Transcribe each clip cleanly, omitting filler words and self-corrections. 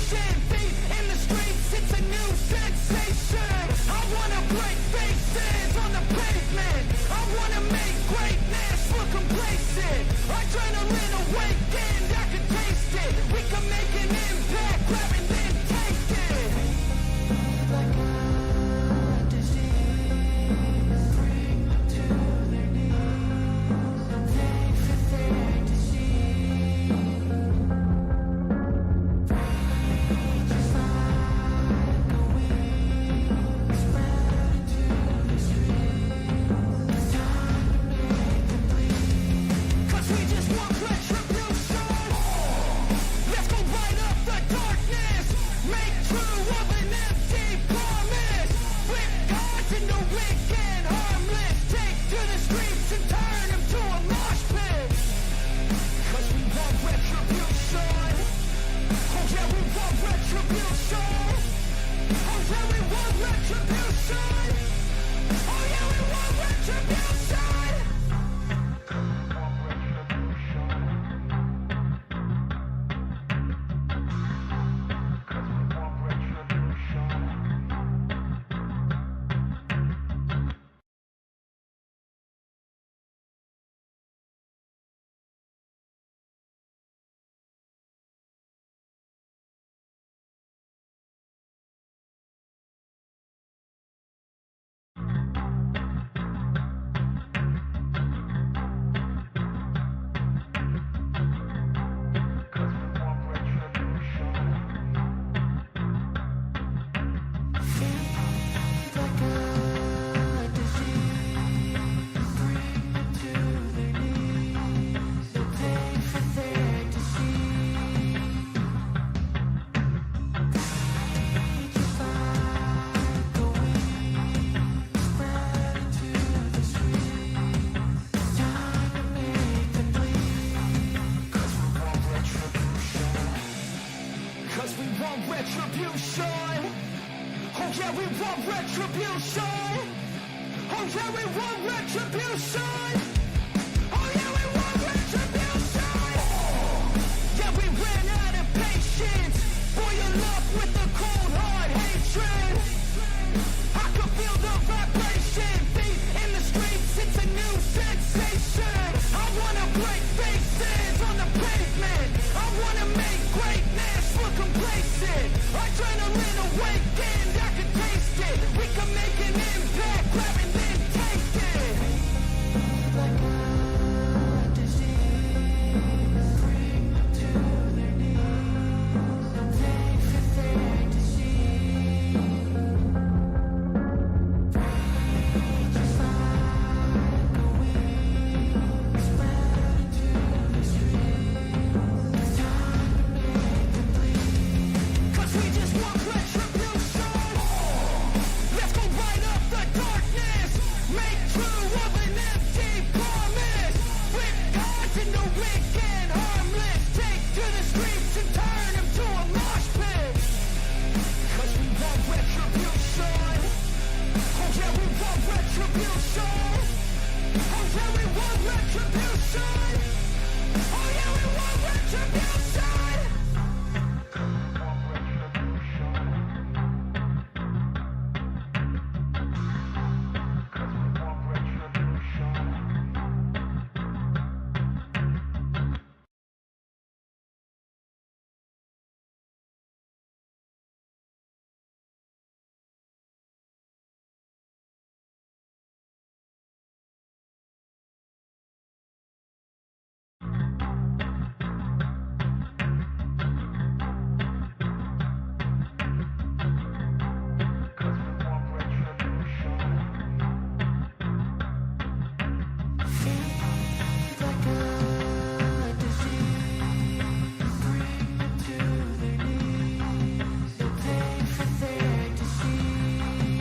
vibration. Beat in the streets, it's a new sensation. I wanna break faces on the pavement. I wanna make greatness look complacent. Adrenaline awakened, I can taste it. We can make an impact, grab and then take it. Like a disease, bring them to their knees. They for their disease. Rage is like a weed, spread into the streets. It's time to make them bleed. 'Cause we just want retribution. Let's go light up the darkness. Make true of an empty promise. Flip cards into weak and harmless. Take to the streets and turn them to a mosh pit. 'Cause we want retribution. Oh yeah, we want retribution. Oh yeah, we want retribution. Oh yeah, we want retribution. Like a disease, bring them to their knees. They pay for their disease. Rage is like a weed, spread into the streets. It's time to make them bleed. 'Cause we want retribution. 'Cause we want retribution. Oh yeah, we want retribution. Oh yeah, we want retribution. Oh yeah, we want retribution. Yeah, we ran out of patience. Boil up with the cold hard hatred. I can feel the vibration. Beat in the streets, it's a new sensation. I wanna break faces on the pavement. I wanna make greatness look complacent. Adrenaline awakened, I can taste it. We can make an impact, grab and then take it. Like a disease, bring them to their knees. They for their disease. Rage is like a weed, spread into the streets. It's time to make them bleed. 'Cause we just want retribution. Let's go light up the darkness. Make true of an empty promise. Flip cards into weak and harmless. Take to the streets and turn them to a mosh pit. 'Cause we want retribution. Oh yeah, we want retribution. Oh yeah, we want retribution. Oh yeah, we want retribution. Like a disease, bring them to their knees. They pay for their disease.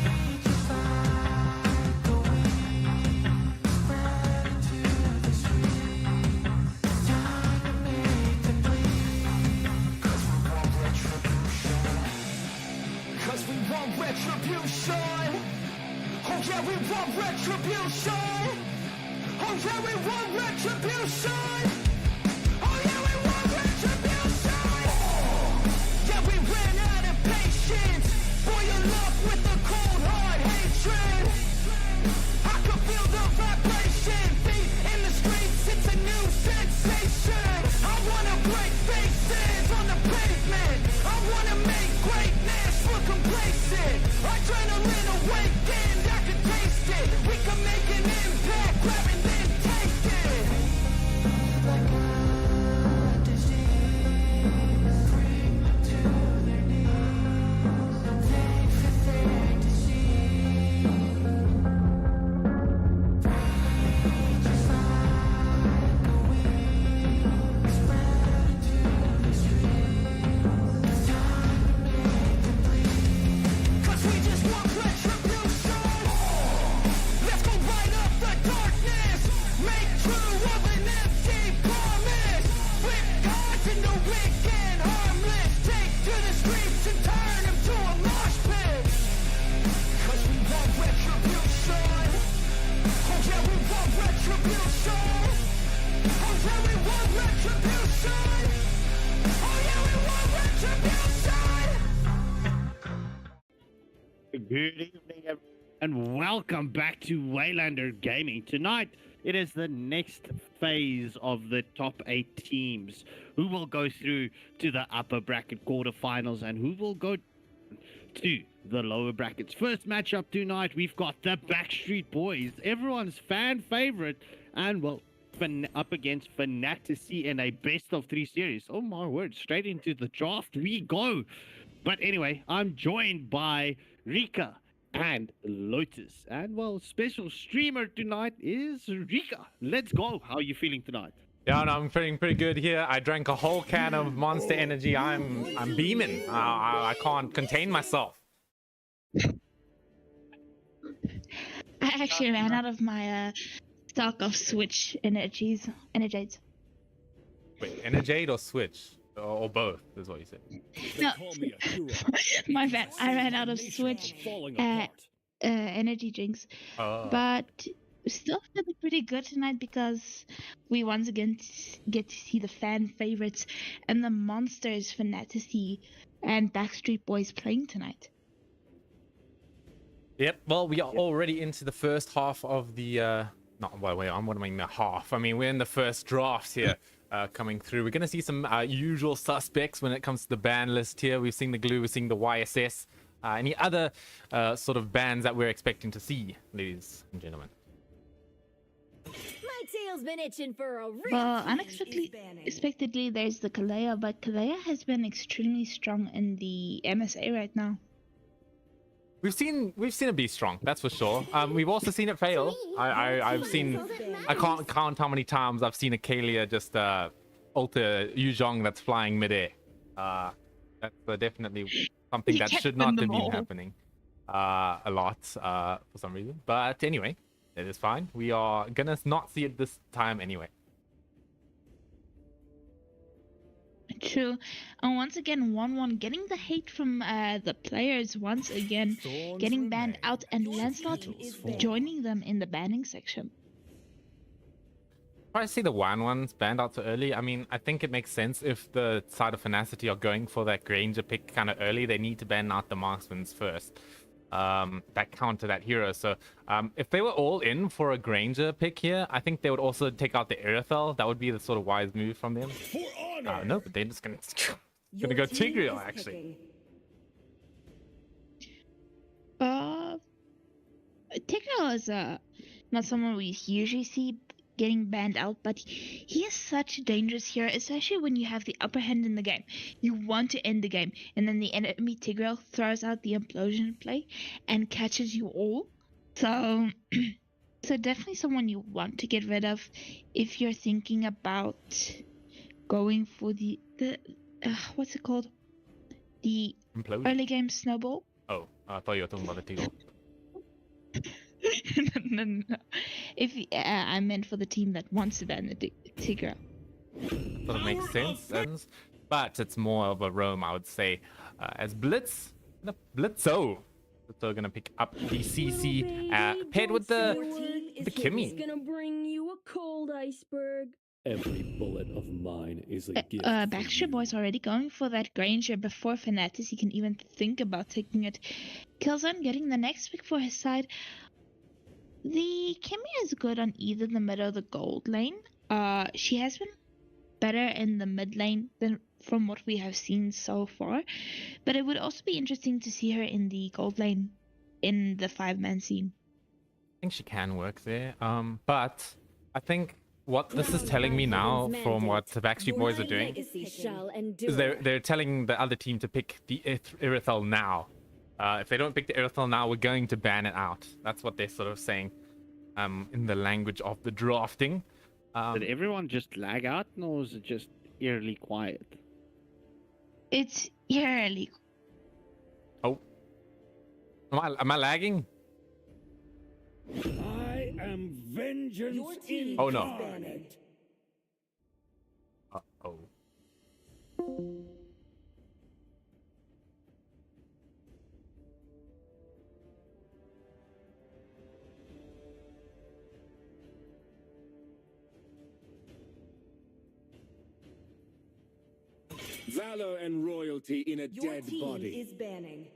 Rage is like a weed, spread into the streets. It's time to make them bleed. 'Cause we want retribution. 'Cause we want retribution. Oh yeah, we want retribution. Oh yeah, we want retribution. Oh yeah, we want Good evening, everyone, and welcome back to Waylander Gaming. Tonight, it is the next phase of the top 8 teams who will go through to the upper bracket quarterfinals and who will go to the lower brackets. First matchup tonight, we've got the Backstreet Boys, everyone's fan favorite, and well, up against Fantasy in a best of 3 series. Oh my word, straight into the draft we go. But anyway, I'm joined by Rika and Lotus. And well, special streamer tonight is Rika. Let's go. How are you feeling tonight? Yeah, no, I'm feeling pretty good here. I drank a whole can of Monster Energy. I'm beaming. I can't contain myself. I actually ran out of my stock of Switch energies. Wait, Energade or Switch? Or both, is what you said. No, my bad. I ran out of Switch energy drinks. But still feeling pretty good tonight because we once again get to see the fan favorites and the monsters Fantasy and Backstreet Boys playing tonight. Yep, well, we are already into the first half of the... what do I mean the half? I mean, we're in the first draft here. Coming through, we're going to see some usual suspects when it comes to the ban list here. We've seen the Glue, we've seen the YSS, any other sort of bans that we're expecting to see, ladies and gentlemen. My tail's been itching for a real Well, unexpectedly, there's the Kalea, but Kalea has been extremely strong in the MSA right now. We've seen it be strong, that's for sure. We've also seen it fail. I've seen, I can't count how many times I've seen a Kalia just alter Yuzhong that's flying midair. That's definitely something that should not have been happening a lot for some reason. But anyway, it is fine. We are gonna not see it this time anyway. True. And once again, 1-1, getting the hate from the players once again, getting banned out, and Lancelot joining them in the banning section. I see the 1-1s banned out so early. I mean, I think it makes sense if the side of Fanacity are going for that Granger pick kind of early. They need to ban out the marksmans first. That counter that hero. So if they were all in for a Granger pick here, I think they would also take out the Aerothel. That would be the sort of wise move from them. No, but they're just gonna go Tigreal actually. Tigreal is not someone we usually see getting banned out, but he is such a dangerous hero, especially when you have the upper hand in the game. You want to end the game, and then the enemy Tigreal throws out the implosion play and catches you all. So, so definitely someone you want to get rid of if you're thinking about going for the what's it called? The Implosion? early game snowball. Oh, I thought you were talking about the Tigreal. No. If I meant for the team that wants to ban the Tigreal. Sort of makes sense, but it's more of a roam, I would say. As Blitzo gonna pick up the CC paired with the Kimmy. Gonna bring you a cold iceberg. Every bullet of mine is a gift. Backstreet Boys already going for that Granger before Fantasy can even think about taking it. Killzone getting the next pick for his side. The Kimmy is good on either the mid or the gold lane. She has been better in the mid lane than from what we have seen so far. But it would also be interesting to see her in the gold lane in the 5-man scene. I think she can work there. But I think what this is telling me now from what the Backstreet Boys are doing is they're telling the other team to pick the Irithel now. If they don't pick the Irithel now, we're going to ban it out. That's what they're sort of saying in the language of the drafting. Did everyone just lag out, or was it just eerily quiet? It's eerily. Oh. Am I lagging? I am vengeance in Oh no. Uh-oh. valor and royalty in a Your dead team body. is banning.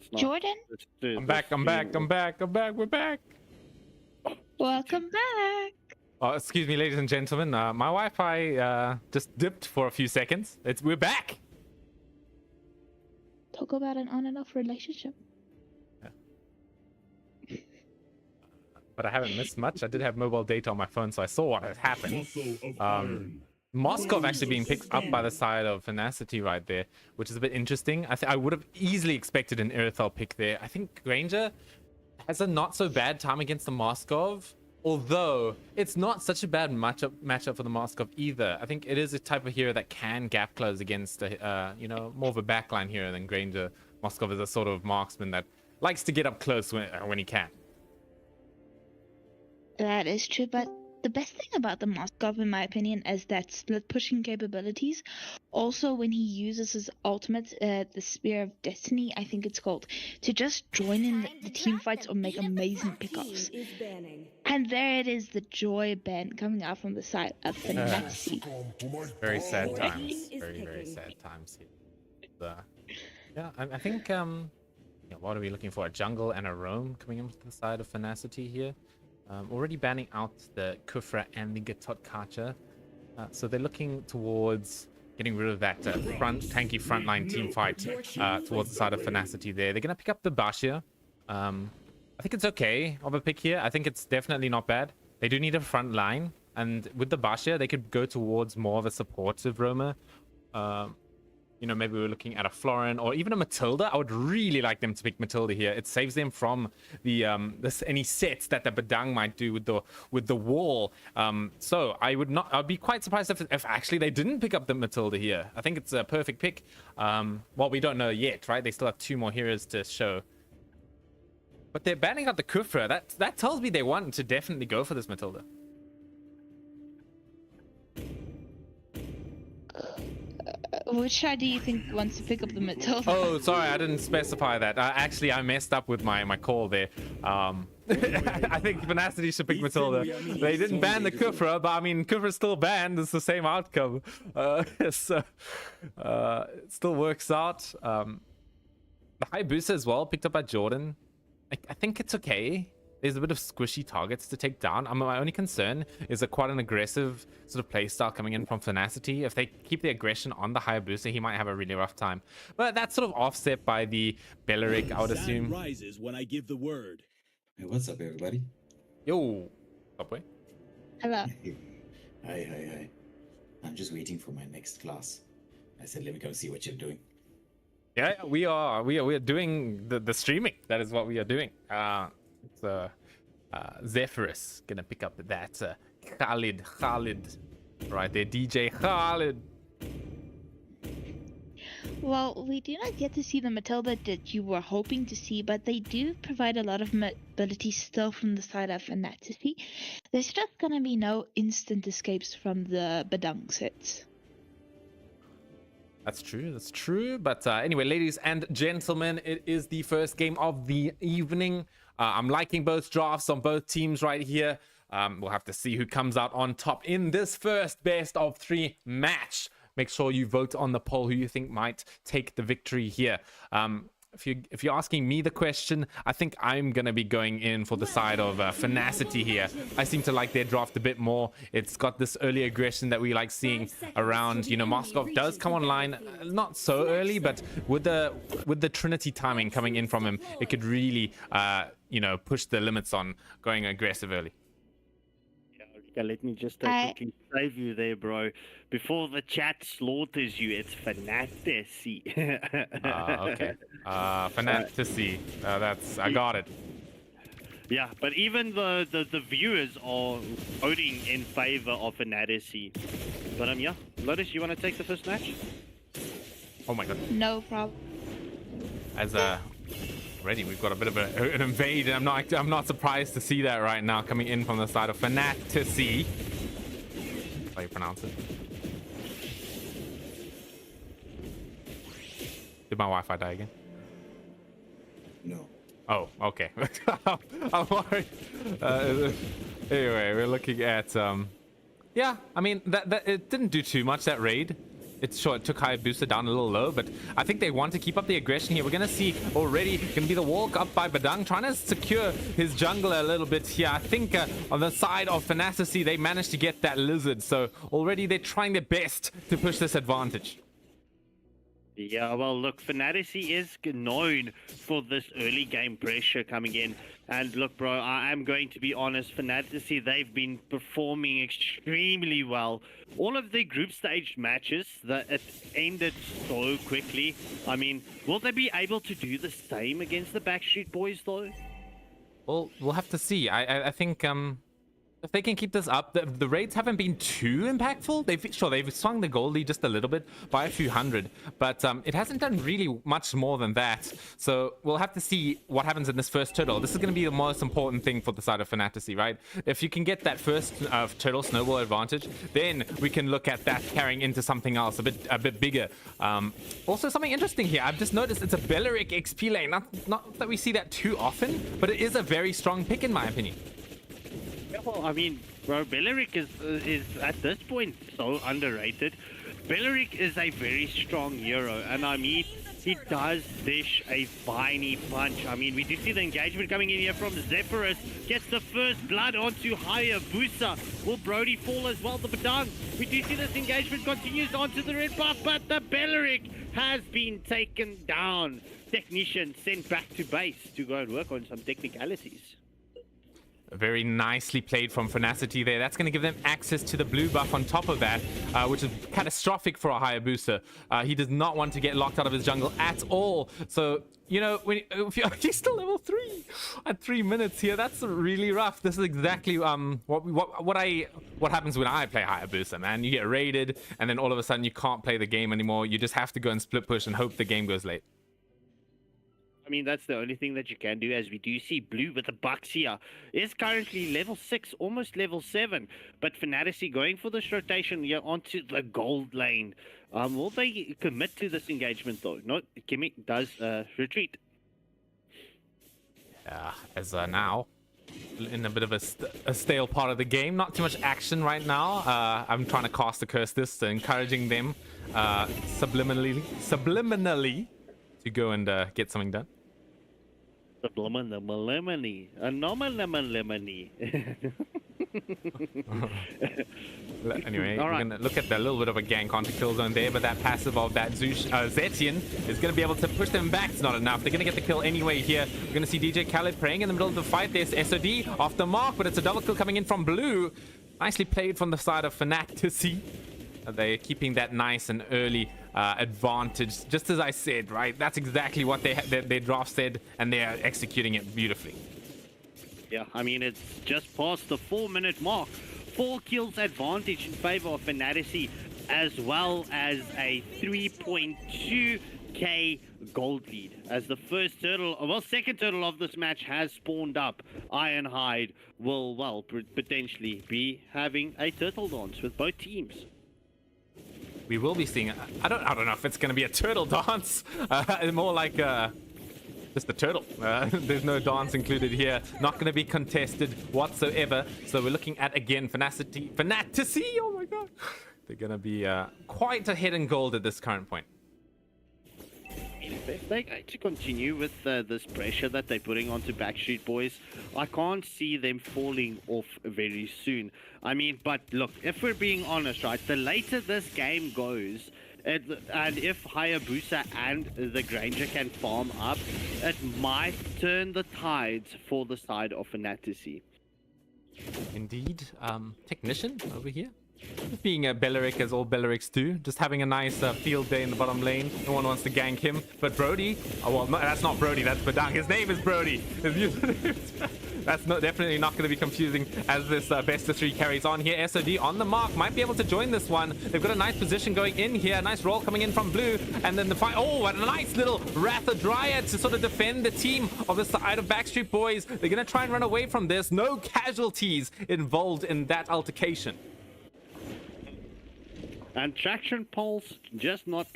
It's not. Jordan, I'm back. We're back. welcome back. Oh, excuse me, ladies and gentlemen. My Wi-Fi just dipped for a few seconds. We're back. Talk about an on and off relationship. But I haven't missed much. I did have mobile data on my phone, so I saw what had happened. Moskov actually being picked up by the side of Tenacity right there, which is a bit interesting. I would have easily expected an Irithel pick there. I think Granger has a not so bad time against the Moskov, although it's not such a bad matchup for the Moskov either. I think it is a type of hero that can gap close against more of a backline hero than Granger. Moskov is a sort of marksman that likes to get up close when he can. That is true, but the best thing about the Moskov, in my opinion, is that split pushing capabilities. Also, when he uses his ultimate, the Spear of Destiny, I think it's called, to just join in the team fights or make amazing pickoffs. And there it is, the Joy ban coming out from the side of the Nazi. Very sad times. Very, very sad times here. Yeah, I think, what are we looking for? A jungle and a roam coming in from the side of Tenacity here. Already banning out the Kufra and the Gatot Kacha. So they're looking towards getting rid of that tanky frontline team fight towards the side of Tenacity there. They're going to pick up the Bashir. I think it's okay of a pick here. I think it's definitely not bad. They do need a front line. And with the Bashir, they could go towards more of a supportive roamer. Maybe we're looking at a Florin or even a Matilda. I would really like them to pick Matilda here. It saves them from the any sets that the Badang might do with the wall. So I'd be quite surprised if actually they didn't pick up the Matilda here. I think it's a perfect pick. Well, we don't know yet, right? They still have 2 more heroes to show. But they're banning out the Kufra. That tells me they want to definitely go for this Matilda. Which side do you think wants to pick up the Matilda? Oh, sorry, I didn't specify that. Actually, I messed up with my call there. I think Tenacity should pick Matilda. They didn't ban the Kufra, but I mean, Kufra's still banned. It's the same outcome. So it still works out. The Hayabusa as well, picked up by Jordan. I think it's okay. There's a bit of squishy targets to take down. My only concern is quite an aggressive sort of playstyle coming in from Tenacity. If they keep the aggression on the Hayabusa, he might have a really rough time. But that's sort of offset by the Belleric, I would assume. Rises when I give the word. Hey, what's up, everybody? Yo, Subway. Hello. Hi. I'm just waiting for my next class. I said, let me go see what you're doing. Yeah, we are doing the streaming. That is what we are doing. It's Zephyrus gonna pick up that Khalid right there, DJ Khalid. Well, we do not get to see the Matilda that you were hoping to see, but they do provide a lot of mobility still from the side of Fantasy. There's just gonna be no instant escapes from the Badang sets. That's true. But anyway, ladies and gentlemen, it is the first game of the evening. I'm liking both drafts on both teams right here. We'll have to see who comes out on top in this first best of 3 match. Make sure you vote on the poll who you think might take the victory here. If you're asking me the question, I think I'm going to be going in for the side of Tenacity here. I seem to like their draft a bit more. It's got this early aggression that we like seeing around. Moskov does come online not so early, but with the Trinity timing coming in from him, it could really push the limits on going aggressive early. Yeah, let me just quickly save you there, bro. Before the chat slaughters you, it's Fantasy. Okay. Fantasy. I got it. Yeah, but even the viewers are voting in favor of Fantasy. But yeah, Lotus, you want to take the first match? Oh my god. No problem. As already we've got a bit of an invade. I'm not surprised to see that right now coming in from the side of Fantasy. That's how you pronounce it. Did my Wi-Fi die again? No. Oh, okay. I'm worried. Anyway, we're looking at yeah. I mean that it didn't do too much, that raid. it's sure it took Hayabusa down a little low, but I think they want to keep up the aggression here. We're going to see already going to be the walk up by Badang, trying to secure his jungler a little bit here. I think on the side of Fantasy, they managed to get that lizard. So already they're trying their best to push this advantage. Yeah, well, look, Fantasy is known for this early game pressure coming in. And look, bro, I am going to be honest, Fantasy, they've been performing extremely well. All of the group stage matches, that it ended so quickly. I mean, will they be able to do the same against the Backstreet Boys, though? Well, we'll have to see. I think if they can keep this up, the raids haven't been too impactful. They've swung the gold lead just a little bit by a few hundred, but it hasn't done really much more than that. So we'll have to see what happens in this first turtle. This is going to be the most important thing for the side of Fantasy, right? If you can get that first turtle snowball advantage, then we can look at that carrying into something else a bit bigger. Also, something interesting here. I've just noticed it's a Belleric XP lane. Not that we see that too often, but it is a very strong pick in my opinion. Yeah, well, I mean, bro, Belleric is at this point so underrated. Belleric is a very strong hero, and I mean, he does dish a viney punch. I mean, we do see the engagement coming in here from Zephyrus. Gets the first blood onto Hayabusa. Will Brody fall as well? The Badang. We do see this engagement continues onto the red buff, but the Belleric has been taken down. Technician sent back to base to go and work on some technicalities. Very nicely played from Fanacity there. That's going to give them access to the blue buff on top of that, which is catastrophic for a Hayabusa. He does not want to get locked out of his jungle at all. So, you know, he's still level 3 at 3 minutes here. That's really rough. This is exactly what happens when I play Hayabusa, man. You get raided, and then all of a sudden you can't play the game anymore. You just have to go and split push and hope the game goes late. I mean, that's the only thing that you can do, as we do see Blue with the Bucks here is currently level 6, almost level 7. But Fantasy going for this rotation here onto the gold lane. Will they commit to this engagement, though? No, Kimmy does retreat. As now, in a bit of a stale part of the game. Not too much action right now. I'm trying to cast the curse this, encouraging them subliminally to go and get something done. Anomaly. Anyway, All we're right. going to look at the little bit of a gank onto kill zone there, but that passive of that Zetian is going to be able to push them back. It's not enough. They're going to get the kill anyway here. We're going to see DJ Khaled praying in the middle of the fight. There's SOD off the mark, but it's a double kill coming in from Blue. Nicely played from the side of Fantasy. They're keeping that nice and early advantage, just as I said, right? That's exactly what their draft said, and they are executing it beautifully. Yeah, I mean, it's just past the 4-minute mark. 4 kills advantage in favor of Fantasy, as well as a 3.2k gold lead. As the second turtle of this match has spawned up, Ironhide will, potentially be having a turtle dance with both teams. We will be seeing. I don't know if it's going to be a turtle dance. More like just a turtle. There's no dance included here. Not going to be contested whatsoever. So we're looking at again Fantasy. Oh my god, they're going to be quite ahead in gold at this current point. If they're going to continue with this pressure that they're putting onto Backstreet Boys, I can't see them falling off very soon. I mean, but look, if we're being honest, right, the later this game goes, and if Hayabusa and the Granger can farm up, it might turn the tides for the side of Fantasy. Indeed. Technician over here. Being a Belleric, as all Bellerics do, just having a nice field day in the bottom lane. No one wants to gank him, but Brody, that's not Brody, that's Badang. His name is Brody. That's definitely not going to be confusing as this best of 3 carries on here. SOD on the mark, might be able to join this one. They've got a nice position going in here, nice roll coming in from Blue, and then the fight. Oh, and a nice little Wrath of Dryad to sort of defend the team of the side of Backstreet Boys. They're going to try and run away from this. No casualties involved in that altercation. And traction pulse just not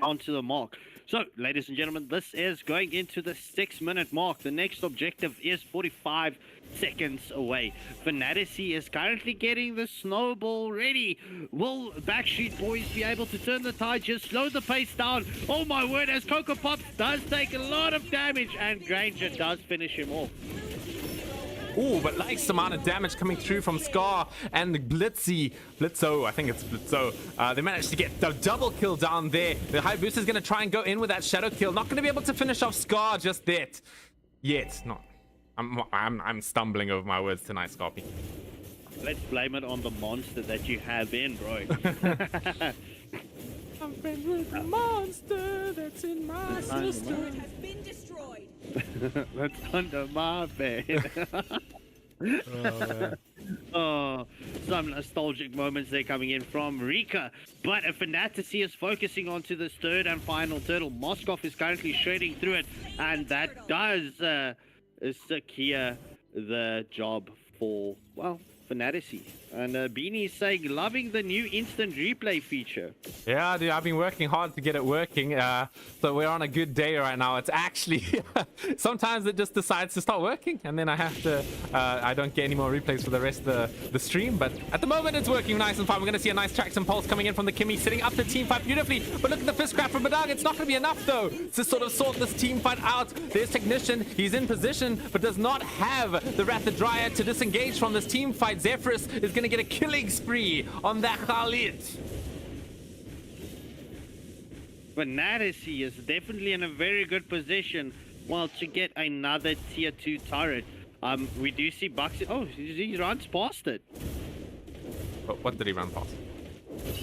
onto the mark. So, ladies and gentlemen, this is going into the 6-minute mark. The next objective is 45 seconds away. Fantasy is currently getting the snowball ready. Will Backstreet Boys be able to turn the tide, just slow the pace down? Oh my word, as Coco Pops does take a lot of damage, and Granger does finish him off. Ooh, but nice amount of damage coming through from Scar and Blitzo, I think it's Blitzo. They managed to get the double kill down there. The Hayabusa is going to try and go in with that shadow kill. Not going to be able to finish off Scar just yet. Not. I'm stumbling over my words tonight, Scorpy. Let's blame it on the monster that you have in, bro. I'm friends with the monster that's in my system. Has been destroyed. That's under my bed. Oh, some nostalgic moments there coming in from Rika. But if Fantasy is focusing onto this third and final turtle, Moskov is currently shredding through it, and that does secure the job for, well, Fantasy. And Beanie is saying, loving the new instant replay feature. Yeah, dude, I've been working hard to get it working. So we're on a good day right now. It's actually sometimes it just decides to start working, and then I have to. I don't get any more replays for the rest of the stream. But at the moment, it's working nice and fine. We're going to see a nice traction pulse coming in from the Kimmy, setting up the team fight beautifully. But look at the fist grab from Badag. It's not going to be enough though to sort of sort this team fight out. There's Technician. He's in position, but does not have the Wrath of Dryad to disengage from this team fight. Zephyrus is going to get a killing spree on that Khalid. Fantasy is definitely in a very good position, well, to get another tier 2 turret. We do see Buxy. Oh, he runs past it. What did he run past?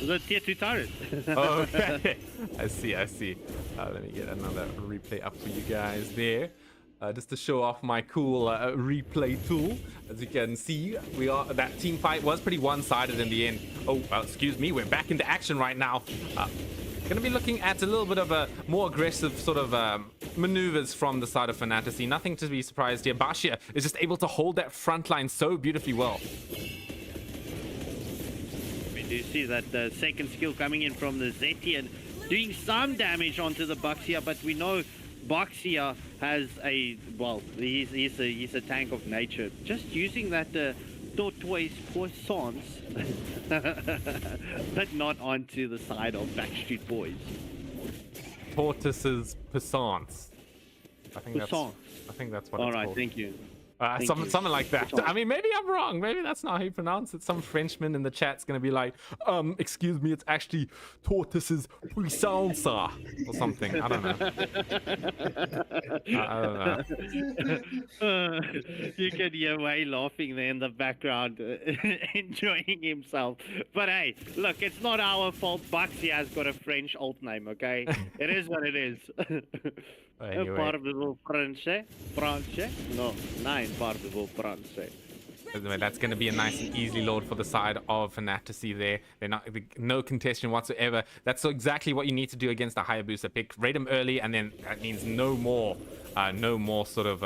The tier 2 turret. Oh, okay. I see. Let me get another replay up for you guys there. Just to show off my cool replay tool. As you can see, that team fight was pretty one-sided in the end. Oh, excuse me, we're back into action right now. Gonna be looking at a little bit of a more aggressive sort of maneuvers from the side of Fantasy. Nothing to be surprised here. Bashir is just able to hold that front line so beautifully well. We do see that second skill coming in from the Zetian, doing some damage onto the Buxia, but we know Boxia has he's a tank of nature. Just using that tortoise croissants, but not onto the side of Backstreet Boys. Tortoises passants. I think that's what it's called. All right, thank you. Something like that. I mean, maybe I'm wrong. Maybe that's not how you pronounce it. Some Frenchman in the chat's gonna be like, excuse me, it's actually tortoises puissance or something. I don't know. You can hear Way laughing there in the background, enjoying himself. But hey, look, it's not our fault. Buxy has got a French alt name, okay? It is what it is. Anyway. Parlez-vous français? Français? No, nine parlez-vous français. Anyway, that's going to be a nice and easy load for the side of Fantasy there. No contestation whatsoever. That's exactly what you need to do against a Hayabusa pick. Raid him early, and then that means no more sort of,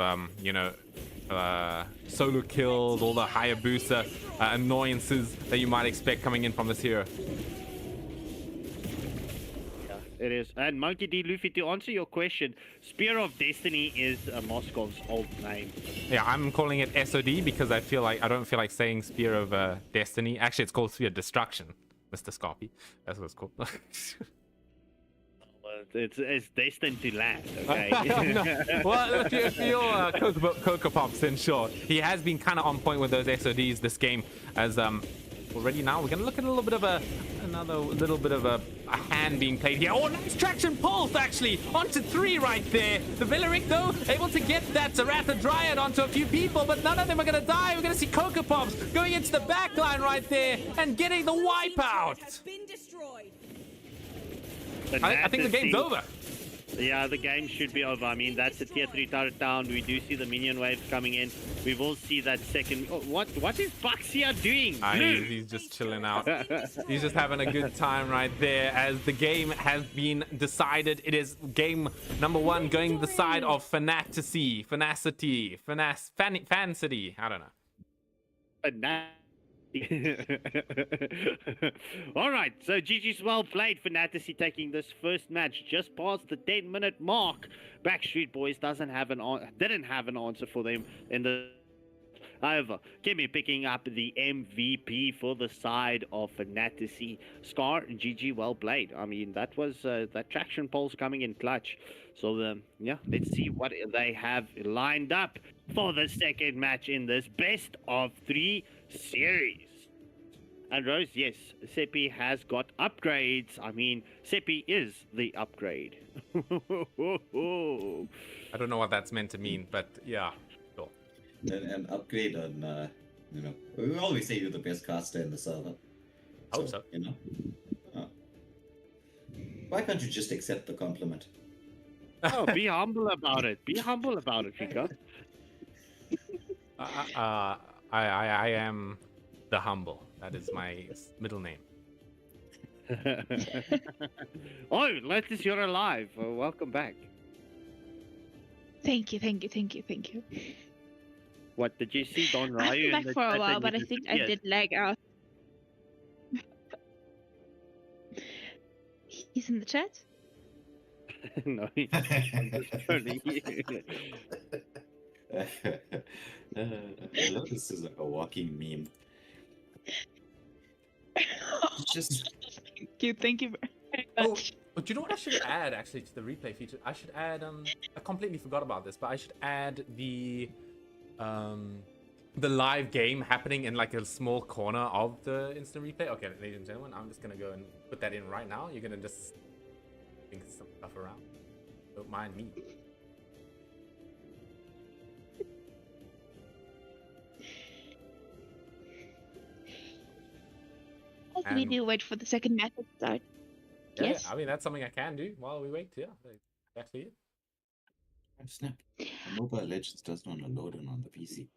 solo kills, all the Hayabusa annoyances that you might expect coming in from this hero. It is. And Monkey D. Luffy, to answer your question, Spear of Destiny is Moscow's old name. Yeah, I'm calling it SOD because I don't feel like saying Spear of Destiny. Actually, it's called Spear of Destruction, Mr. Scorpy. That's what it's called. It's destined to last, okay? No. Well, if you're Coco Pops, then sure. He has been kind of on point with those SODs this game, as already now we're gonna look at a little bit of another little bit of a hand being played here. Oh, nice traction pulse actually onto 3 right there. The Villaric though able to get that Wrath Dryad onto a few people, but none of them are gonna die. We're gonna see Coco Pops going into the back line right there and getting the wipeout. I think the game's over. Yeah, the game should be over. I mean, that's a tier 3 turret down. We do see the minion waves coming in. We will see that second. Oh, what is Buxia doing? He's just chilling out. He's just having a good time right there as the game has been decided. It is game number 1 going the side of Fancity. I don't know. All right, so GG's well played for Fantasy taking this first match just past the 10-minute mark. Backstreet Boys didn't have an answer for them in the. However, Kimmy picking up the MVP for the side of Fantasy. Scar and GG well played. I mean, that was that traction pole's coming in clutch. So yeah, let's see what they have lined up for the second match in this best of 3 series. And Rose, yes, Seppy has got upgrades. I mean, Seppy is the upgrade. I don't know what that's meant to mean, but yeah, sure. An upgrade on, we always say you're the best caster in the server. I hope so. Why can't you just accept the compliment? Oh, be humble about it. Be humble about it, Chico. I am the humble. That is my middle name. Oh, Lettuce, you're alive. Welcome back. Thank you. What did you see, Don I've Ryu? been back for a while, but I think I did lag out. He's in the chat? No, I'm just trolling you. I love this is like a walking meme. It's just Thank you very Oh, much. but you know what I should add actually to the replay feature? I should add I completely forgot about this, but I should add the live game happening in like a small corner of the instant replay. Okay, ladies and gentlemen, I'm just gonna go and put that in right now. You're gonna just think some stuff around. Don't mind me. We do wait for the second match to start. Yeah, Yes. I mean that's something I can do while we wait. Yeah, exactly it. snap. Mobile Legends does not load on the PC.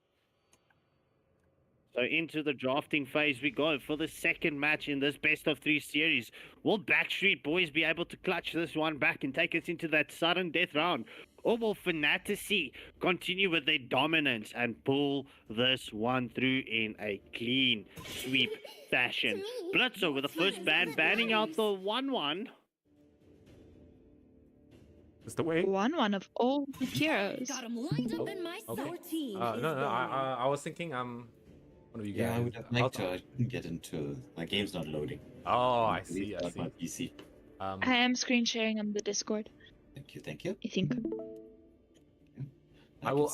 So into the drafting phase we go for the second match in this best of 3 series. Will Backstreet Boys be able to clutch this one back and take us into that sudden death round? Or will Fantasy continue with their dominance and pull this one through in a clean sweep fashion? Blitzer with the first ban, banning out the 1-1. It's the way. One of all the heroes. Got 'em lined up Oh, in my okay. 14. No, I was thinking one of you guys. Yeah, I would have I'll liked to. I couldn't get into. My game's not loading. Oh, I At see. least I not see. my PC. I am screen sharing on the Discord, Thank you. I think. I will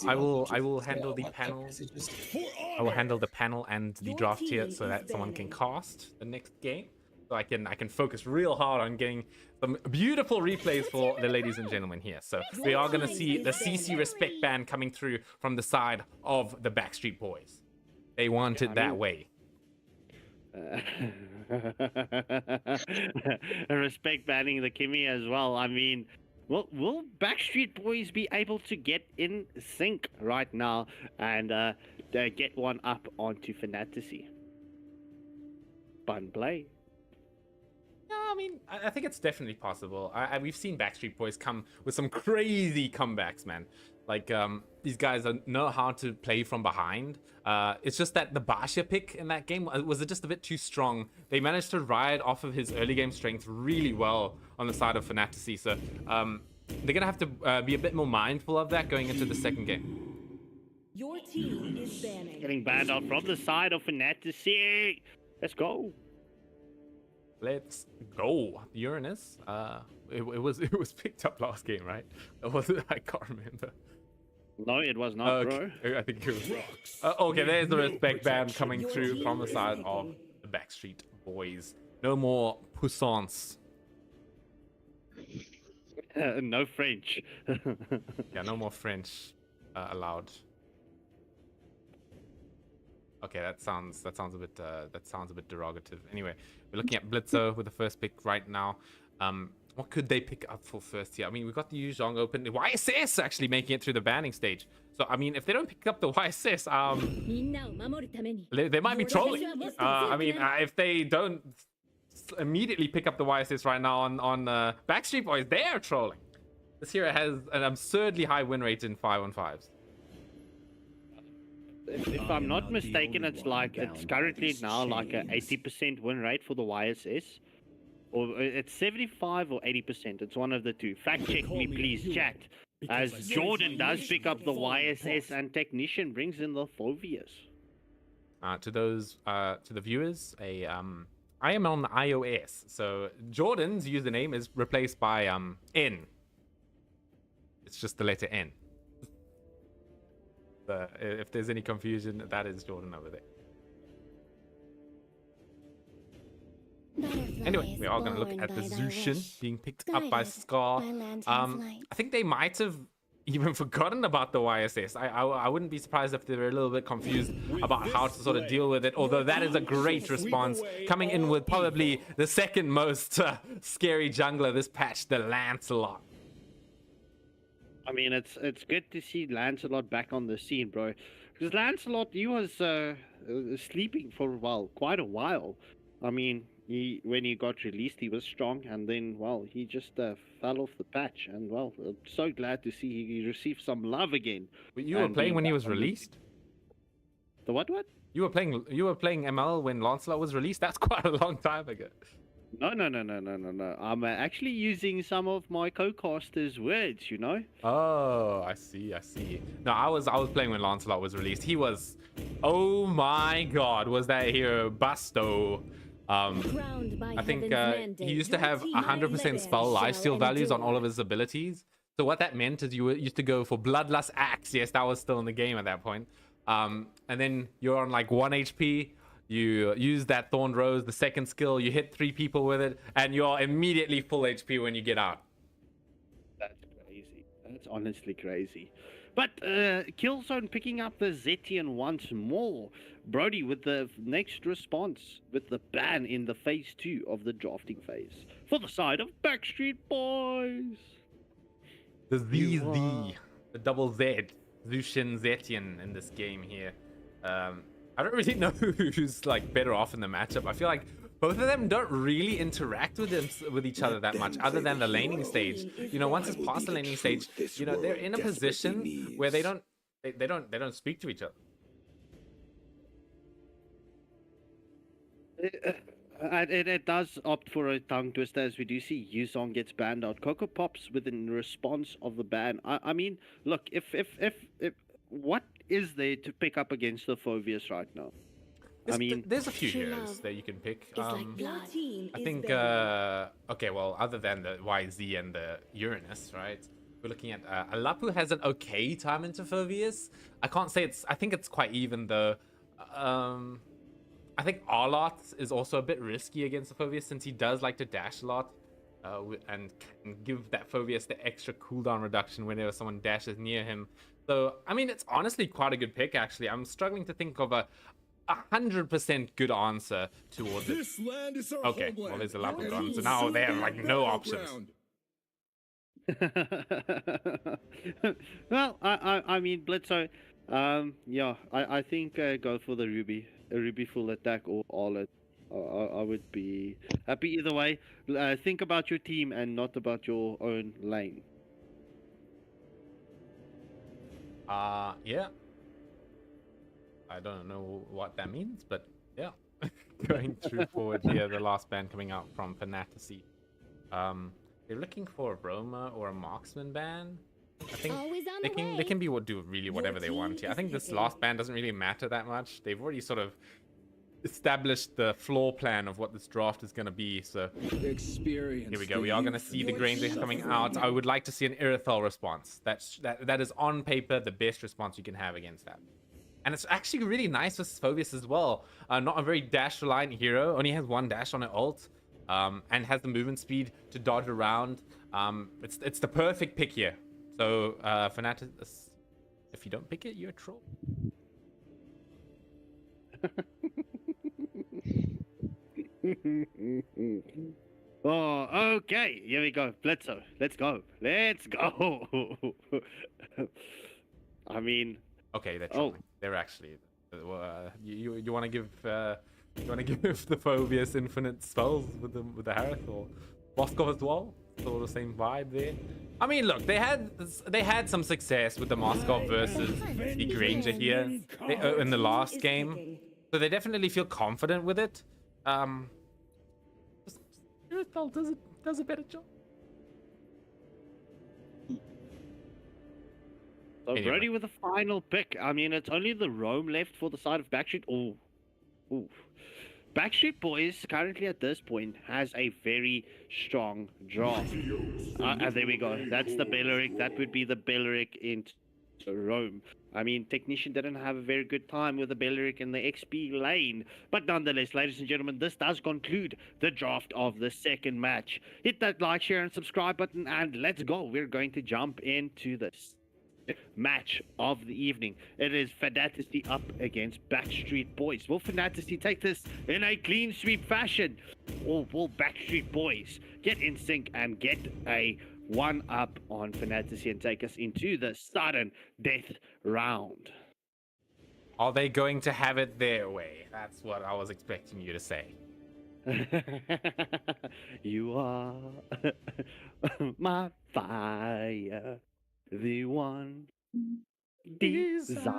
handle the panel. I will handle the panel and the draft tier so that someone can cast the next game. So I can focus real hard on getting some beautiful replays for the ladies and gentlemen here. So we are gonna see the CC respect band coming through from the side of the Backstreet Boys. They want it that way. Respect banning the Kimmy as well. I mean, will Backstreet Boys be able to get in sync right now and get one up onto Fantasy? Fun play. Yeah, I mean, I think it's definitely possible. We've seen Backstreet Boys come with some crazy comebacks, man. Like, these guys know how to play from behind. It's just that the Basha pick in that game was just a bit too strong. They managed to ride off of his early game strength really well on the side of Fantasy. So, they're going to have to be a bit more mindful of that going into the second game. Your team is banning. Getting banned out from the side of Fantasy. Let's go. Let's go. Uranus. It was picked up last game, right? Or was it? I can't remember. No, it was not, bro. Okay. I think it was. Okay, there's the respect band coming through from the side of the Backstreet Boys. No more puissance. No French. Yeah, no more French allowed. Okay, that sounds a bit derogative. Anyway, we're looking at Blitzo with the first pick right now. What could they pick up for first here? I mean, we've got the Yu Zhong open. The YSS actually making it through the banning stage. So, I mean, if they don't pick up the YSS, they might be trolling. I mean, if they don't immediately pick up the YSS right now on Backstreet Boys, they are trolling. This hero has an absurdly high win rate in 5-on-5s. if I'm not mistaken, it's like it's currently now like a 80% win rate for the YSS, or it's 75 or 80%. It's one of the two. Fact check me, please, chat. As Jordan does pick up the YSS and Technician brings in the Phobius. To the viewers, I am on iOS, so Jordan's username is replaced by N. It's just the letter N. If there's any confusion, that is Jordan over there. Anyway, we are going to look at the Zushin being picked up by Scar. I think they might have even forgotten about the YSS. I wouldn't be surprised if they were a little bit confused about how to sort of deal with it, although that is a great response, coming in with probably the second most scary jungler this patch, the Lancelot. I mean, it's good to see Lancelot back on the scene, bro. Because Lancelot, he was sleeping for, well, quite a while. I mean, when he got released, he was strong, and then, well, he just fell off the patch. And, well, I'm so glad to see he received some love again. But you were playing when he was released? The what? You were playing ML when Lancelot was released? That's quite a long time ago. No. I'm actually using some of my co-casters' words, you know? Oh, I see. No, I was playing when Lancelot was released. He was, oh my god, was that hero Busto. I think he used to have 100% spell lifesteal values on all of his abilities. So what that meant is you used to go for Bloodlust Axe. Yes, that was still in the game at that point. And then you're on like 1 HP. You use that Thorned Rose, the second skill, you hit 3 people with it, and you're immediately full HP when you get out. That's crazy. That's honestly crazy. But Killzone picking up the Zetian once more. Brody with the next response with the ban in the phase 2 of the drafting phase. For the side of Backstreet Boys. The double Z, Zushin Zetian in this game here. I don't really know who's like better off in the matchup. I feel like both of them don't really interact with each other that much, other than the laning stage. You know, once it's past the laning stage, you know, they're in a position where they don't speak to each other. It does opt for a tongue twister, as we do see Yuzong gets banned out. Coco Pops within response of the ban. I mean, look, if what is there to pick up against the Phobius right now? There's a few heroes that you can pick. I think okay, well, other than the YZ and the Uranus, right? We're looking at Alapu has an okay time into Phobius. I can't say I think it's quite even though. I think Arlot is also a bit risky against the Phobius since he does like to dash a lot and can give that Phobius the extra cooldown reduction whenever someone dashes near him. So, I mean, it's honestly quite a good pick, actually. I'm struggling to think of a 100% good answer towards it. This land is our okay, homeland. well, there's a Lapu gone, so now they have, like, no options. Well, I mean, Blitzo, yeah, I think go for the Ruby. A Ruby full attack or all it. I would be happy either way. Think about your team and not about your own lane. Yeah. I don't know what that means, but yeah. Going through forward here, the last ban coming out from Fantasy. They're looking for a Roma or a Marksman ban. I think they can do really whatever they want here. I think this last ban doesn't really matter that much. They've already sort of established the floor plan of what this draft is going to be. So here we go. We are going to see the Granger coming out. I would like to see an Irithel response. That is on paper the best response you can have against that. And it's actually really nice with Phobius as well. Not a very dash reliant hero. Only has 1 dash on her ult. And has the movement speed to dodge around. It's the perfect pick here. So, Fanatic, if you don't pick it, you're a troll. Oh, okay. Here we go. Blitzo. Let's go. Let's go. I mean, okay, they're trolling. They're actually. You want to give the Phobius infinite spells with the Harith or Moskov as well? Still the same vibe there. I mean, look, they had some success with the Moscow versus the Granger here in the last game, so they definitely feel confident with it. Spiritball does a better job. So Anyway. Brody with the final pick. I mean, it's only the Rome left for the side of Backstreet. Ooh. Backstreet Boys currently at this point has a very strong draft. There we go. That's the Belleric. That would be the Belleric into Rome. I mean, Technician didn't have a very good time with the Belleric in the XP lane. But nonetheless, ladies and gentlemen, this does conclude the draft of the second match. Hit that like, share, and subscribe button, and let's go. We're going to jump into this match of the evening. It is Fantasy up against Backstreet Boys. Will Fantasy take this in a clean sweep fashion, or will Backstreet Boys get in sync and get a one up on Fantasy and take us into the sudden death round? Are they going to have it their way? That's what I was expecting you to say. You are my fire, the one desire.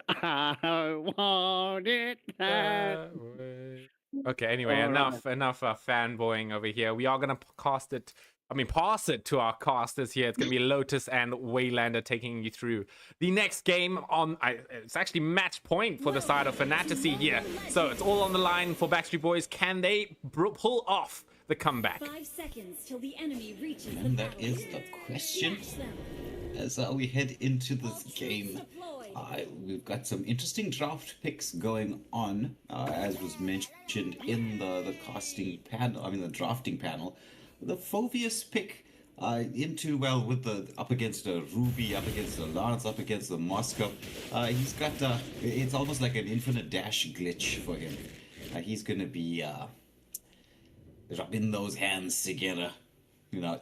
I want it that way. Okay, anyway, All enough fanboying over here. We are gonna pass it to our casters here. It's gonna be Lotus and Waylander taking you through the next game on. It's actually match point for the side of Fantasy here, so it's all on the line for Backstreet Boys. Can they pull off the comeback? 5 seconds till the enemy reaches the And that battle is field. the question. Smash them. As we head into this game, we've got some interesting draft picks going on, as was mentioned in the casting panel. I mean, the drafting panel. The Phobius pick into with the up against a Ruby, up against a Lance, up against the Moscow. He's got it's almost like an infinite dash glitch for him. He's gonna be rubbing those hands together,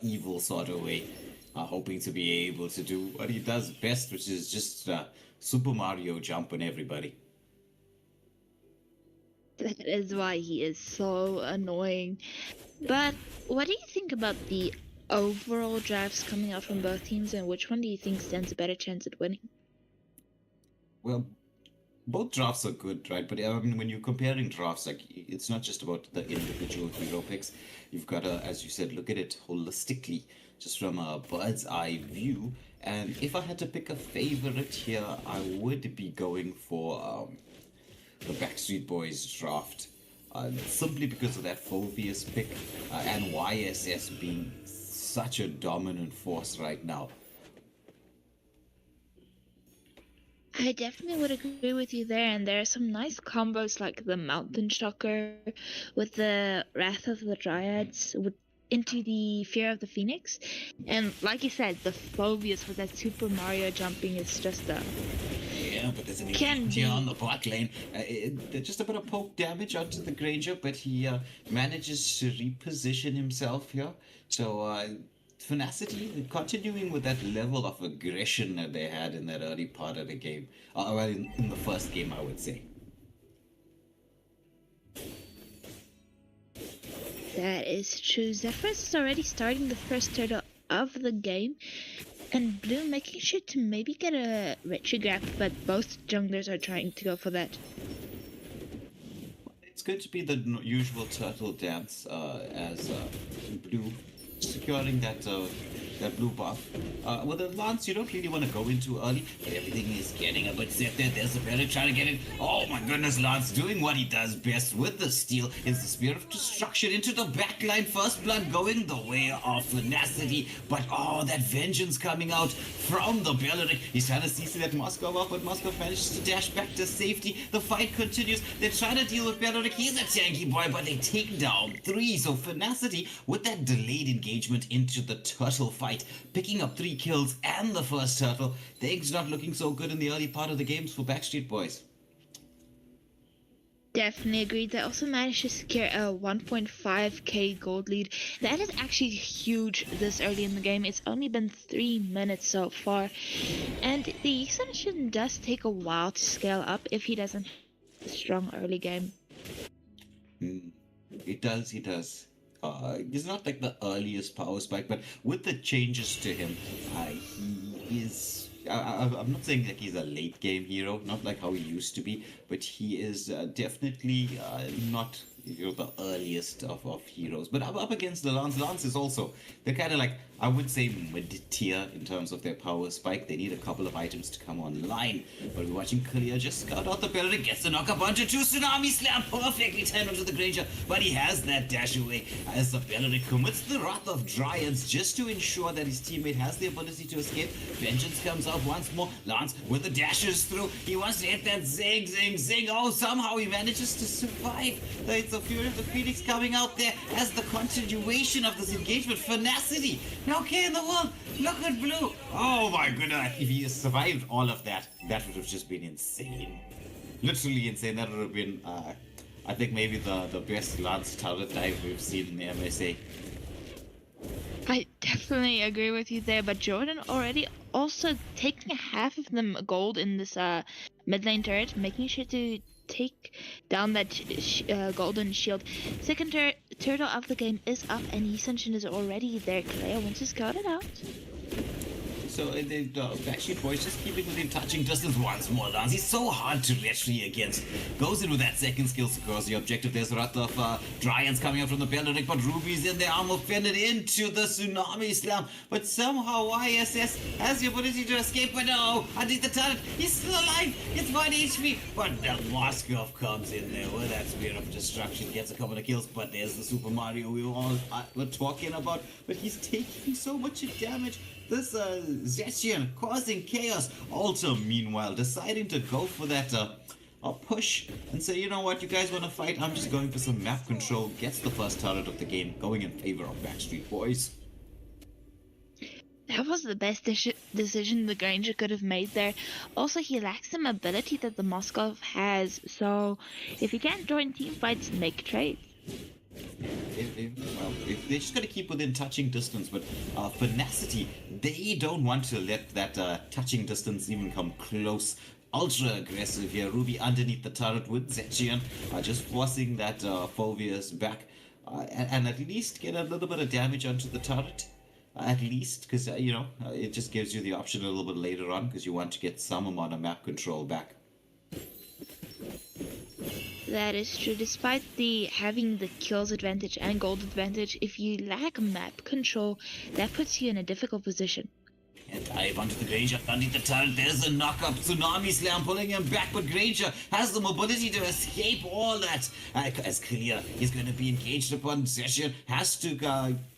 evil sort of way, hoping to be able to do what he does best, which is just Super Mario jump on everybody. That is why he is so annoying. But what do you think about the overall drafts coming out from both teams, and which one do you think stands a better chance at winning? Well, both drafts are good, right? But I mean, when you're comparing drafts, like, it's not just about the individual hero picks. You've got to, as you said, look at it holistically, just from a bird's eye view. And if I had to pick a favorite here, I would be going for the Backstreet Boys draft. Simply because of that Phobius pick and YSS being such a dominant force right now. I definitely would agree with you there, and there are some nice combos like the Mountain Shocker with the Wrath of the Dryads into the Fear of the Phoenix, and like you said, the Phobius with that Super Mario jumping is just Yeah, but there's an Can event here be. on the bot lane. Just a bit of poke damage onto the Granger, but he manages to reposition himself here. So, Tenacity, continuing with that level of aggression that they had in that early part of the game. Well, in the first game, I would say. That is true. Zephyrus is already starting the first turtle of the game, and Blue making sure to maybe get a retrograph, but both junglers are trying to go for that. It's going to be the usual turtle dance as Blue securing that blue buff. With the Lance, you don't really want to go in too early, but everything is getting a bit set there. There's a better trying to get it. Oh my goodness, Lance doing what he does best with the steal is the Spear of Destruction into the backline. First blood going the way of Tenacity, but that vengeance coming out from the Belleric. He's trying to CC that Moscow up, but Moscow manages to dash back to safety. The fight continues. They're trying to deal with Belleric. He's a tanky boy, but they take down 3. So Tenacity with that delayed engagement into the turtle fight, picking up 3 kills and the first turtle. Things not looking so good in the early part of the games for Backstreet Boys. Definitely agreed. They also managed to secure a 1.5k gold lead. That is actually huge this early in the game. It's only been 3 minutes so far. And the extension does take a while to scale up if he doesn't have a strong early game. It does, he does. He's not like the earliest power spike, but with the changes to him, he is. I'm not saying like he's a late game hero, not like how he used to be, but he is definitely not the earliest of heroes. But up against the Lance, Lance is also, they're kind of like, I would say mid tier in terms of their power spike. They need a couple of items to come online. But we're watching Kalia just scout out the building, gets the knock up onto two Tsunami Slam, perfectly timed onto the Granger, but he has that dash away as the Beleric commits the Wrath of Dryads just to ensure that his teammate has the ability to escape. Vengeance comes out once more. Lance with the dashes through. He wants to hit that zing, zing, zing. Oh, somehow he manages to survive. It's the Fury of the Phoenix coming out there as the continuation of this engagement. Finacity. Okay in the world. Look at Blue. Oh my goodness. If he survived all of that, that would have just been insane. Literally insane. That would have been, I think, maybe the best Lance turret dive we've seen in the MSA. I definitely agree with you there, but Jordan already also taking half of them gold in this mid lane turret, making sure to take down that golden shield. Second turtle of the game is up, and Yisenshin is already there. Claire wants to scout it out. So the Backstreet Boys just keeping within touching distance once more. Lance, he's so hard to retry against. Goes in with that second skill, secures the objective. There's a lot of Dryads coming out from the Beleric, but Ruby's in there, armor fended into the Tsunami Slam. But somehow YSS has the ability to escape, but no, underneath the turret, he's still alive. It's 1 HP, but the Moskov comes in there with that Spear of Destruction, gets a couple of kills, but there's the Super Mario we all were talking about, but he's taking so much damage. This Zetian causing chaos. Also, meanwhile, deciding to go for that push and say, you know what, you guys want to fight? I'm just going for some map control. Gets the first turret of the game, going in favor of Backstreet Boys. That was the best decision the Granger could have made there. Also, he lacks the mobility that the Moskov has, so if he can't join team fights, make trades. If they're just going to keep within touching distance, but Finacity, they don't want to let that touching distance even come close. Ultra aggressive here. Ruby underneath the turret with Zetian, just forcing that Fulvius back and at least get a little bit of damage onto the turret. At least, because, it just gives you the option a little bit later on because you want to get some amount of map control back. That is true. Despite having the kills advantage and gold advantage, if you lack map control, that puts you in a difficult position. And dive onto the Granger underneath the turret. There's a knock-up Tsunami Slam pulling him back, but Granger has the mobility to escape all that. As clear, he's going to be engaged upon. Zetian has to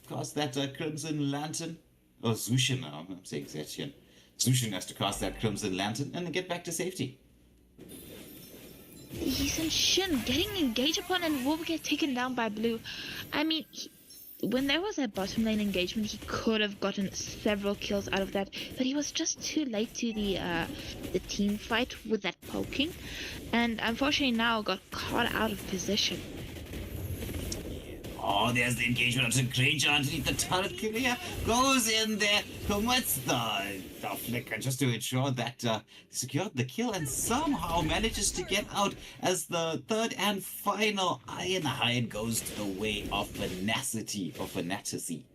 cast that Crimson Lantern. Oh, Zushin now. I'm saying Zetian. Zushin has to cast that Crimson Lantern and then get back to safety. Yisenshin getting engaged upon and will get taken down by Blue. I mean, when there was a bottom lane engagement, he could have gotten several kills out of that, but he was just too late to the team fight with that poking, and unfortunately now got caught out of position. Oh, there's the engagement onto Granger underneath the turret. Clear goes in there, commits the flicker just to ensure that secured the kill and somehow manages to get out as the third and final Ironhide goes to the way of Finacity or Fantasy.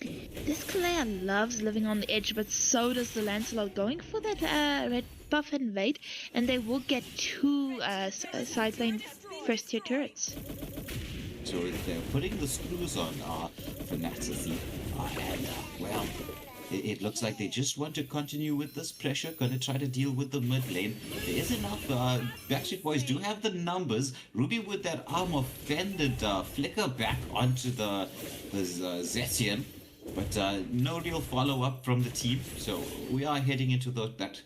This Kalea loves living on the edge, but so does the Lancelot, going for that red buff invade, and they will get two side lane first tier turrets. So they're putting the screws on Fantasy, and well, it looks like they just want to continue with this pressure, gonna try to deal with the mid lane. There is enough, Backstreet Boys do have the numbers. Ruby with that armor fended flicker back onto the Zetian, but no real follow-up from the team, so we are heading into that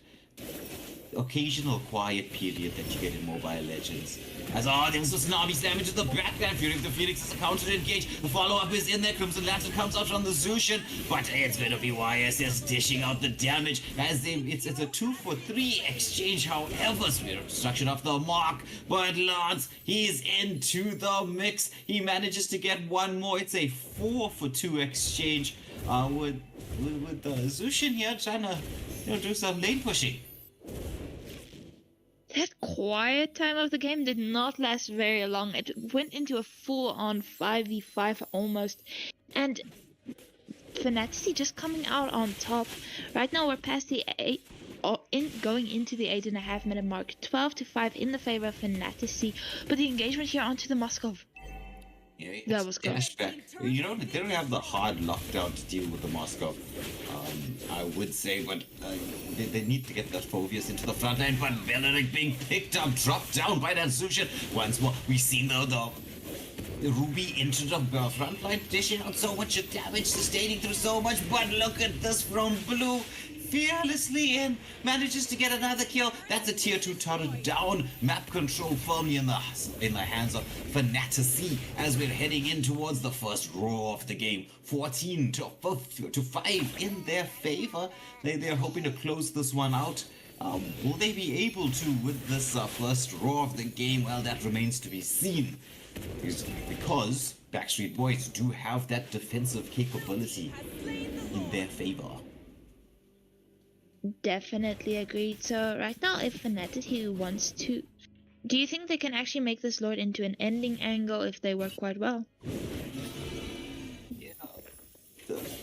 occasional quiet period that you get in Mobile Legends. As there's a Tsunami Slam into the background. Fury of the Phoenix is counter engage. The follow-up is in there. Crimson Lantern comes out from the Zushin, but it's gonna be YSS dishing out the damage as it's a 2-for-3 exchange. However, Spirit of Destruction off the mark, but Lance, he's into the mix. He manages to get one more. It's a 4-for-2 exchange with the Zushin here trying to do some lane pushing. That quiet time of the game did not last very long. It went into a full-on 5v5 almost, and Fantasy just coming out on top. Right now we're past the going into the 8.5 minute mark. 12-5 in the favor of Fantasy, but the engagement here onto the Moskov. Yeah, That it's was close. dash back. You know, they don't have the hard lockdown to deal with the Moscow. I would say, but they need to get that Phobius into the front line. But Beleric being picked up, dropped down by that Zushin. Once more, we've seen the Ruby into the front line, dishing out so much damage, sustaining through so much. But look at this from Blue. Fearlessly in, manages to get another kill. That's a tier 2 turret down. Map control firmly in the hands of Fantasy as we're heading in towards the first roar of the game. 14 to 5 in their favor. They're hoping to close this one out. Will they be able to with this first roar of the game? Well, that remains to be seen. Because Backstreet Boys do have that defensive capability in their favor. Definitely agreed. So right now, if Fantasy wants to, do you think they can actually make this Lord into an ending angle if they work quite well? Yeah,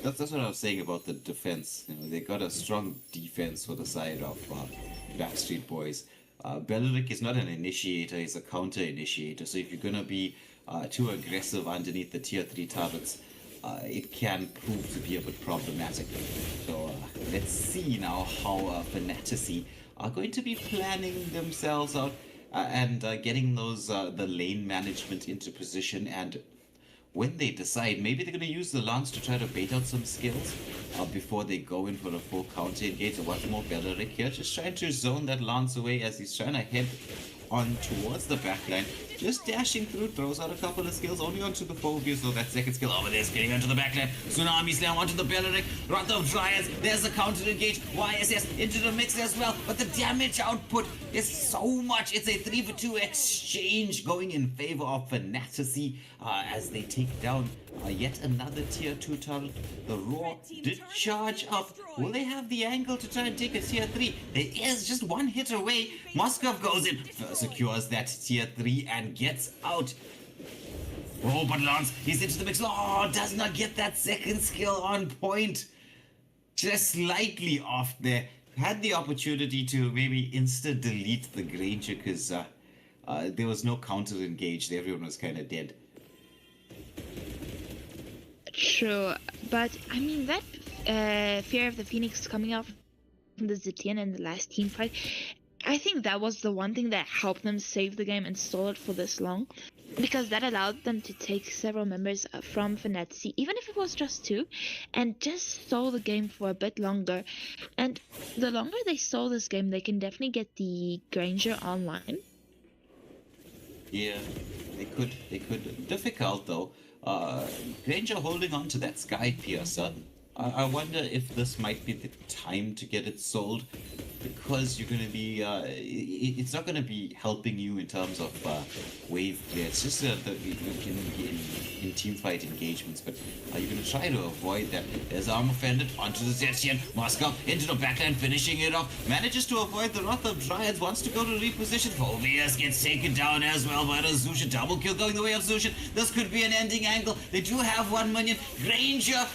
that's what I was saying about the defense. You know, they got a strong defense for the side of Backstreet Boys. Beleric is not an initiator; he's a counter initiator. So if you're gonna be too aggressive underneath the tier 3 turrets, it can prove to be a bit problematic. So let's see now how Fantasy are going to be planning themselves out and getting those the lane management into position. And when they decide, maybe they're going to use the Lance to try to bait out some skills before they go in for a full counter engage. Once more, Beleric here just trying to zone that Lance away as he's trying to head on towards the backline. Just dashing through, throws out a couple of skills, only onto the Phobius, so that second skill over there is getting onto the backline. Tsunami Slam onto the Beleric, Wrath of Dryas, there's the counter engage, YSS into the mix as well, but the damage output is so much. It's a 3-for-2 exchange going in favor of Fantasy as they take down yet another tier 2 turret. The Roar did charge up. Will they have the angle to try and take a tier 3? There is just one hit away. Moskov goes in, secures that tier 3 and gets out. Oh, but Lance, he's into the mix. Oh, does not get that second skill on point. Just slightly off there. Had the opportunity to maybe insta-delete the Granger because there was no counter engaged. Everyone was kind of dead. True, but I mean that Fear of the Phoenix coming out from the Zetian in the last team fight, I think that was the one thing that helped them save the game and stall it for this long, because that allowed them to take several members from Fantasy, even if it was just 2, and just stall the game for a bit longer. And the longer they stall this game, they can definitely get the Granger online. Yeah, they could. Difficult though. Granger holding on to that Sky Piercer. I wonder if this might be the time to get it sold, because you're going to be, it's not going to be helping you in terms of wave play. It's just that you can be in team fight engagements, but you're going to try to avoid that. There's Armor Fended onto the Zetian. Moscow into the backline, finishing it off. Manages to avoid the Wrath of Dryads, wants to go to reposition. Phobius gets taken down as well by the Zushin. Double kill going the way of Zushin. This could be an ending angle. They do have 1 minion. Granger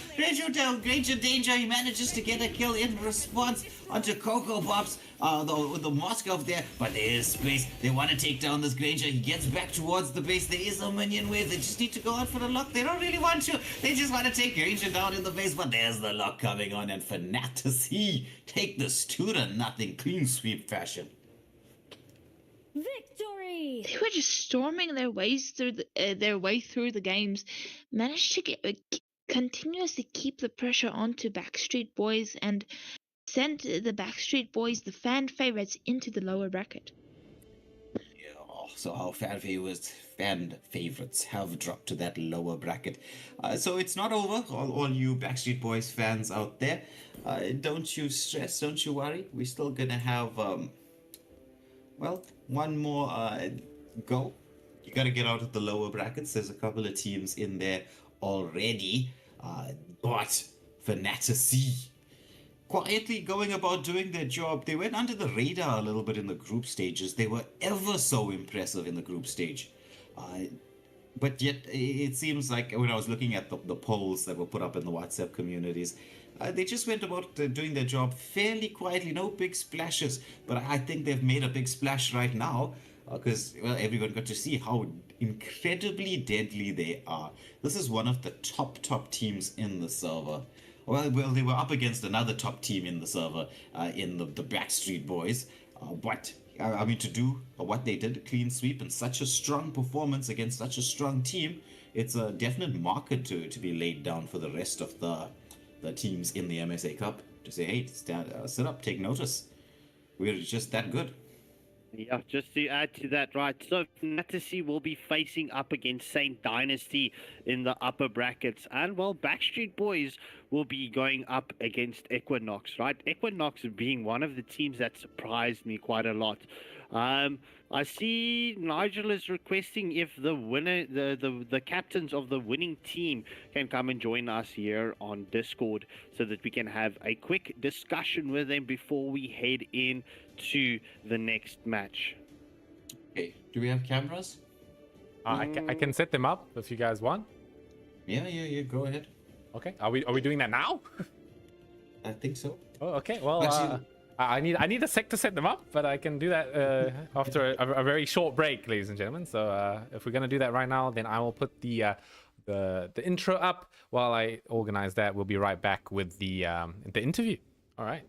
danger. He manages to get a kill in response onto Coco Pops with the Moskov there, but there is space. They want to take down this Granger. He gets back towards the base. There is a minion wave. They just need to go out for the lock. They don't really want to. They just want to take Granger down in the base, but there's the lock coming on, and Fantasy take this 2-0 clean sweep fashion. Victory! They were just storming their ways through their way through the games, managed to continuously keep the pressure onto Backstreet Boys and sent the Backstreet Boys, the fan favorites, into the lower bracket. Yeah, so our fan favorites have dropped to that lower bracket. So it's not over, all you Backstreet Boys fans out there. Don't you stress, don't you worry. We're still gonna have, well, one more go. You gotta get out of the lower brackets. There's a couple of teams in there already. But Fantasy, quietly going about doing their job. They went under the radar a little bit in the group stages. They were ever so impressive in the group stage. But yet, it seems like when I was looking at the polls that were put up in the WhatsApp communities, they just went about doing their job fairly quietly, no big splashes. But I think they've made a big splash right now because everyone got to see how incredibly deadly they are. This is one of the top teams in the server. Well, they were up against another top team in the server, in the Backstreet Boys. But I mean, to do what they did, a clean sweep and such a strong performance against such a strong team, it's a definite marker to be laid down for the rest of the teams in the MSA Cup to say, hey, sit up, take notice. We're just that good. Yeah, just to add to that, right, so Fantasy will be facing up against Saint Dynasty in the upper brackets, and well, Backstreet Boys will be going up against Equinox, right? Equinox being one of the teams that surprised me quite a lot. I see Nigel is requesting if the winner, the captains of the winning team can come and join us here on Discord so that we can have a quick discussion with them before we head in to the next match. Okay, do we have cameras? I can set them up if you guys want. Yeah, go ahead. Okay, are we doing that now? I think so. Oh, okay. Well, Actually, I need a sec to set them up, but I can do that after a very short break, ladies and gentlemen. So if we're gonna do that right now, then I will put the intro up while I organize that. We'll be right back with the interview. All right.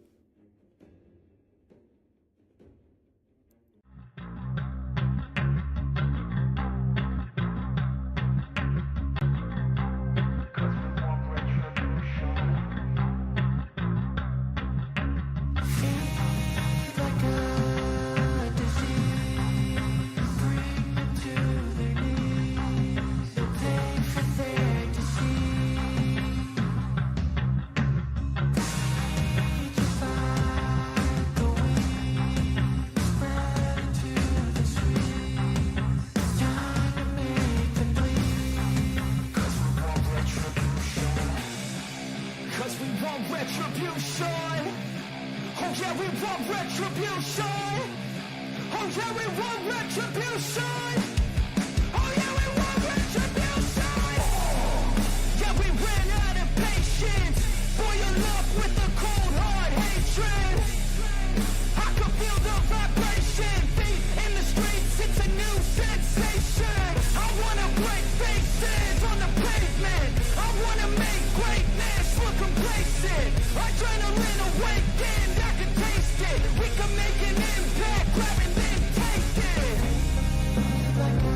like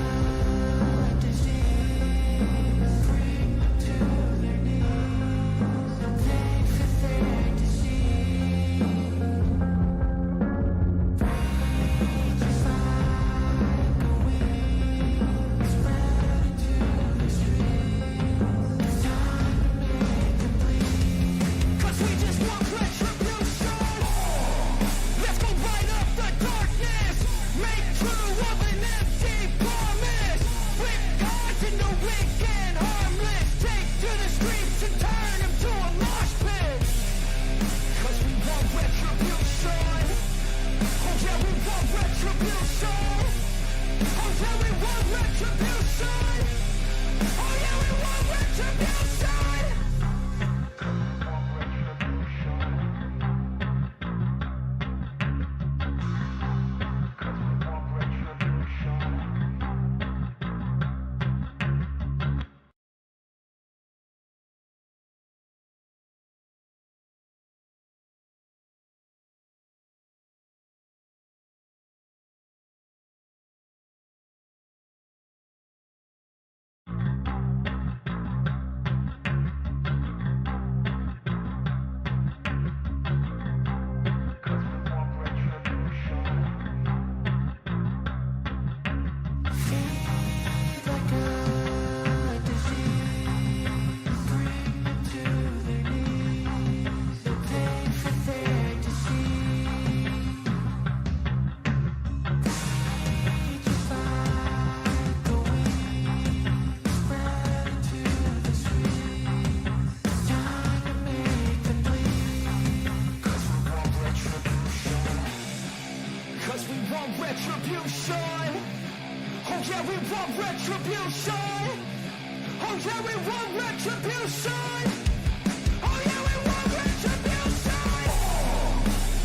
want retribution. Oh yeah, we want retribution. Oh yeah, we want retribution. Oh yeah, we want retribution.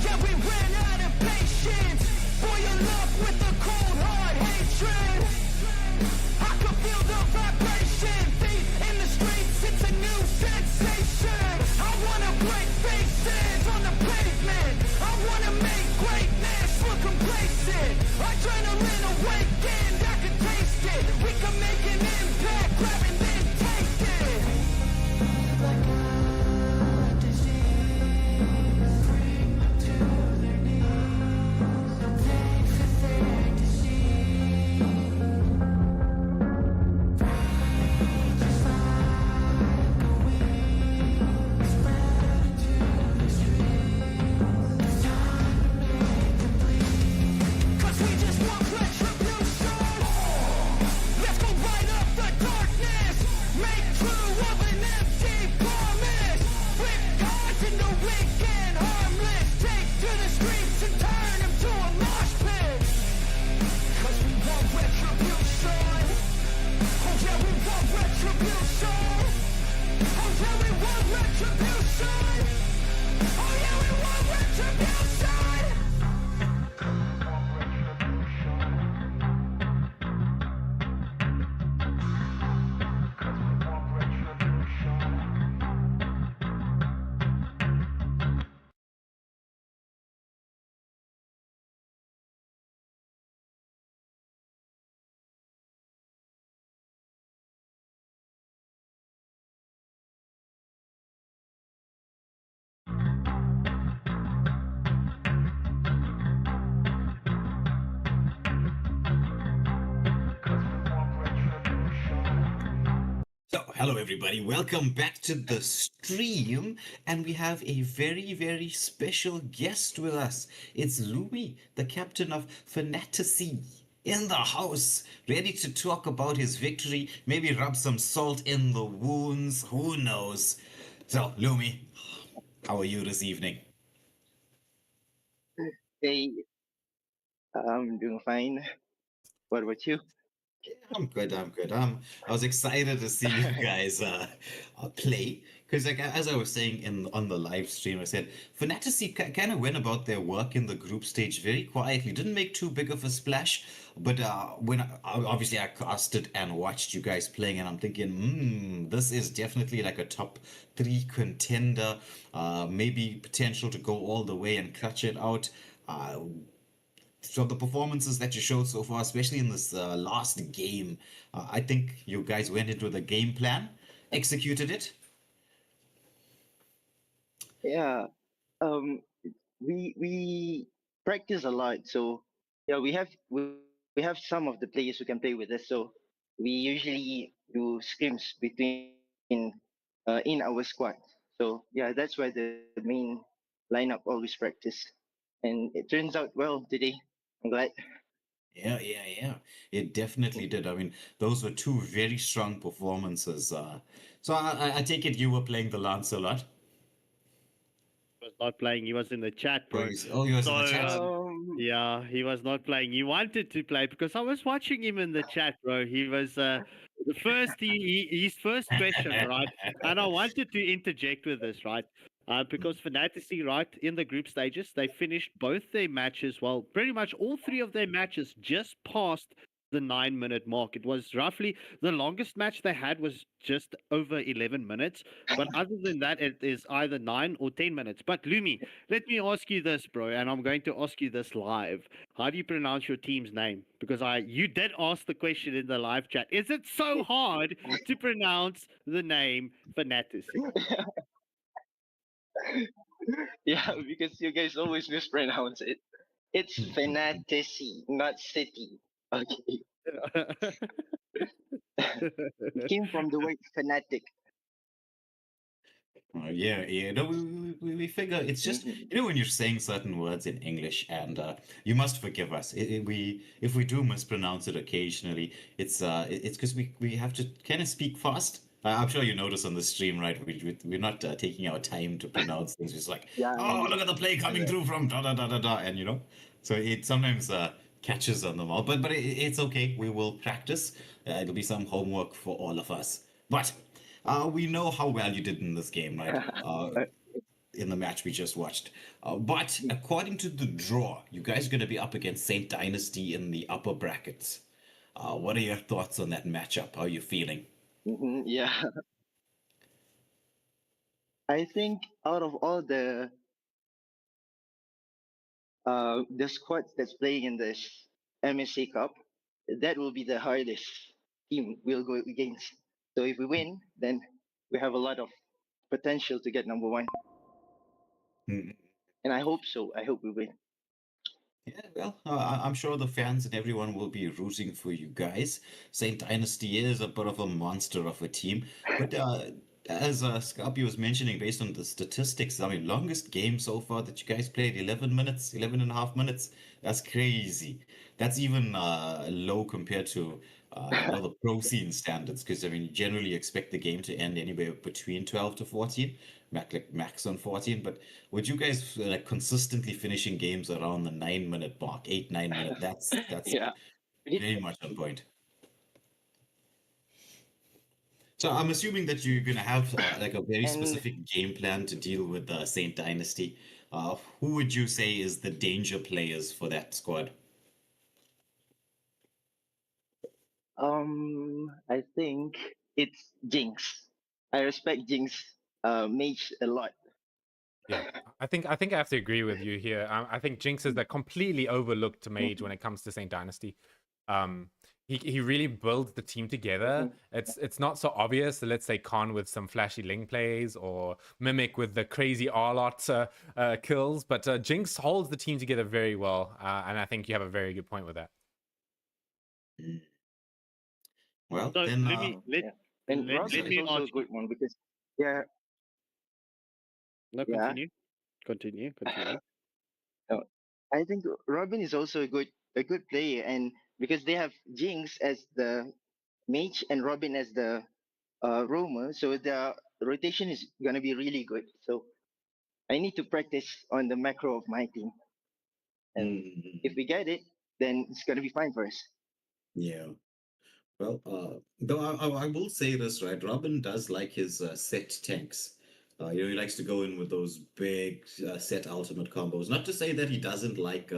Yeah, we ran out of patience. Boil up with the cold hard hatred. I can feel the vibration. Feet in the streets, it's a new sensation. I wanna break faces on the pavement. I wanna make greatness look complacent. Adrenaline awakened, I can taste it. We can make an impact, grab and then take it. Like a disease, bring them to their knees. Pain for fantasy. Just like a weed, spread into the streets. It's time to make them bleed. 'Cause we just want retribution. Let's go light up the darkness. Make true of an empty promise. Flip cards into weak and harmless. Take to the streets and turn them to a mosh pit. 'Cause we want retribution. Oh yeah, we want retribution. Oh yeah, we want retribution. Oh yeah, we want retribution. So, hello everybody, welcome back to the stream, and we have a very, very special guest with us. It's Louis, the captain of Fantasy, in the house, ready to talk about his victory, maybe rub some salt in the wounds, who knows. So, Louis, how are you this evening? Hey, I'm doing fine. What about you? I'm good. I was excited to see you guys play because, like, as I was saying on the live stream, I said Fantasy kind of went about their work in the group stage very quietly. Didn't make too big of a splash, but when obviously I casted and watched you guys playing, and I'm thinking, this is definitely like a top 3 contender. Maybe potential to go all the way and clutch it out. So the performances that you showed so far, especially in this last game, I think you guys went into the game plan, executed it. Yeah, um, we practice a lot, so yeah, we have some of the players who can play with us. So we usually do scrims between in our squad. So yeah, that's where the main lineup always practice, and it turns out well today. I'm glad. Yeah. It definitely did. I mean, those were 2 very strong performances. So I take it you were playing the Lance a lot. He was not playing. He was in the chat, bro. You was in the So, chat. Yeah, he was not playing. He wanted to play because I was watching him in the chat, bro. He was the first his first question, right? And I wanted to interject with this, right? Because Fantasy, right, in the group stages, they finished both their matches, well, pretty much all 3 of their matches just past the 9-minute mark. It was roughly the longest match they had was just over 11 minutes. But other than that, it is either 9 or 10 minutes. But Lumi, let me ask you this, bro, and I'm going to ask you this live. How do you pronounce your team's name? Because you did ask the question in the live chat. Is it so hard to pronounce the name Fantasy? Yeah, because you guys always mispronounce it. It's fantasy, not city. Okay. It came from the word fanatic. Yeah. No, we figure it's just, when you're saying certain words in English, and you must forgive us. If we do mispronounce it occasionally, it's because we have to kind of speak fast. I'm sure you notice on the stream, right? We're not taking our time to pronounce things. It's like, Yeah. oh, look at the play coming through from da da da da da, and so it sometimes catches on them all. But it's okay. We will practice. It'll be some homework for all of us. But we know how well you did in this game, right? In the match we just watched. But according to the draw, you guys are going to be up against Saint Dynasty in the upper brackets. What are your thoughts on that matchup? How are you feeling? Yeah. I think out of all the squads that's playing in this MSA Cup, that will be the hardest team we'll go against. So if we win, then we have a lot of potential to get number one. Hmm. And I hope so. I hope we win. Yeah, well, I'm sure the fans and everyone will be rooting for you guys. Saint Dynasty is a bit of a monster of a team, but as Scarpy was mentioning, based on the statistics, I mean, longest game so far that you guys played, 11 minutes, 11 and a half minutes. That's crazy. That's even low compared to, the pro scene standards, because, I mean, you generally expect the game to end anywhere between 12 to 14, max on 14, but would you guys like consistently finishing games around the 9 minute mark, 8, 9 minute? That's Yeah. very much on point. So I'm assuming that you're gonna have like a very And specific game plan to deal with Saint Dynasty. Who would you say is the danger players for that squad? I think it's Jinx. I respect Jinx mage a lot. Yeah, I think I have to agree with you here. I think Jinx is the completely overlooked mage when it comes to Saint Dynasty. He really builds the team together. It's not so obvious. Let's say Khan with some flashy link plays or Mimic with the crazy R-lot kills, but Jinx holds the team together very well, and I think you have a very good point with that. Mm. Well, So then, Yeah. And Robin let is me also a ask good one because yeah, no, yeah. continue. No, I think Robin is also a good player, and because they have Jinx as the mage and Robin as the roamer, so the rotation is gonna be really good. So I need to practice on the macro of my team, and if mm, we get it, then it's gonna be fine for us. yeah. Well, though I will say this, right? Robin does like his set tanks. He likes to go in with those big set ultimate combos. Not to say that he doesn't like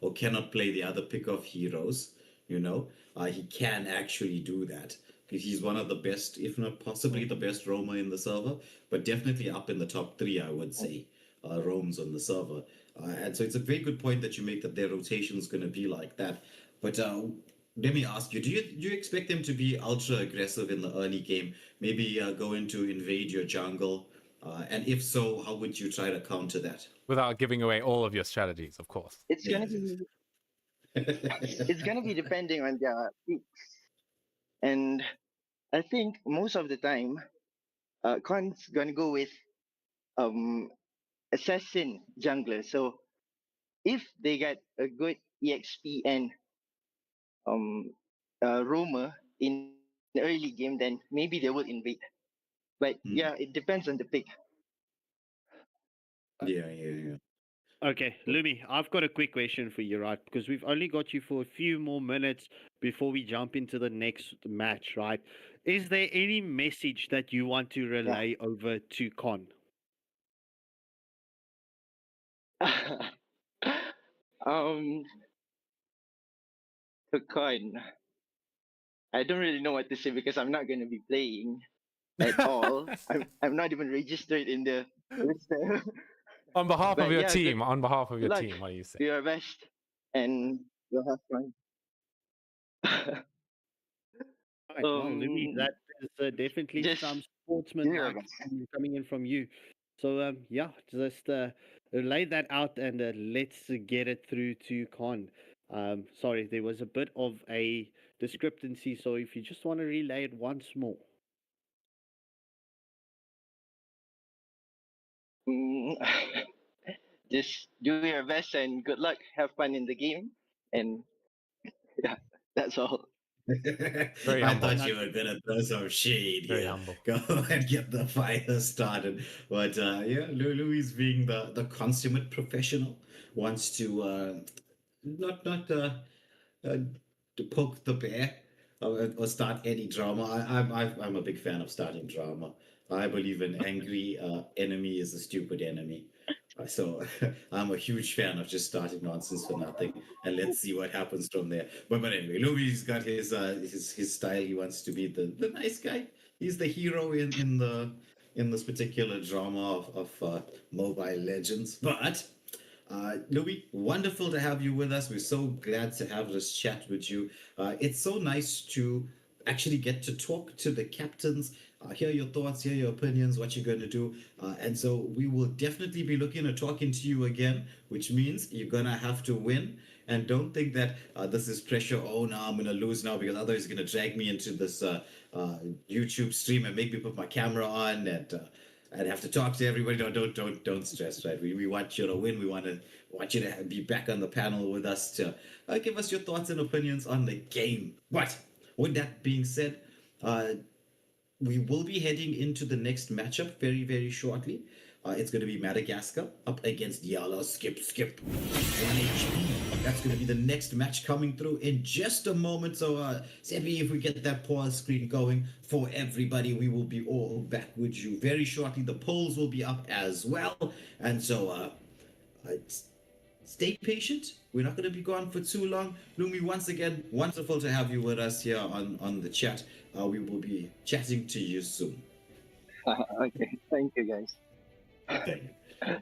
or cannot play the other pick-off heroes, he can actually do that. He's one of the best, if not possibly the best roamer in the server, but definitely up in the top three, I would say, roams on the server. And so it's a very good point that you make that their rotation is going to be like that. But let me ask you, do you expect them to be ultra aggressive in the early game? Maybe go in to invade your jungle? And if so, how would you try to counter that? Without giving away all of your strategies, of course. It's gonna Yes, be yes. it's gonna be depending on their picks, and I think most of the time, Khan's gonna go with um assassin jungler. So if they get a good EXP and um roamer in the early game, then maybe they will invade. But yeah, Hmm. it depends on the pick. Yeah, yeah, yeah. Okay, Lumi, I've got a quick question for you, right? Because we've only got you for a few more minutes before we jump into the next match, right? Is there any message that you want to Yeah. relay over to Con? um, to Khan, I don't really know what to say because I'm not gonna be playing at all. I'm not even registered in the roster. On behalf of But your yeah, team, on behalf of good your luck. team, what do you say? Do your best, and you'll have fun. Right, well, Lumi, that is definitely Just some do your sportsmanlike best. coming in from you. So, yeah, just lay that out and let's get it through to Con. Sorry, there was a bit of a discrepancy, so if you just want to relay it once more. Mm, just do your best and good luck. Have fun in the game, and yeah, that's all. Very I humble. thought you were gonna throw some shade Very here. humble. Go and get the fire started. But yeah, Louis being the consummate professional wants to not to poke the bear or start any drama. I'm a big fan of starting drama. I believe an angry enemy is a stupid enemy. So I'm a huge fan of just starting nonsense for nothing, and let's see what happens from there. But anyway, Louis got his style. He wants to be the nice guy. He's the hero in this particular drama of Mobile Legends. But Louis, wonderful to have you with us. We're so glad to have this chat with you. It's so nice to actually get to talk to the captains, hear your thoughts, hear your opinions, what you're going to do. And so we will definitely be looking at talking to you again, which means you're going to have to win. And don't think that this is pressure. Oh, no, I'm going to lose now because others are going to drag me into this YouTube stream and make me put my camera on and have to talk to everybody. No, don't stress, right? We want you to win. We want you to be back on the panel with us to give us your thoughts and opinions on the game. But with that being said, we will be heading into the next matchup very, very shortly. It's going to be Madagascar up against Yala Skip 1 HP. That's going to be the next match coming through in just a moment. So, Seppy, if we get that pause screen going for everybody, we will be all back with you very shortly. The polls will be up as well. And so, stay patient. We're not going to be gone for too long. Lumi, once again, wonderful to have you with us here on the chat. We will be chatting to you soon. Okay, thank you, guys. Thank you.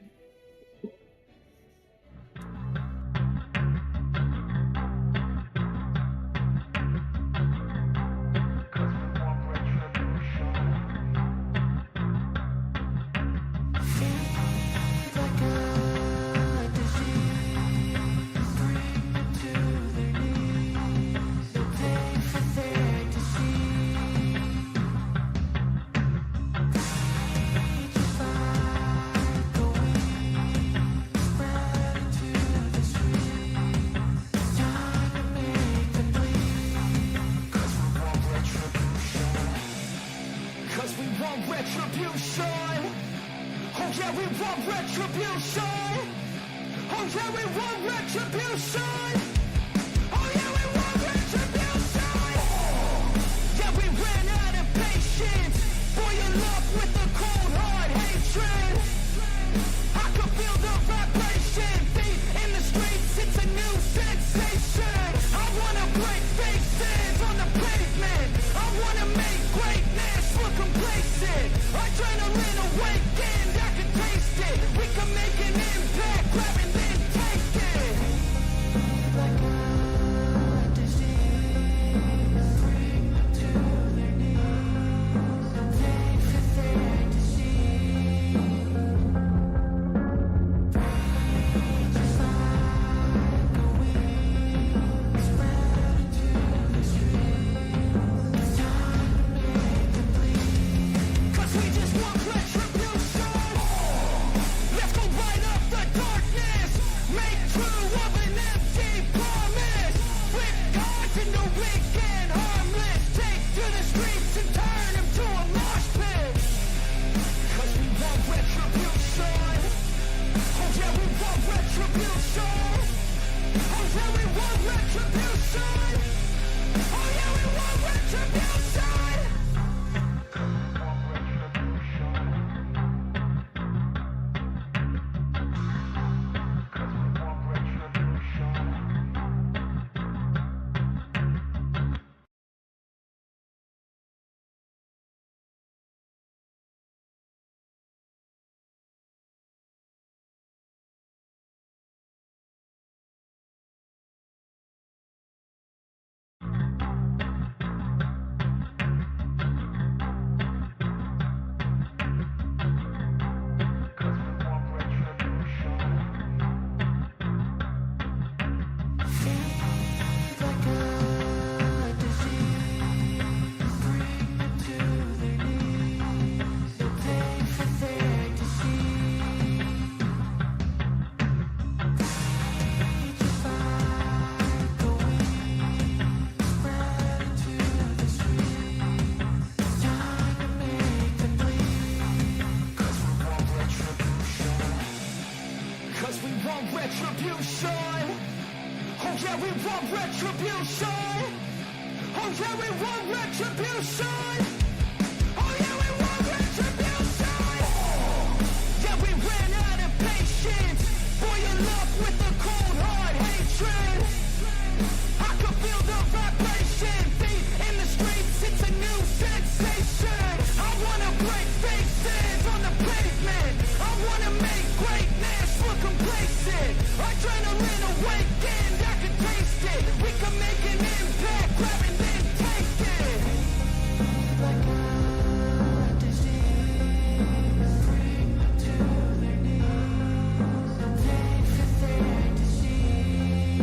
Oh yeah, we want retribution. Oh yeah, we want retribution. Oh yeah, we want retribution. Yeah, we ran out of patience for your love with a cold hard hatred. I can feel the vibration, feet in the streets, it's a new sensation. I wanna break faces on the pavement. I wanna make greatness look complacent. Adrenaline awakened, I can taste it. We can make an impact, grab and then take it. Like a disease, bring them to their knees. Pay for their disease.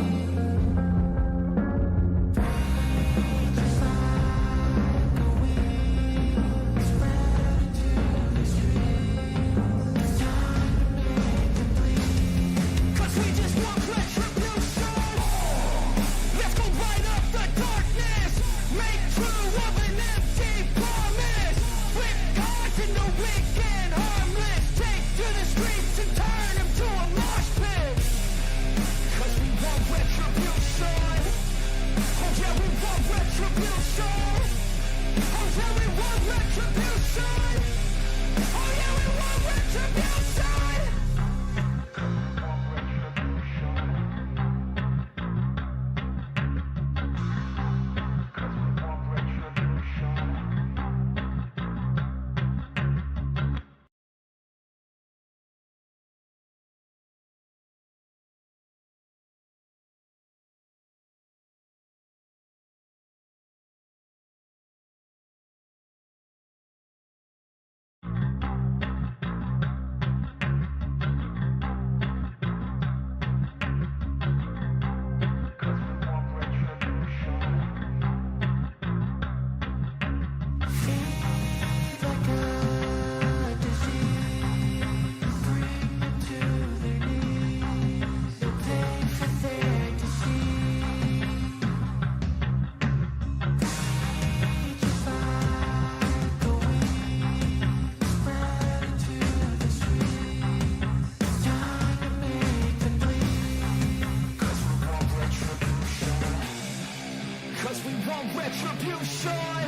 Just like a weed, spread to the streets. Time to make them bleed. 'Cause we just want retribution. Let's go light up the darkness. Make true of an empty promise. Flip cards in the weak and harmless. Take to the streets and turn them to a mosh pit. 'Cause we want retribution. Oh yeah, we want retribution. Oh yeah, we want retribution. Oh yeah, we want retribution. Like a disease, bring them to their knees. They pay for their disease. Just like a weed, spread to the streets. Time to make them bleed. 'Cause we want retribution. 'Cause we want retribution.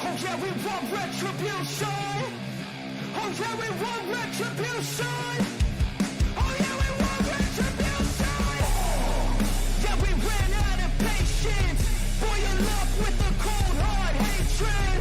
Oh yeah, we want retribution. Oh yeah, we want retribution. Oh yeah, we want retribution. Yeah, we ran out of patience for your love with a cold hard hatred.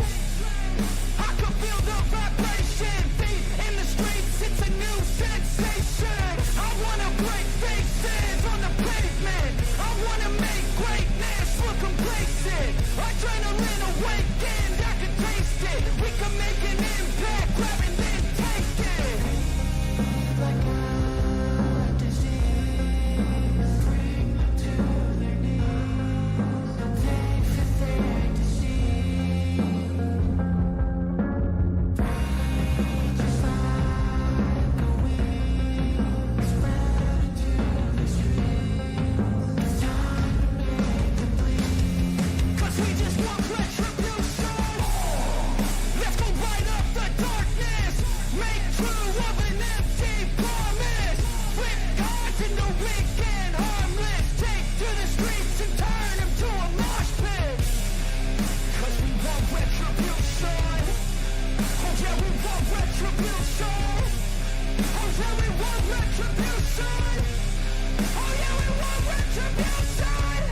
I can feel the vibration, feet in the streets, it's a new sensation. I wanna break faces on the pavement. I wanna make greatness look complacent. Adrenaline awakened, I can taste it. We can make an impact, grab and then take it. Like a disease, bring them to their knees. Pay for their disease. Just like a weed, spread to the streets. Time to make them bleed. 'Cause we just want retribution. Let's go light up the darkness. Make true of an empty promise. Flip cards in the weak and harmless. Take to the streets and turn them to a mosh pit. 'Cause we want retribution. Oh yeah, we want retribution. Oh yeah, we want retribution. Oh yeah, we want retribution.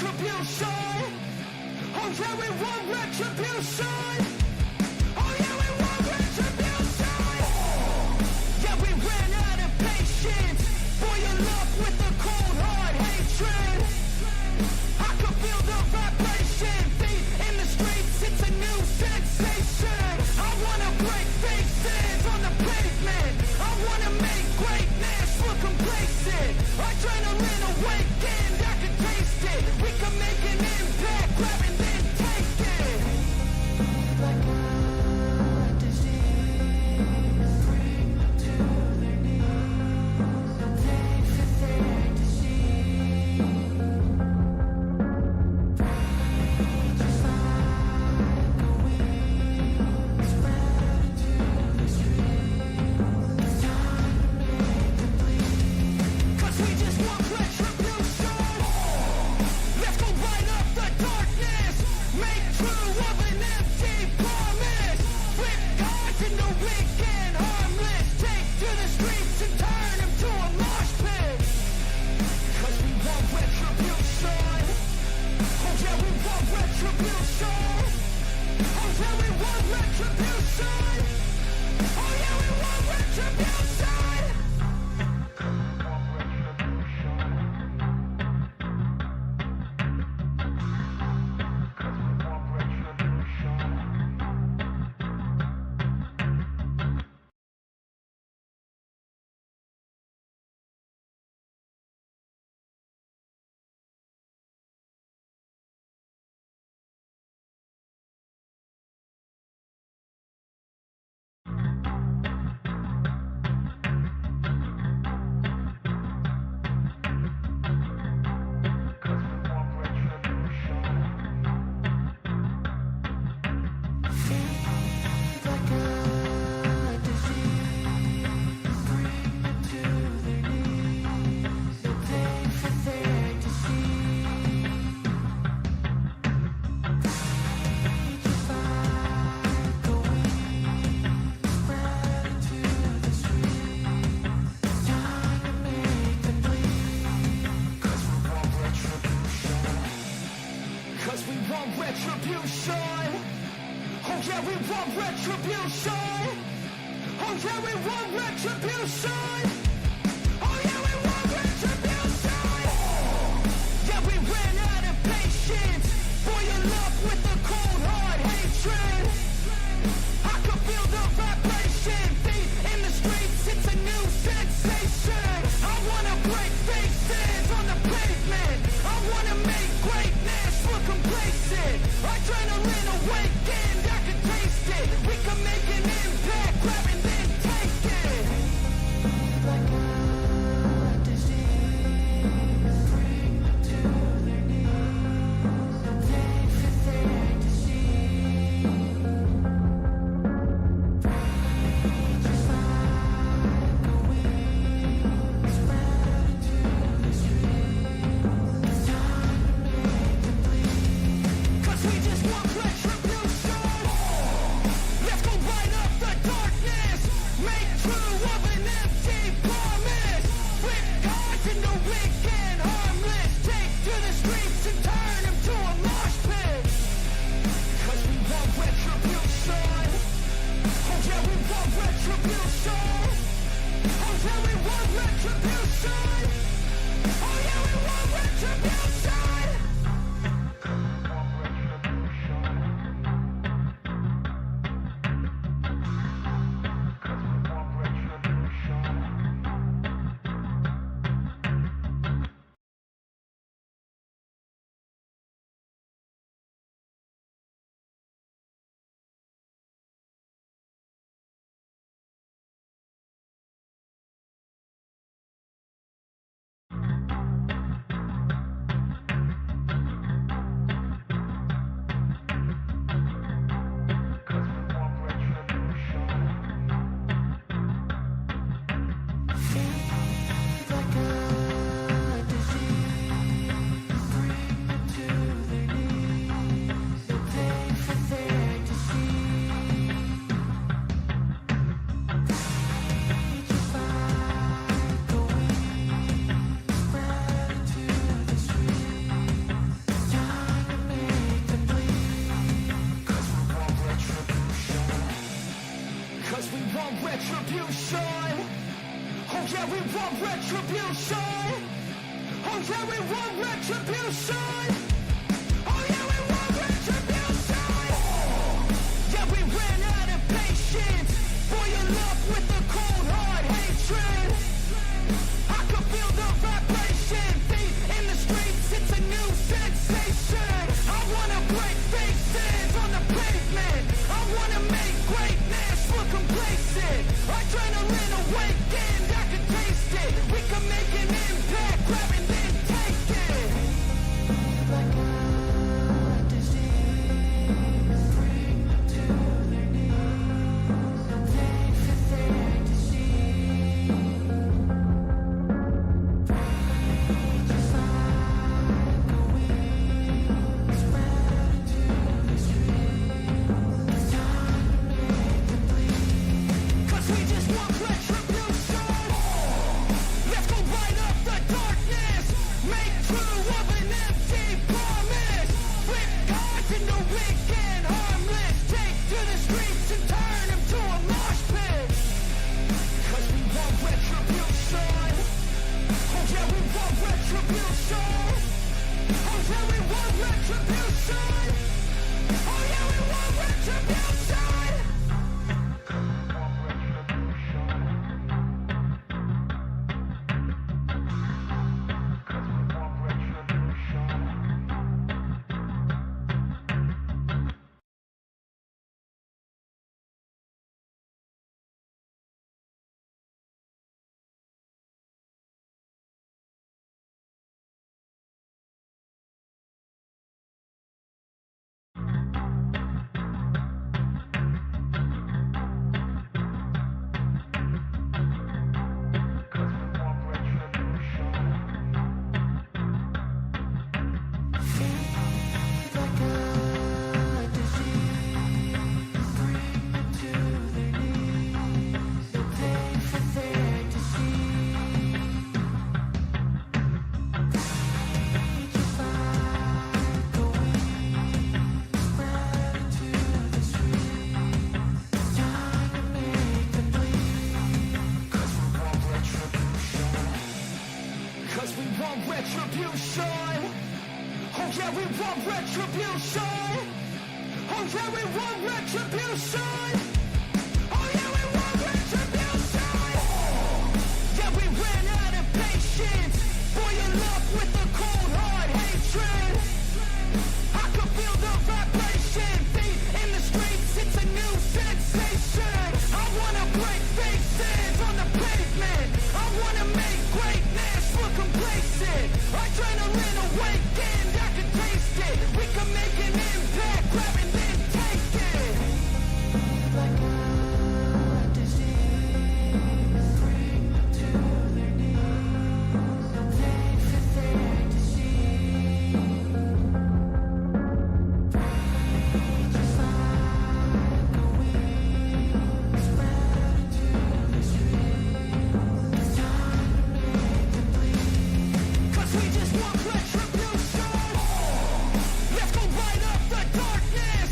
retribution. Oh yeah, we want retribution. Oh yeah, we want retribution. Yeah, we ran out of patience for your love with the cold hard hatred. I can feel the vibration, feet in the streets, it's a new sensation. I wanna break faces on the pavement. I wanna make greatness look complacent. Adrenaline awakened, I can taste it. We can make an impact, grab and then take it. Like a disease, bring them to their knees. They for their disease. Just like a weed, spread to the streets. It's time to make them bleed. 'Cause we just want retribution. Let's go light up the darkness. Make true of an empty promise. Flip cards in the weak and harmless. Take to the streets and turn them to a mosh pit. 'Cause we want retribution. Oh yeah, we want retribution. Oh yeah, we want retribution. Oh yeah, we want retribution. Like a disease, bring them to their knees. They pay for their disease. Just like a weed, spread to the streets. It's time to make them bleed. 'Cause we want retribution. 'Cause we want retribution. Oh yeah, we want retribution. Oh yeah, we want retribution. Oh yeah, we want retribution. Yeah, we ran out of patience for your love with the cold hard hatred. I can feel the vibration, feet in the streets, it's a new sensation. I wanna break faces on the pavement. I wanna make greatness look complacent. Adrenaline awakened, I can taste it. We can make an impact, grab and then take it. Like a disease, bring them to their knees. They for their disease. Just like a weed, spread to the streets. It's time to make them bleed. 'Cause we just want retribution. Let's go light up the darkness. Make true of an empty promise. Flip cards in the weak and harmless. Take to the streets and turn them to a mosh pit. 'Cause we want retribution. Oh yeah, we want retribution. Oh yeah, we want retribution. Oh yeah, we want retribution. retribution. Oh yeah, we want retribution. Oh yeah, we want retribution. Oh yeah, we want retribution. Yeah, we ran out of patience for your love with the cold hard hatred. I can feel the vibration, feet in the streets, it's a new sensation. I wanna break faces on the pavement. I wanna make greatness look complacent. Adrenaline awakened, I can taste it. We can make an impact, grab and then take it. Like a disease, bring them to their knees. Pay for their disease. Just like a weed, spread into the streets. It's time to make them bleed. 'Cause we just want retribution. Let's go light up the darkness. Make true of an empty promise. Flip cards into weak and harmless. Take to the streets and turn them to a mosh pit. 'Cause we want retribution. Oh yeah, we want retribution. Oh yeah, we want retribution. Oh yeah, we want retribution. Like a disease, bring them to their knees. They pay for their disease. Just like a weed, spread into the streets. It's time to make them bleed. 'Cause we want retribution. 'Cause we want retribution. Oh yeah, we want retribution. Oh yeah, we want retribution. Oh yeah, we want retribution. Yeah, we ran out of patience for your love with the cold hard hatred. I can feel the vibration, feet in the streets, it's a new sensation. I wanna break faces on the pavement. I wanna make greatness look complacent. Adrenaline awakened, I can taste it. We can make an impact, grab and then take it. Like a disease, bring them to their knees. Pay for their disease. Just like a weed, spread into the streets. It's time to make them bleed. 'Cause we just want retribution. Let's go light up the darkness.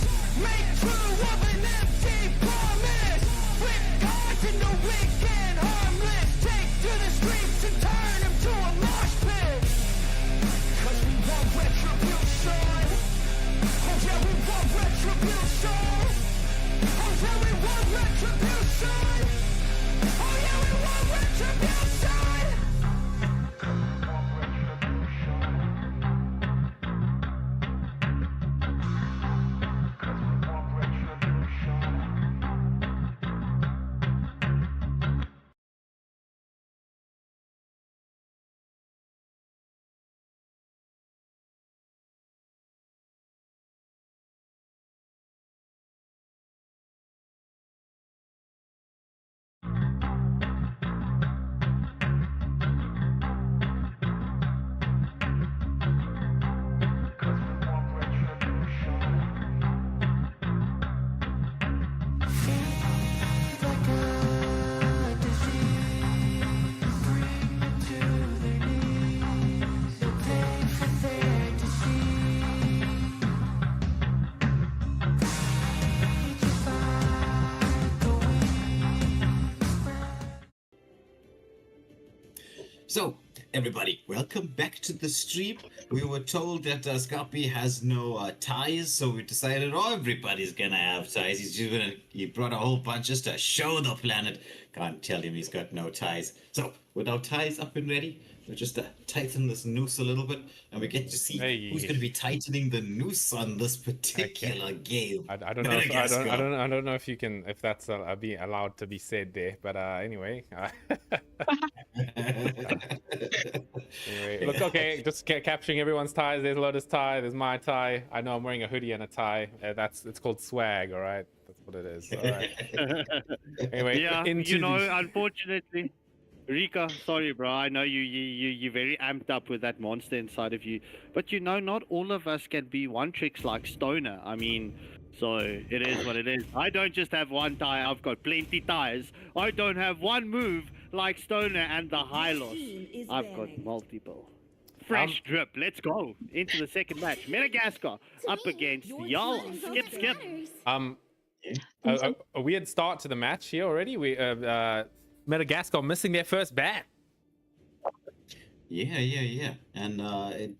Make true of an empty promise. Flip cards into weak and harmless. Take to the streets and turn them to a mosh pit. 'Cause we want retribution. Oh yeah, we want retribution. Oh yeah, we want retribution. Oh yeah, we want retribution. So, everybody, welcome back to the stream. We were told that Scarpy has no ties, so we decided, oh, everybody's gonna have ties. He brought a whole bunch just to show the planet. Can't tell him he's got no ties. So, with our ties up and ready, we'll just tighten this noose a little bit, and we get to see who's gonna be tightening the noose on this particular game. I don't know. I don't know if you can, if that's be allowed to be said there. But anyway. Anyway, look, okay, just capturing everyone's ties. There's Lotus tie, there's my tie. I know I'm wearing a hoodie and a tie. It's called swag, all right? That's what it is. All right. Anyway, yeah, unfortunately, Rika, sorry, bro. I know you're very amped up with that monster inside of you, but not all of us can be one tricks like Stoner. I mean, so it is what it is. I don't just have one tie. I've got plenty ties. I don't have one move like Stoner and the Hylos. I've got multiple. Fresh drip. Let's go into the second match. Madagascar up against Yala. Skip. A weird start to the match here already. We Madagascar missing their first ban. Yeah. And it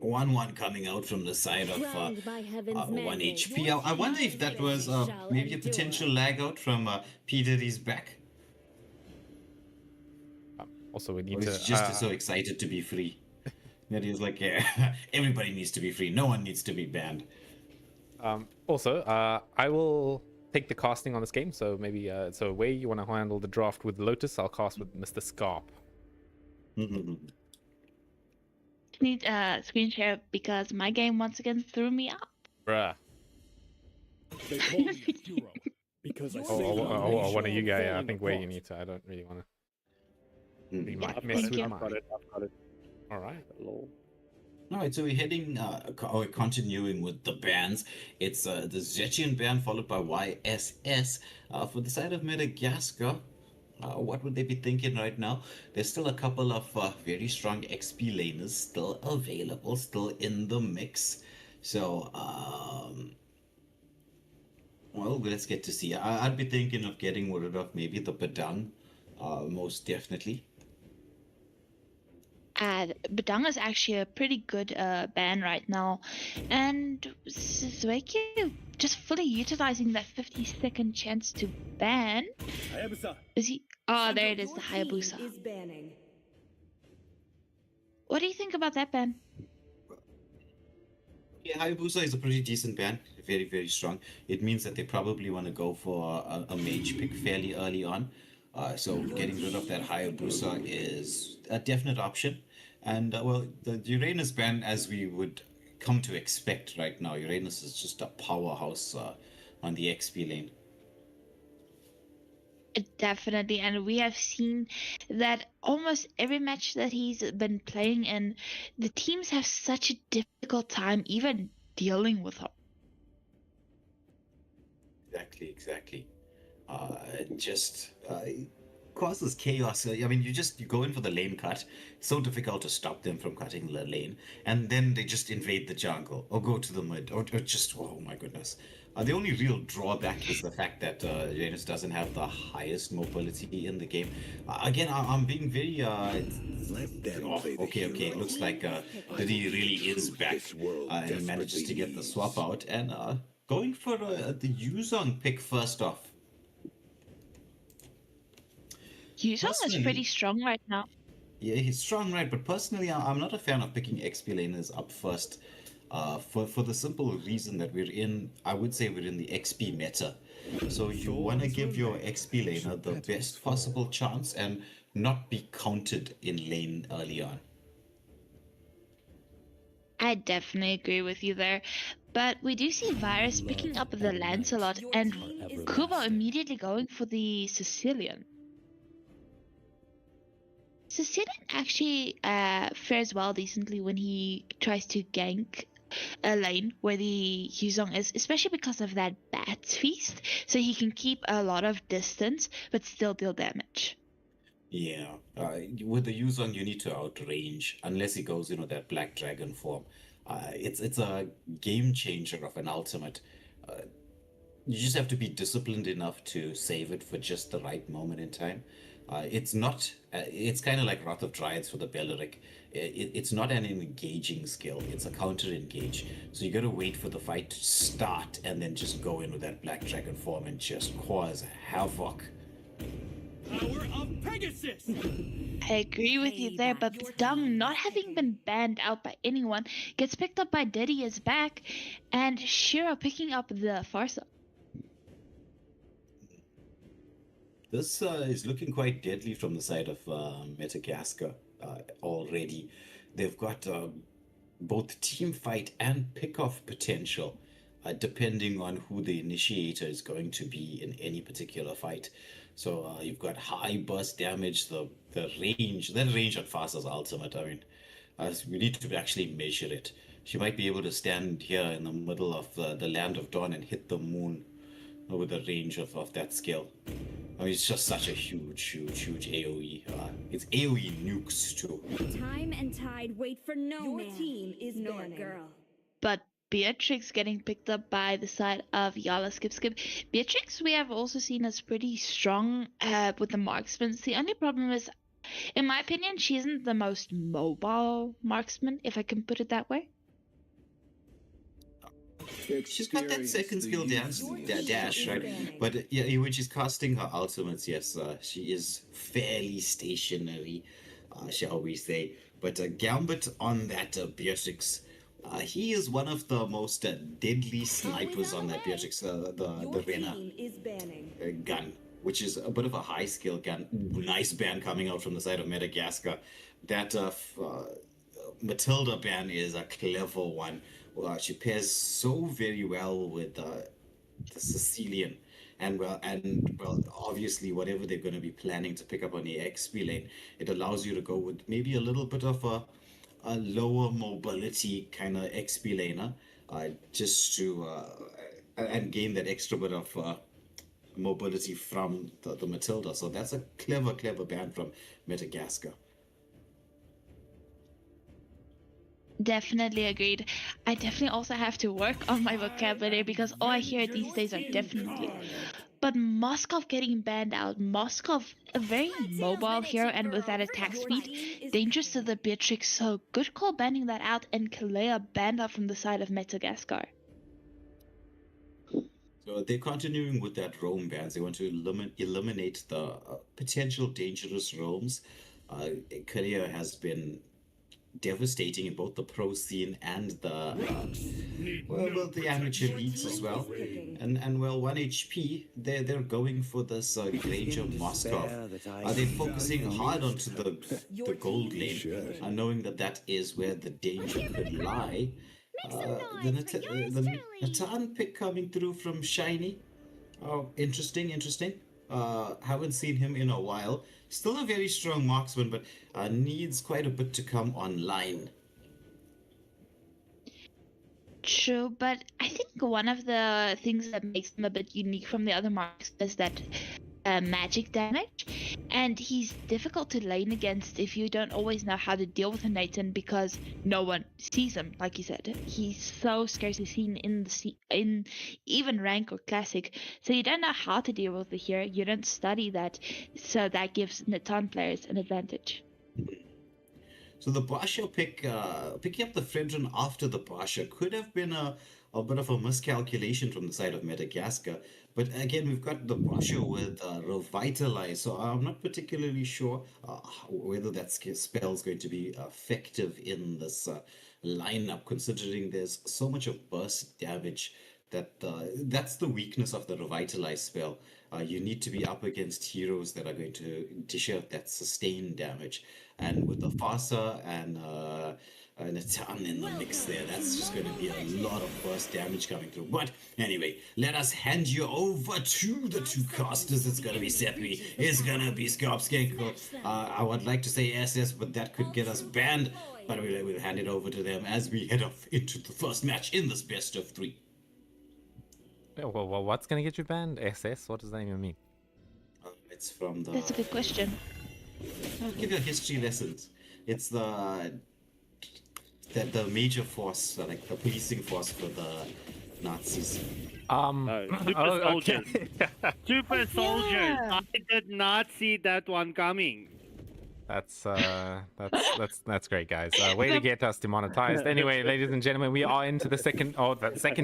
1-1 coming out from the side of 1 HP. I wonder if that was maybe a potential lag out from P. Diddy's back. Also, we need or he's just so excited to be free that he's like, yeah, everybody needs to be free. No one needs to be banned. Also, I will take the casting on this game. So maybe, so Wei, you want to handle the draft with Lotus? I'll cast with Mr. Scarp. Need screen share because my game once again threw me up. Bruh. They call me a hero because I Oh, one of you guys. I think Wei, you need to. I don't really want to. You might mess with mine. I've got it. All right. All right, so we're heading, we're continuing with the bans. It's the Zechian ban followed by YSS. For the side of Madagascar, what would they be thinking right now? There's still a couple of very strong XP laners still available, still in the mix. So, well, let's get to see. I'd be thinking of getting rid of maybe the Badang, most definitely. Badang is actually a pretty good ban right now, and Zweki just fully utilizing that 50-second chance to ban. Is he? Oh, there it is, the Hayabusa. What do you think about that ban? Yeah, Hayabusa is a pretty decent ban, very, very strong. It means that they probably want to go for a mage pick fairly early on. So getting rid of that Hayabusa is a definite option. And, well, the Uranus ban, as we would come to expect right now, Uranus is just a powerhouse on the XP lane. Definitely, and we have seen that almost every match that he's been playing in, the teams have such a difficult time even dealing with him. Exactly. Causes chaos. I mean, you go in for the lane cut. It's so difficult to stop them from cutting the lane, and then they just invade the jungle or go to the mid, or just, oh my goodness. The only real drawback is the fact that Janus doesn't have the highest mobility in the game. Again, I'm being very okay. Looks like Diddy really is back, and he manages to get the swap out, and going for the Yuzong pick first off. Yuzong is pretty strong right now. Yeah, he's strong, right? But personally, I'm not a fan of picking XP laners up first, for the simple reason that I would say we're in the XP meta. So you want to give your XP laner the best possible chance and not be counted in lane early on. I definitely agree with you there. But we do see Virus picking up the Lancelot and Kubo immediately going for the Sicilian. Sicilian actually fares well decently when he tries to gank a lane where the Yuzong is, especially because of that Bat's Feast, so he can keep a lot of distance but still deal damage. Yeah, with the Yuzong you need to outrange, unless he goes, that Black Dragon form. It's a game changer of an ultimate. You just have to be disciplined enough to save it for just the right moment in time. It's not. It's kind of like Wrath of Dryads for the Beleric. It's not an engaging skill. It's a counter engage. So you gotta wait for the fight to start and then just go in with that Black Dragon form and just cause havoc. Power of Pegasus! I agree with you there, but Dung, not having been banned out by anyone, gets picked up by Dedia's back, and Shiro picking up the Farsa. This is looking quite deadly from the side of Madagascar already. They've got both team fight and pick-off potential, depending on who the initiator is going to be in any particular fight. So you've got high burst damage, the range, that range on Farsa's ultimate. I mean, we need to actually measure it. She might be able to stand here in the middle of the Land of Dawn and hit the moon with the range of that skill. I mean, it's just such a huge AoE. It's AoE nukes too. Time and tide wait for no man. Your team is nor girl. But Beatrix getting picked up by the side of Yala Skip. Beatrix we have also seen as pretty strong with the marksman. The only problem is, in my opinion, she isn't the most mobile marksman, if I can put it that way. She's got that second skill dash, right? But yeah, when she's casting her ultimates, yes, she is fairly stationary, shall we say. But Gambit on that Beatrix, he is one of the most deadly snipers on that Beatrix, the Rena gun, which is a bit of a high skill gun. Nice ban coming out from the side of Madagascar. That Matilda ban is a clever one. She pairs so very well with the Sicilian, and obviously whatever they're going to be planning to pick up on the XP lane, it allows you to go with maybe a little bit of a lower mobility kind of XP laner, just to and gain that extra bit of mobility from the Matilda. So that's a clever ban from Madagascar. Definitely agreed. I definitely also have to work on my vocabulary because all I hear these days are definitely. But Moskov getting banned out. Moskov, a very mobile hero and with that attack speed, dangerous to the Beatrix. So good call banning that out, and Kalea banned out from the side of Madagascar. So they're continuing with that roam bans. They want to eliminate the potential dangerous roams. Kalea has been devastating in both the pro scene and the the amateur leagues as well. And 1 HP, they're going for this Granger Moskov. They're focusing hard onto the gold lane, knowing that is where the danger could lie. The Natan pick coming through from Shiny. Oh, interesting. Haven't seen him in a while. Still a very strong marksman, but needs quite a bit to come online. True, but I think one of the things that makes him a bit unique from the other marksmen is that magic damage, and he's difficult to lane against if you don't always know how to deal with a Nathan because no one sees him. Like you said, he's so scarcely seen in even rank or classic, so you don't know how to deal with the hero. You don't study that, so that gives Natan players an advantage. So the Basha picking up the Fredrin after the Basha could have been a bit of a miscalculation from the side of Madagascar. But again, we've got the Basha with Revitalize, so I'm not particularly sure whether that spell is going to be effective in this lineup, considering there's so much of burst damage. That's the weakness of the Revitalize spell. You need to be up against heroes that are going to dish out that sustained damage. And with the Farsa and Natan in the mix there, that's just going to be a lot of burst damage coming through. But anyway, let us hand you over to the two casters. It's going to be Seppy, it's going to be Skorpskenko. I would like to say SS, but that could get us banned. But we'll hand it over to them as we head off into the first match in this best of 3. Well, what's gonna get you banned? SS? What does that even mean? It's from the... That's a good question. I'll give you history lessons. It's the major force, like the policing force for the Nazis. Super soldiers. Super soldiers. Yeah. I did not see that one coming. That's great, guys. Way to get us demonetized. Anyway, ladies and gentlemen, we are into the second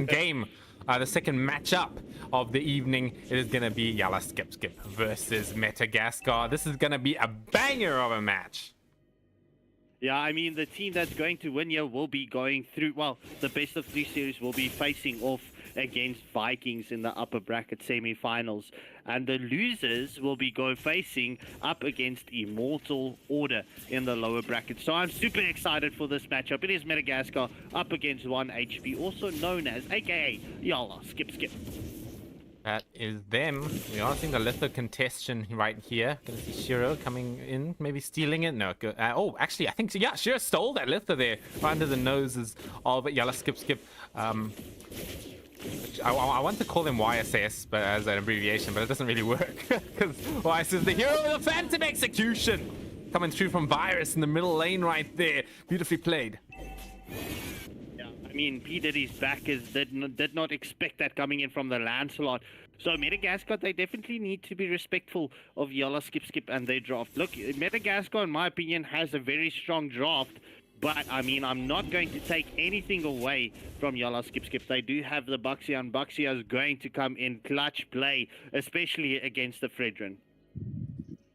game, the second matchup of the evening. It is gonna be Yalla Skip Skip versus Madagascar. This is gonna be a banger of a match. Yeah, I mean, the team that's going to win here will be going through, well, the best of 3 series will be facing off against Vikings in the upper bracket semi-finals. And the losers will be facing up against Immortal Order in the lower bracket. So I'm super excited for this matchup. It is Madagascar up against 1 HP, also known as, aka, Yalla Skip Skip. That is them. We are seeing the litho contestation right here. Gonna see Shiro coming in, maybe stealing it. No, good. Oh, actually, I think so. Yeah, Shiro stole that litho there, right under the noses of Yalla Skip Skip. I want to call him YSS, but as an abbreviation, but it doesn't really work because YSS is the hero of the Phantom Execution, coming through from Virus in the middle lane right there. Beautifully played. I mean, P. Diddy's backers did not expect that coming in from the Lancelot. So Madagascar, they definitely need to be respectful of Yalla Skip Skip and their draft. Look, Madagascar, in my opinion, has a very strong draft. But, I mean, I'm not going to take anything away from Yalla Skip Skip. They do have the Buxia, and Buxia is going to come in clutch play, especially against the Fredrin.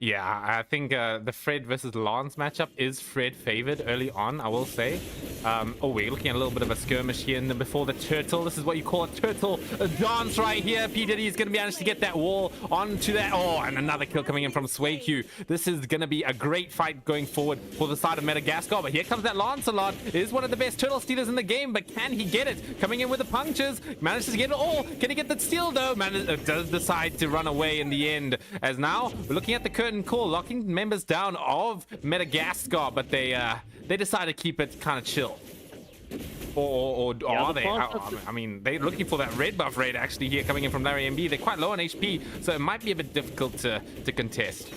Yeah, I think the Fred versus Lance matchup is Fred favored early on, I will say. Oh, we're looking at a little bit of a skirmish here, and then before the turtle, this is what you call a turtle dance right here. P. Diddy is going to be able to get that wall onto that. Oh, and another kill coming in from SwayQ. This is going to be a great fight going forward for the side of Madagascar. But here comes that Lancelot. It is one of the best turtle stealers in the game, but can he get it? Coming in with the punctures, manages to get it all. Can he get the steal though? Does decide to run away in the end. As now, we're looking at the curtain call, locking members down of Madagascar, but they decide to keep it kind of chill. Or are they? I mean, they're looking for that red buff raid actually here coming in from Larry MB. They're quite low on HP, so it might be a bit difficult to contest.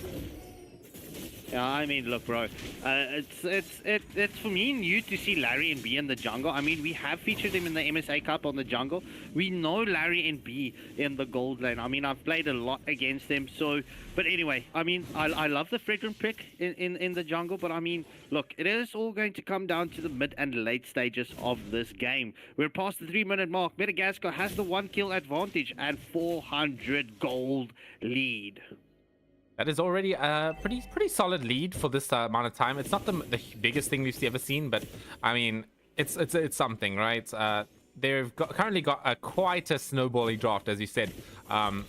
Yeah, I mean, look, bro, it's for me and you to see Larry and B in the jungle. I mean, we have featured him in the MSA Cup on the jungle. We know Larry and B in the gold lane. I mean, I've played a lot against them. So, but anyway, I mean, I love the Fredrin pick in the jungle. But I mean, look, it is all going to come down to the mid and late stages of this game. We're past the 3-minute mark. Madagascar has the 1 kill advantage and 400 gold lead. That is already a pretty solid lead for this amount of time. It's not the biggest thing we've ever seen, but I mean, it's something, right? They've currently got quite a snowballing draft, as you said,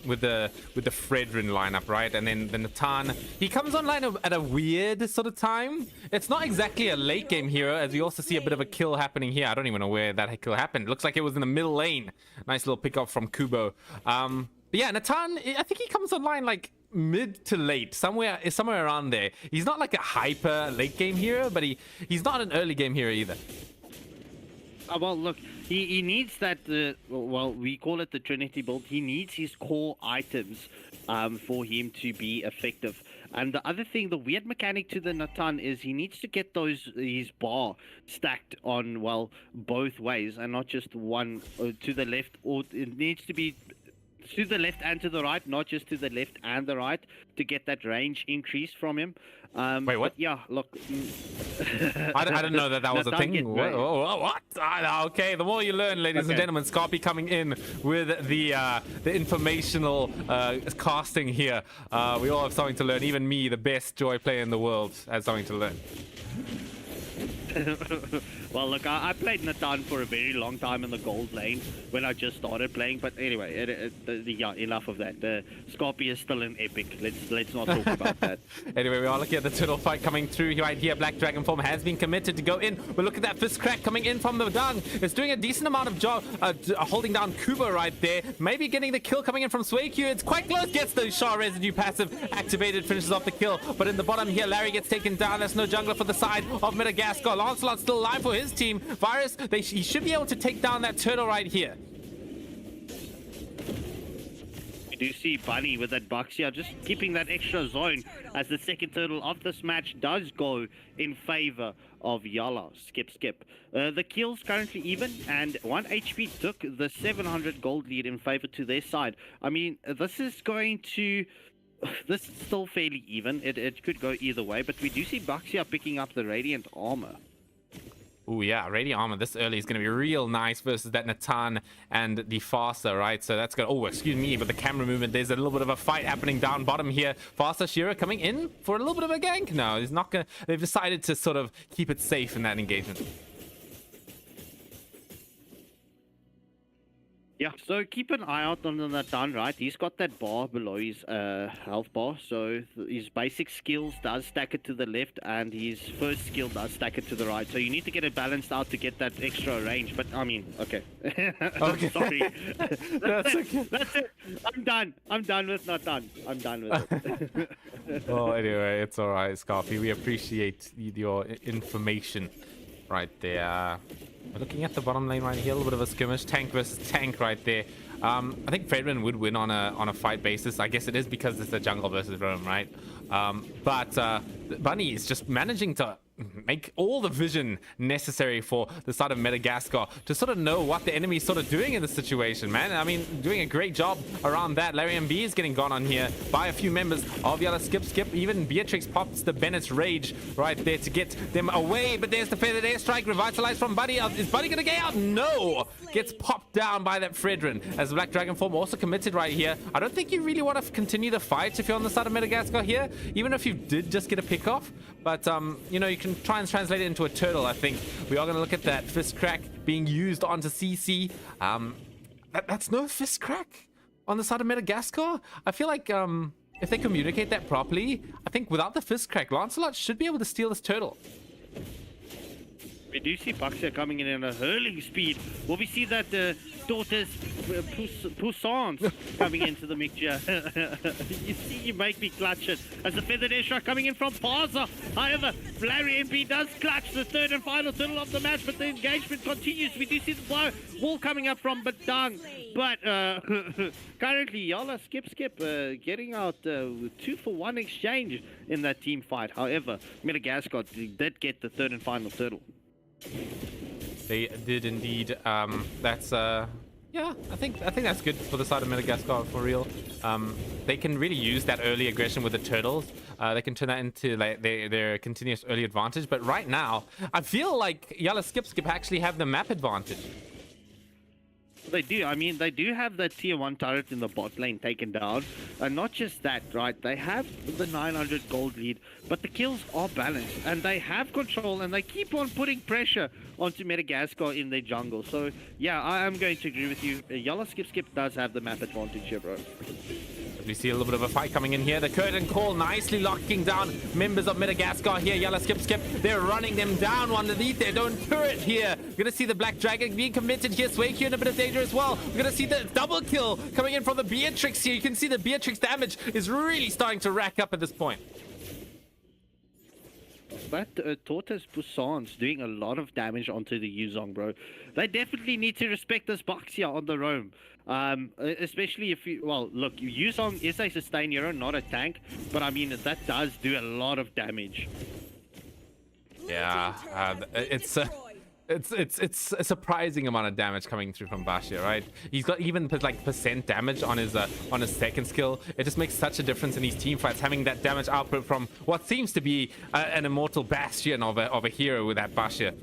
with the Fredrin lineup, right? And then the Natan, he comes online at a weird sort of time. It's not exactly a late game hero, as we also see a bit of a kill happening here. I don't even know where that kill happened. It looks like it was in the middle lane. Nice little pick up from Kubo. But yeah, Natan, I think he comes online like mid to late, somewhere around there. He's not like a hyper late game hero, but he's not an early game hero either. Well, look, he needs that, well, we call it the Trinity build. He needs his core items for him to be effective. And the other thing, the weird mechanic to the Natan is he needs to get his bar stacked on, well, both ways and not just one to the left, or it needs to be to the left and to the right, not just to the left and the right, to get that range increase from him. Wait, what? Yeah, look. I didn't know that was a thing. What? Okay, the more you learn, ladies and gentlemen. Scarpy coming in with the informational casting here. We all have something to learn. Even me, the best Joy player in the world, has something to learn. Well, look, I played Natan for a very long time in the gold lane when I just started playing. But anyway, yeah, enough of that. Scorpio is still an epic. Let's not talk about that. Anyway, we are looking at the turtle fight coming through right here. Black Dragon form has been committed to go in. But look at that fist crack coming in from the dung. It's doing a decent amount of job holding down Kubo right there. Maybe getting the kill coming in from SwayQ. It's quite close. Gets the Shah residue passive activated. Finishes off the kill. But in the bottom here, Larry gets taken down. There's no jungler for the side of Madagascar. Lancelot still alive for his team. Virus, he should be able to take down that turtle right here. We do see Bunny with that box here, just keeping that extra zone as the second turtle of this match does go in favor of Yala. Skip. The kills currently even, and 1 HP took the 700 gold lead in favor to their side. I mean, this is going to... This is still fairly even. It could go either way, but we do see Baxia picking up the Radiant Armor. Oh yeah, Radiant Armor this early is going to be real nice versus that Natan and the Faster, right? So that's going to... Oh, excuse me, but the camera movement, there's a little bit of a fight happening down bottom here. Faster Shira coming in for a little bit of a gank. No, he's not going to... They've decided to sort of keep it safe in that engagement. Yeah, so keep an eye out on the Natan, right? He's got that bar below his health bar, so his basic skills does stack it to the left, and his first skill does stack it to the right. So you need to get it balanced out to get that extra range. But I mean, okay. Okay. Sorry. That's okay. That's it. I'm done. I'm done with Natan. I'm done with it. Well, anyway, it's all right, Scarpy. We appreciate your information right there. We're looking at the bottom lane right here, a little bit of a skirmish, tank versus tank right there. I think Fredrin would win on a fight basis. I guess it is because it's a jungle versus roam, right? But Bunny is just managing to make all the vision necessary for the side of Madagascar to sort of know what the enemy is sort of doing in the situation, man. I mean, doing a great job around that. Larry MB is getting gone on here by a few members of Yala Skip. Even Beatrix pops the Bennett's Rage right there to get them away. But there's the feathered airstrike, revitalized from Buddy. Is Buddy gonna get out? No! Gets popped down by that Fredrin as the Black Dragon form also committed right here. I don't think you really want to continue the fight if you're on the side of Madagascar here, even if you did just get a pick off. But, you know, you can try and translate it into a turtle, I think. We are going to look at that fist crack being used onto CC. That's no fist crack on the side of Madagascar. I feel like if they communicate that properly, I think without the fist crack, Lancelot should be able to steal this turtle. We do see Baxia coming in at a hurling speed. Will we see that daughter's Poussance coming into the mixture? You see, you make me clutch it. As the feathered airstrike coming in from Parza. However, Larry MP does clutch the third and final turtle of the match, but the engagement continues. We do see the wall coming up from Badang. But currently, Yala Skip getting out 2-for-1 exchange in that team fight. However, Madagascar did get the third and final turtle. They did indeed. That's yeah, I think that's good for the side of Madagascar for real. They can really use that early aggression with the turtles. They can turn that into like their continuous early advantage. But right now, I feel like Yala Skip actually have the map advantage. They do. I mean, they do have that tier 1 turret in the bot lane taken down. And not just that, right? They have the 900 gold lead, but the kills are balanced. And they have control, and they keep on putting pressure onto Madagascar in their jungle. So, yeah, I am going to agree with you. Yala Skip does have the map advantage here, bro. We see a little bit of a fight coming in here. The curtain call nicely locking down members of Madagascar here. Yala Skip. They're running them down underneath their own turret here. We're going to see the Black Dragon being committed here. Swake here in a bit of danger as well. We're going to see the double kill coming in from the Beatrix here. You can see the Beatrix damage is really starting to rack up at this point. That Tortoise Poussance doing a lot of damage onto the Yuzong, bro. They definitely need to respect this box here on the roam. Especially if you... Well, look, Yuzong is a sustain hero, not a tank. But, I mean, that does do a lot of damage. Yeah, it's a surprising amount of damage coming through from Bashir, right? He's got even like percent damage on his second skill. It just makes such a difference in these team fights, having that damage output from what seems to be an immortal bastion of a hero with that Bashir.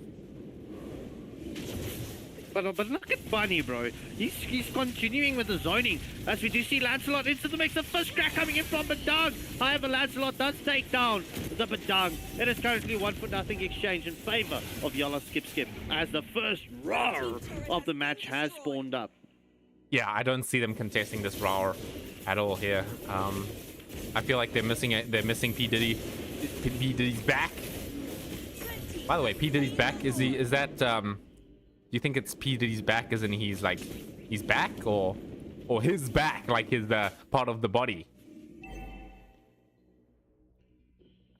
But look at Bunny, bro. He's continuing with the zoning. As we do see Lancelot into the mix. The first crack coming in from Badang. However, Lancelot does take down the Badang. It is currently 1-for-0 exchange in favor of Yala Skip. As the first roar of the match has spawned up. Yeah, I don't see them contesting this roar at all here. I feel like they're missing P Diddy. P Diddy's back. By the way, P Diddy's back. Is that do you think it's P Diddy's back as in he's back or his back, like his part of the body?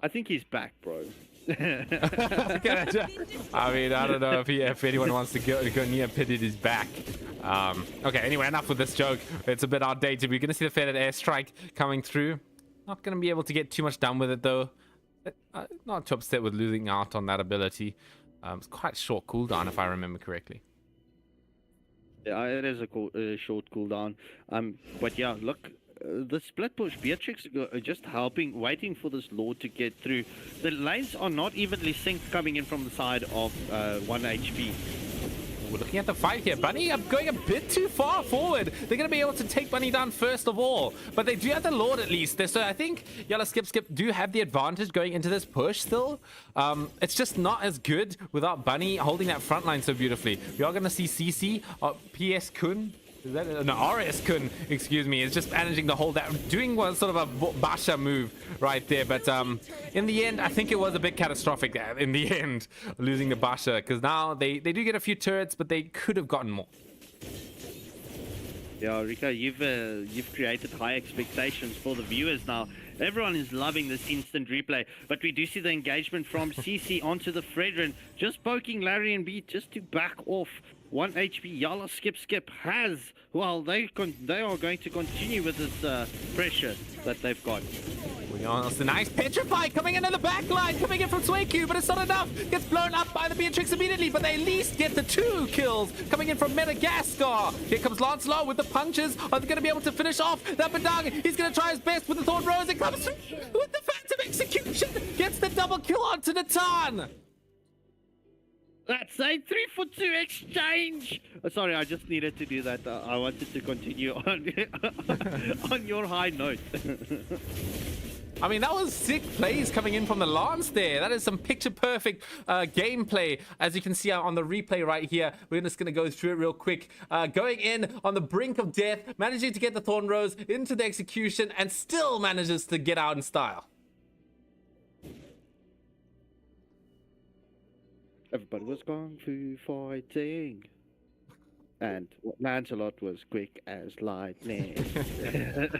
I think he's back, bro. I mean, I don't know if anyone wants to go near Pity his back. Okay, anyway, enough with this joke. It's a bit outdated. We're going to see the feathered airstrike coming through. Not going to be able to get too much done with it, though. Not too upset with losing out on that ability. It's quite short cooldown, if I remember correctly. Yeah, it is a short cooldown. But yeah, look, the split push, Beatrix just helping, waiting for this Lord to get through. The lanes are not evenly synced coming in from the side of 1 HP. We're looking at the fight here. Bunny are going a bit too far forward. They're going to be able to take Bunny down first of all. But they do have the Lord at least. So I think Yellow Skip do have the advantage going into this push still. It's just not as good without Bunny holding that front line so beautifully. We are going to see CC, PS Kun. Is that no, RS Kun, excuse me, is just managing to hold that, doing one sort of a Basha move right there. But in the end, I think it was a bit catastrophic in the end, losing the Basha, because now they do get a few turrets, but they could have gotten more. Yeah, Rika, you've created high expectations for the viewers now. Everyone is loving this instant replay, but we do see the engagement from CC onto the Fredrin, just poking Larry and B just to back off. 1 HP. Yala Skip has, well, they are going to continue with this pressure that they've got. It's a nice petrify coming into the back line, coming in from Swaku, but it's not enough. Gets blown up by the Beatrix immediately, but they at least get the 2 kills coming in from Madagascar. Here comes Lancelot with the punches. Are they going to be able to finish off that Badang? He's going to try his best with the Thorn Rose. It comes through with the Phantom Execution. Gets the double kill onto Natan. That's a 3-for-2 exchange. Sorry, I just needed to do that. I wanted to continue on your high note. I mean, that was sick plays coming in from the Lance there. That is some picture-perfect gameplay. As you can see on the replay right here, we're just going to go through it real quick. Going in on the brink of death, managing to get the Thorn Rose into the execution, and still manages to get out in style. Everybody was kung fu fighting. And Lancelot was quick as lightning.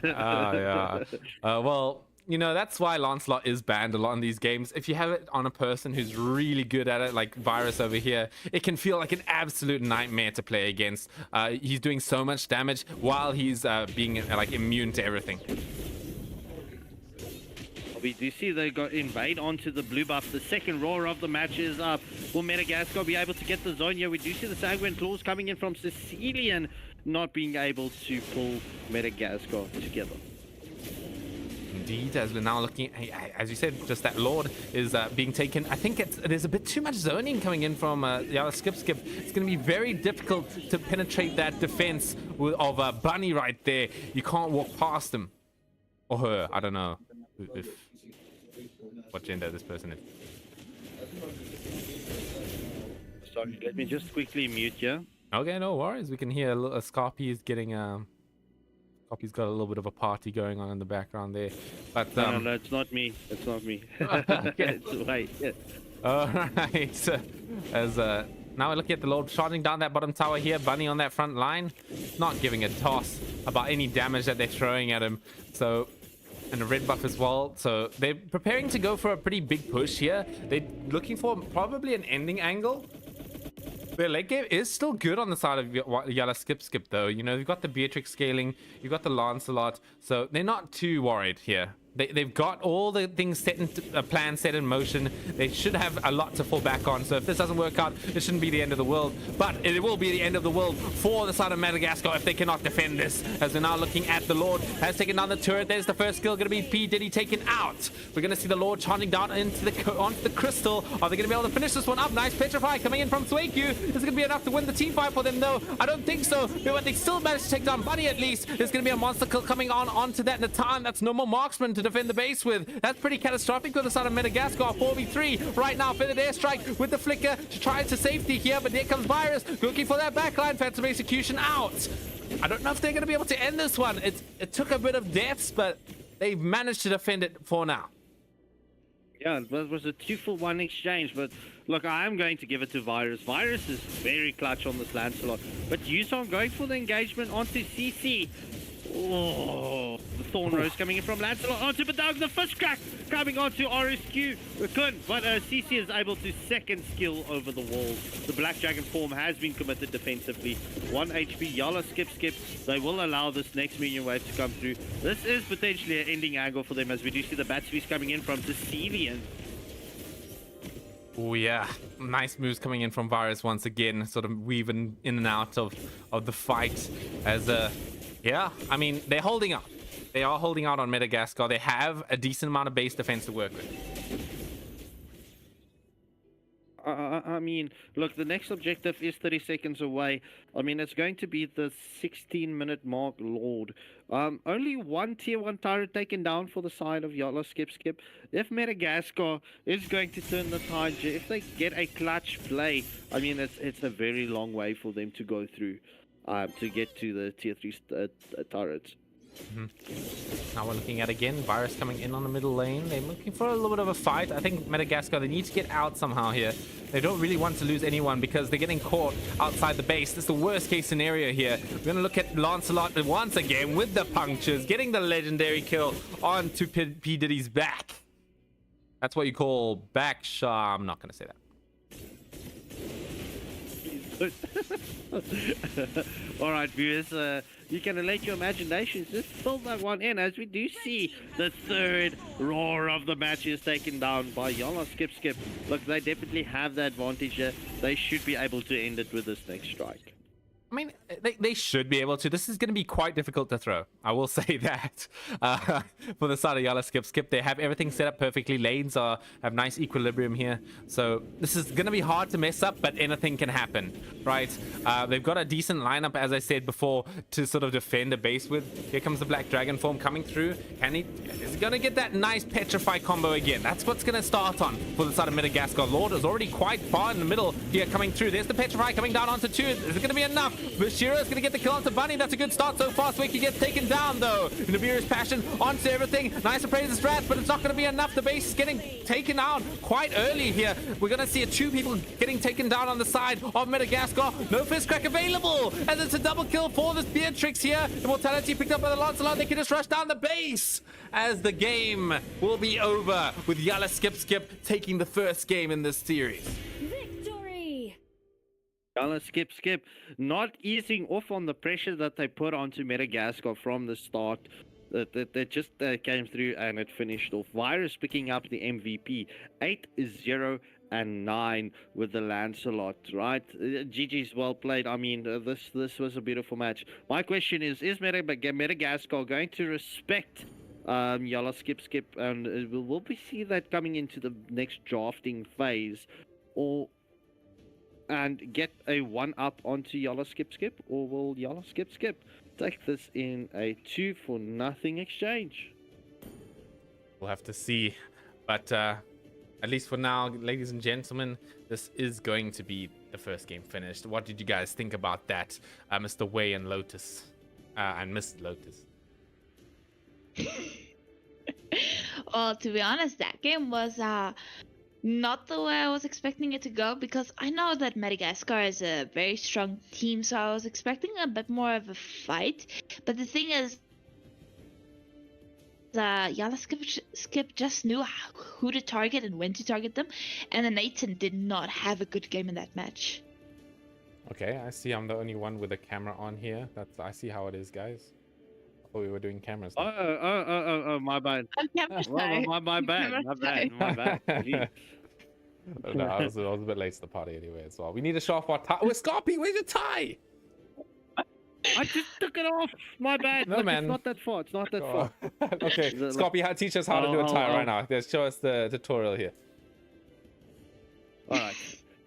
Yeah. Well, you know, that's why Lancelot is banned a lot in these games. If you have it on a person who's really good at it, like Virus over here, it can feel like an absolute nightmare to play against. He's doing so much damage while he's being like immune to everything. We do see they got invade onto the blue buff. The second roar of the match is up. Will Madagascar be able to get the zone here? We do see the Sanguine Claws coming in from Sicilian, not being able to pull Madagascar together. Indeed, as we're now looking, as you said, just that Lord is being taken. I think there's a bit too much zoning coming in from Yala Skip. It's going to be very difficult to penetrate that defense of Bunny right there. You can't walk past him. Or her, I don't know what gender this person is. Sorry, let me just quickly mute you. Okay, no worries. We can hear a Scarpy is getting Scarpy's got a little bit of a party going on in the background there. But no, it's not me. It's not me. It's right. Yeah. All right. As now we're looking at the Lord charging down that bottom tower here. Bunny on that front line, not giving a toss about any damage that they're throwing at him. So. And a red buff as well, so they're preparing to go for a pretty big push here. They're looking for probably an ending angle. Their late game is still good on the side of Yala Skip though. You know, you've got the Beatrix scaling, you've got the Lancelot, so they're not too worried here. They've got all the things set in plan set in motion. They should have a lot to fall back on. So if this doesn't work out, it shouldn't be the end of the world. But it will be the end of the world for the side of Madagascar if they cannot defend this. As we're now looking at the Lord has taken down the turret. There's the first kill going to be P Diddy taken out. We're going to see the Lord charging down onto the crystal. Are they going to be able to finish this one up? Nice petrify coming in from Swaku. Is it going to be enough to win the team fight for them though? I don't think so. But they still managed to take down Bunny at least. There's going to be a monster kill coming onto that Natan. That's no more marksman to defend the base with. That's pretty catastrophic with the side of Madagascar. 4v3 right now. Feathered airstrike with the flicker to try to safety here, but here comes Virus looking for that backline. Phantom execution out. I don't know if they're going to be able to end this one. It took a bit of deaths, but they've managed to defend it for now. Yeah, it was a 2-for-1 exchange, but look, I am going to give it to Virus. Virus is very clutch on this Lancelot, but Yusong going for the engagement onto CC. Oh, the Thorn Rose coming in from Lancelot onto Badog, the first crack coming onto RSQ. Kun, but CC is able to second skill over the wall. The Black Dragon form has been committed defensively. 1 HP, Yala skip. They will allow this next minion wave to come through. This is potentially an ending angle for them as we do see the Batsby's coming in from Decivian. Oh yeah, nice moves coming in from Virus once again, sort of weaving in and out of the fight. As yeah, I mean they're holding up. They are holding out on Madagascar. They have a decent amount of base defense to work with. I mean, look, the next objective is 30 seconds away. I mean, it's going to be the 16-minute mark, Lord. Only one tier 1 turret taken down for the side of Yala skip. If Madagascar is going to turn the tide, if they get a clutch play, I mean, it's a very long way for them to go through to get to the tier 3 turrets. Now we're looking at again Virus coming in on the middle lane. They're looking for a little bit of a fight. I think Madagascar, they need to get out somehow here. They don't really want to lose anyone because they're getting caught outside the base. This is the worst case scenario here. We're going to look at Lancelot once again with the punctures, getting the legendary kill onto P Diddy's back. That's what you call back shot. I'm not going to say that. All right, viewers, you can relate your imaginations. Just fill that one in as we do see the third roar of the match is taken down by Yala skip. Look, they definitely have the advantage here. They should be able to end it with this next strike. I mean, they should be able to. This is going to be quite difficult to throw. I will say that. For the side of Yala skip, they have everything set up perfectly. Lanes have nice equilibrium here. So this is going to be hard to mess up, but anything can happen, right? They've got a decent lineup, as I said before, to sort of defend a base with. Here comes the Black Dragon form coming through. Is he going to get that nice Petrify combo again? That's what's going to start on for the side of Madagascar. Lord is already quite far in the middle here coming through. There's the Petrify coming down onto 2. Is it going to be enough? Vashira is going to get the kill onto Bunny. That's a good start so far. Swiki gets taken down though. Nabira's passion onto everything. Nice appraiser strats, but it's not going to be enough. The base is getting taken out quite early here. We're going to see 2 people getting taken down on the side of Madagascar. No fist crack available, and it's a double kill for this Beatrix here. Immortality picked up by the Lancelot. They can just rush down the base as the game will be over with Yala skip taking the first game in this series. Victory! Yala skip, not easing off on the pressure that they put onto Madagascar from the start. That just came through and it finished off. Virus picking up the MVP. 8-0 and 9 with the Lancelot, right? GG's well played. I mean, this was a beautiful match. My question is Madagascar going to respect Yala skip, and will we see that coming into the next drafting phase, and get a 1-up onto Yala skip, or will Yala skip take this in a 2-0 exchange? We'll have to see, but at least for now, ladies and gentlemen, this is going to be the first game finished. What did you guys think about that, Mr. Way and Lotus, and Miss Lotus? Well, to be honest, that game was not the way I was expecting it to go, because I know that Madagascar is a very strong team, so I was expecting a bit more of a fight. But the thing is, Yala skip just knew who to target and when to target them, and then Nathan did not have a good game in that match. Okay, I see I'm the only one with a camera on here. I see how it is, guys. Oh, we were doing cameras now. Oh, my bad. I'm camera shy. My bad. Jeez. No, I was a bit late to the party anyway as well. We need to show off our tie. Oh, Scorpy, where's your tie? I just took it off. My bad. No, Look, man. It's not that far. It's not that far. Okay, Scorpy, teach us how to do a tie right now. Let's show us the tutorial here. All right.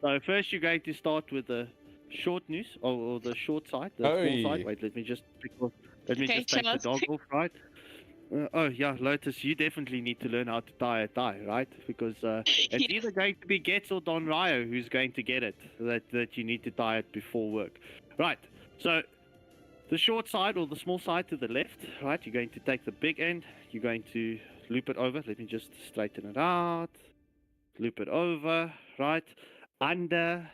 So first you're going to start with the short noose, or the short side, the small side. Wait, let me just pick off. Let me just take the dog off, right? Oh yeah, Lotus, you definitely need to learn how to tie a tie, right? Because it's either going to be Getz or Don Ryo who's going to get it. That you need to tie it before work, right? So the short side or the small side to the left, right? You're going to take the big end. You're going to loop it over. Let me just straighten it out. Loop it over, right? Under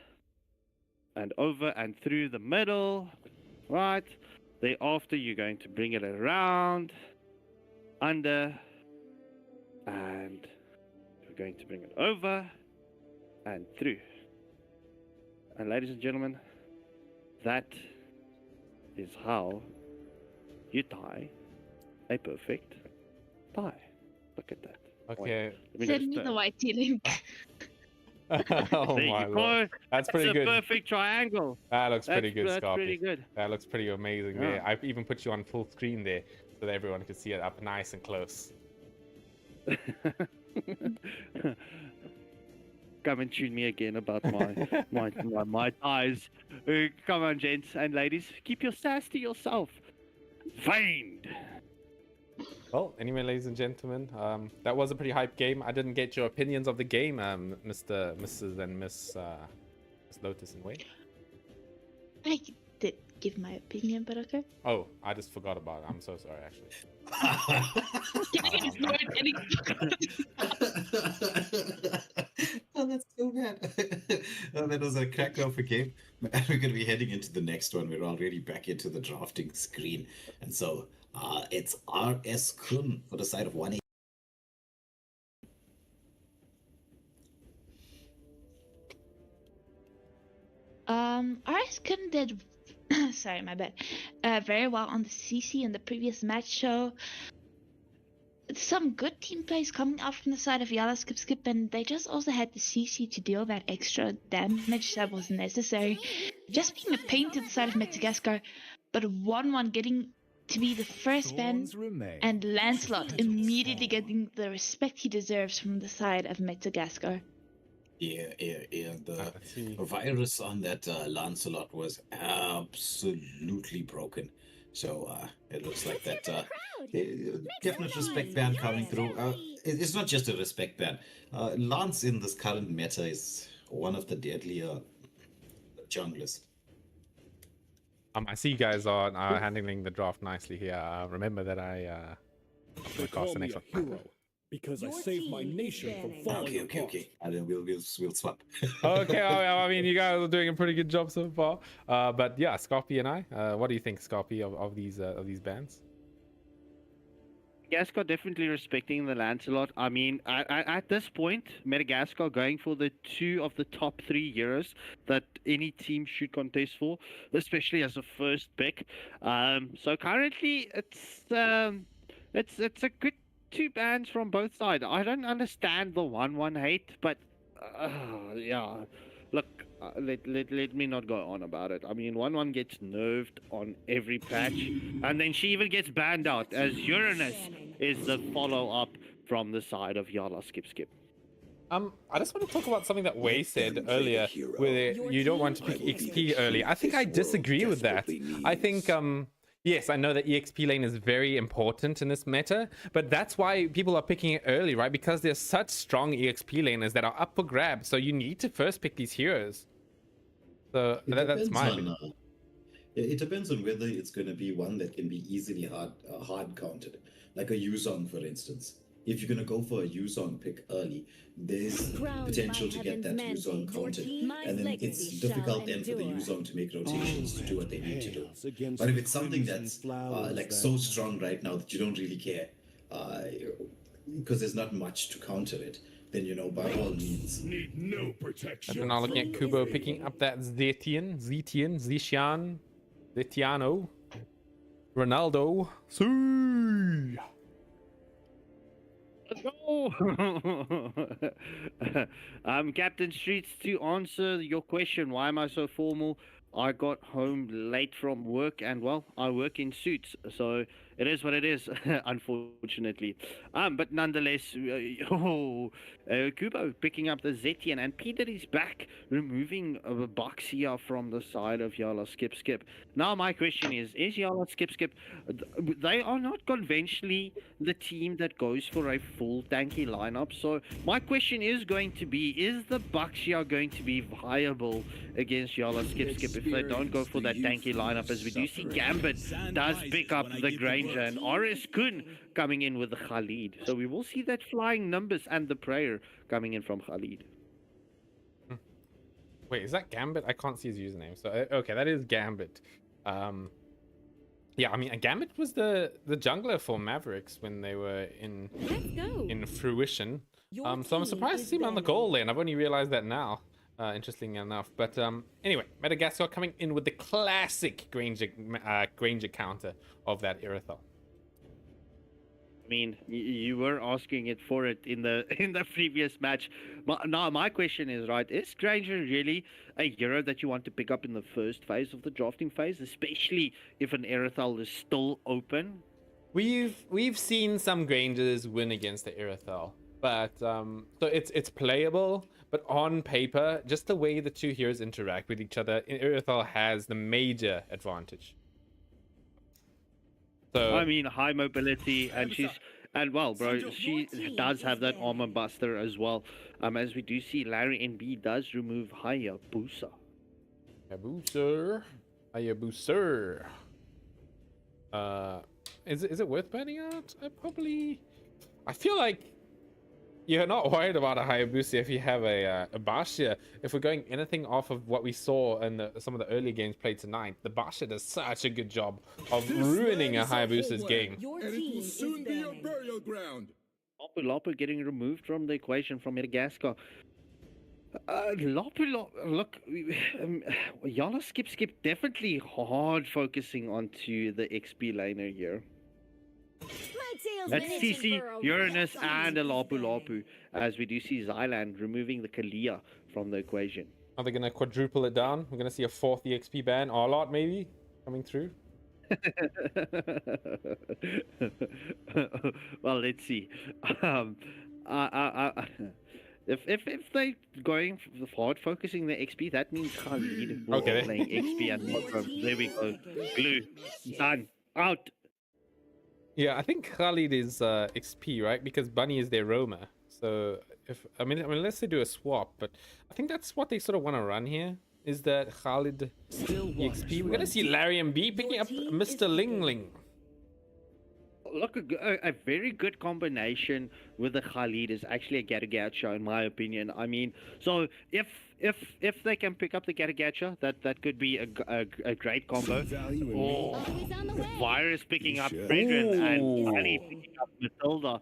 and over and through the middle, right? Thereafter, you're going to bring it around, under, and we're going to bring it over and through. And ladies and gentlemen, that is how you tie a perfect tie. Look at that. Okay. Let me Send just, me the YT link. Oh there my you lord. go. That's pretty That's a good. perfect triangle. That looks pretty good, That's Scarpy. pretty good. That looks pretty amazing Yeah. there. I've even put you on full screen there so that everyone could see it up nice and close. Come and tune me again about my ties. Come on, gents and ladies, keep your sass to yourself. Fiend. Well, anyway, ladies and gentlemen, that was a pretty hype game. I didn't get your opinions of the game, Mrs. and Miss Lotus and Wade. I did give my opinion, but okay. Oh, I just forgot about it. I'm so sorry, actually. Oh, that's so bad. Oh, that was a cracker of a game. We're going to be heading into the next one. We're already back into the drafting screen. And so it's RS Kun for the side of 180. RS couldn't did sorry, my bad. Very well on the CC in the previous match, so some good team plays coming out from the side of Yala Skip Skip, and they just also had the CC to deal that extra damage that was necessary. Just being a pain to the side of Madagascar, but 1-1 getting to be the first ban, and Lancelot immediately getting the respect he deserves from the side of Madagascar. Yeah. The virus on that Lancelot was absolutely broken. So it looks like that definite respect ban coming through. It's not just a respect ban. Lance in this current meta is one of the deadlier junglers. I see you guys are handling the draft nicely here. Remember that I They cast call the me next a one. hero because I Your saved my team is nation from banning. falling apart. Okay. And then we'll swap. Okay, I mean, you guys are doing a pretty good job so far. But yeah, Scarpy and I, what do you think, Scarpy, of these bands? Madagascar definitely respecting the Lancelot. I mean, at this point, Madagascar going for the 2 of the top 3 heroes that any team should contest for, especially as a first pick. So currently, it's a good 2 bans from both sides. I don't understand the 1-1 hate, but yeah, look. Let me not go on about it. I mean, 1-1 gets nerfed on every patch, and then she even gets banned out as Uranus is the follow-up from the side of Yala Skip Skip. I just want to talk about something that Wei said earlier, where you don't want to pick XP early. I think I disagree with that. I think, yes, I know that EXP lane is very important in this meta, but that's why people are picking it early, right? Because there's such strong EXP laners that are up for grabs, so you need to first pick these heroes. So that's my opinion. It depends on whether it's going to be one that can be easily hard counted, like a Yuzong, for instance. If you're going to go for a Yuzong pick early, there's potential to get that Yuzong counted, and then it's difficult then for the Yuzong to make rotations to do what they need to do. But if it's something that's like so strong right now that you don't really care, because there's not much to counter it, then by all means. Need no protection. And we're now looking at Kubo picking up that Zetian, Zetiano, Ronaldo. See. Let's go! Captain Streets, to answer your question, why am I so formal? I got home late from work, and well, I work in suits, so it is what it is, unfortunately. But nonetheless, Kubo picking up the Zetian, and Peter is back, removing a box here from the side of Yala Skip Skip. Now my question is Yala Skip Skip, they are not conventionally the team that goes for a full tanky lineup, so my question is going to be, is the Baxia going to be viable against Yala Skip Skip if they don't go for that tanky lineup? As we do see Gambit does pick up the Granger, and RS Kun coming in with the Khalid, so we will see that flying numbers and the prayer coming in from Khalid. Wait, is that Gambit? I can't see his username. So okay, that is Gambit. Yeah, I mean, Gambit was the jungler for Mavericks when they were in Let's go. fruition. Your So I'm team surprised to is see him on the banned. goal lane. I've only realized that now. Interesting enough. But anyway, Madagascar coming in with the classic Granger counter of that Irithel. I mean, you were asking it for it in the previous match. Now my question is, right, is Granger really a hero that you want to pick up in the first phase of the drafting phase, especially if an Irithel is still open? We've seen some Grangers win against the Irithel, but so it's playable. But on paper, just the way the two heroes interact with each other, Irithel has the major advantage. So I mean, high mobility, and well, bro, she does have that armor buster as well. As we do see, Larry NB does remove Hayabusa. Hayabusa. Is it worth banning out? I feel like you're not worried about a Hayabusa if you have a Basha. If we're going anything off of what we saw in some of the early games played tonight, the Basha does such a good job of ruining a Hayabusa's game. Your And it team will is soon be a banned. burial ground. Lapu getting removed from the equation from Madagascar. Lapu, look, Yana skip definitely hard focusing onto the XP laner here. That's CC, Uranus, and a Lapu, as we do see Zyland removing the Kalia from the equation. Are they going to quadruple it down? We're going to see a 4th EXP ban, or a lot maybe, coming through. Well, let's see. If they going hard focusing the XP, that means Khalid will Okay. be playing XP and Mogram. There we go. Glue. Done. Out. Yeah, I think Khalid is XP, right? Because Bunny is their roamer. So I mean, unless they do a swap, but I think that's what they sort of want to run here. Is that Khalid EXP? We're gonna see Larry and B picking up Mr. Ling Ling. Look, a very good combination with the Khalid is actually a Gatagacha, in my opinion. I mean, so if they can pick up the Gatagacha, that could be a great combo. Value in Or Always on the way. Virus picking up Sure. Fredrin and Ooh. Bunny picking up Matilda,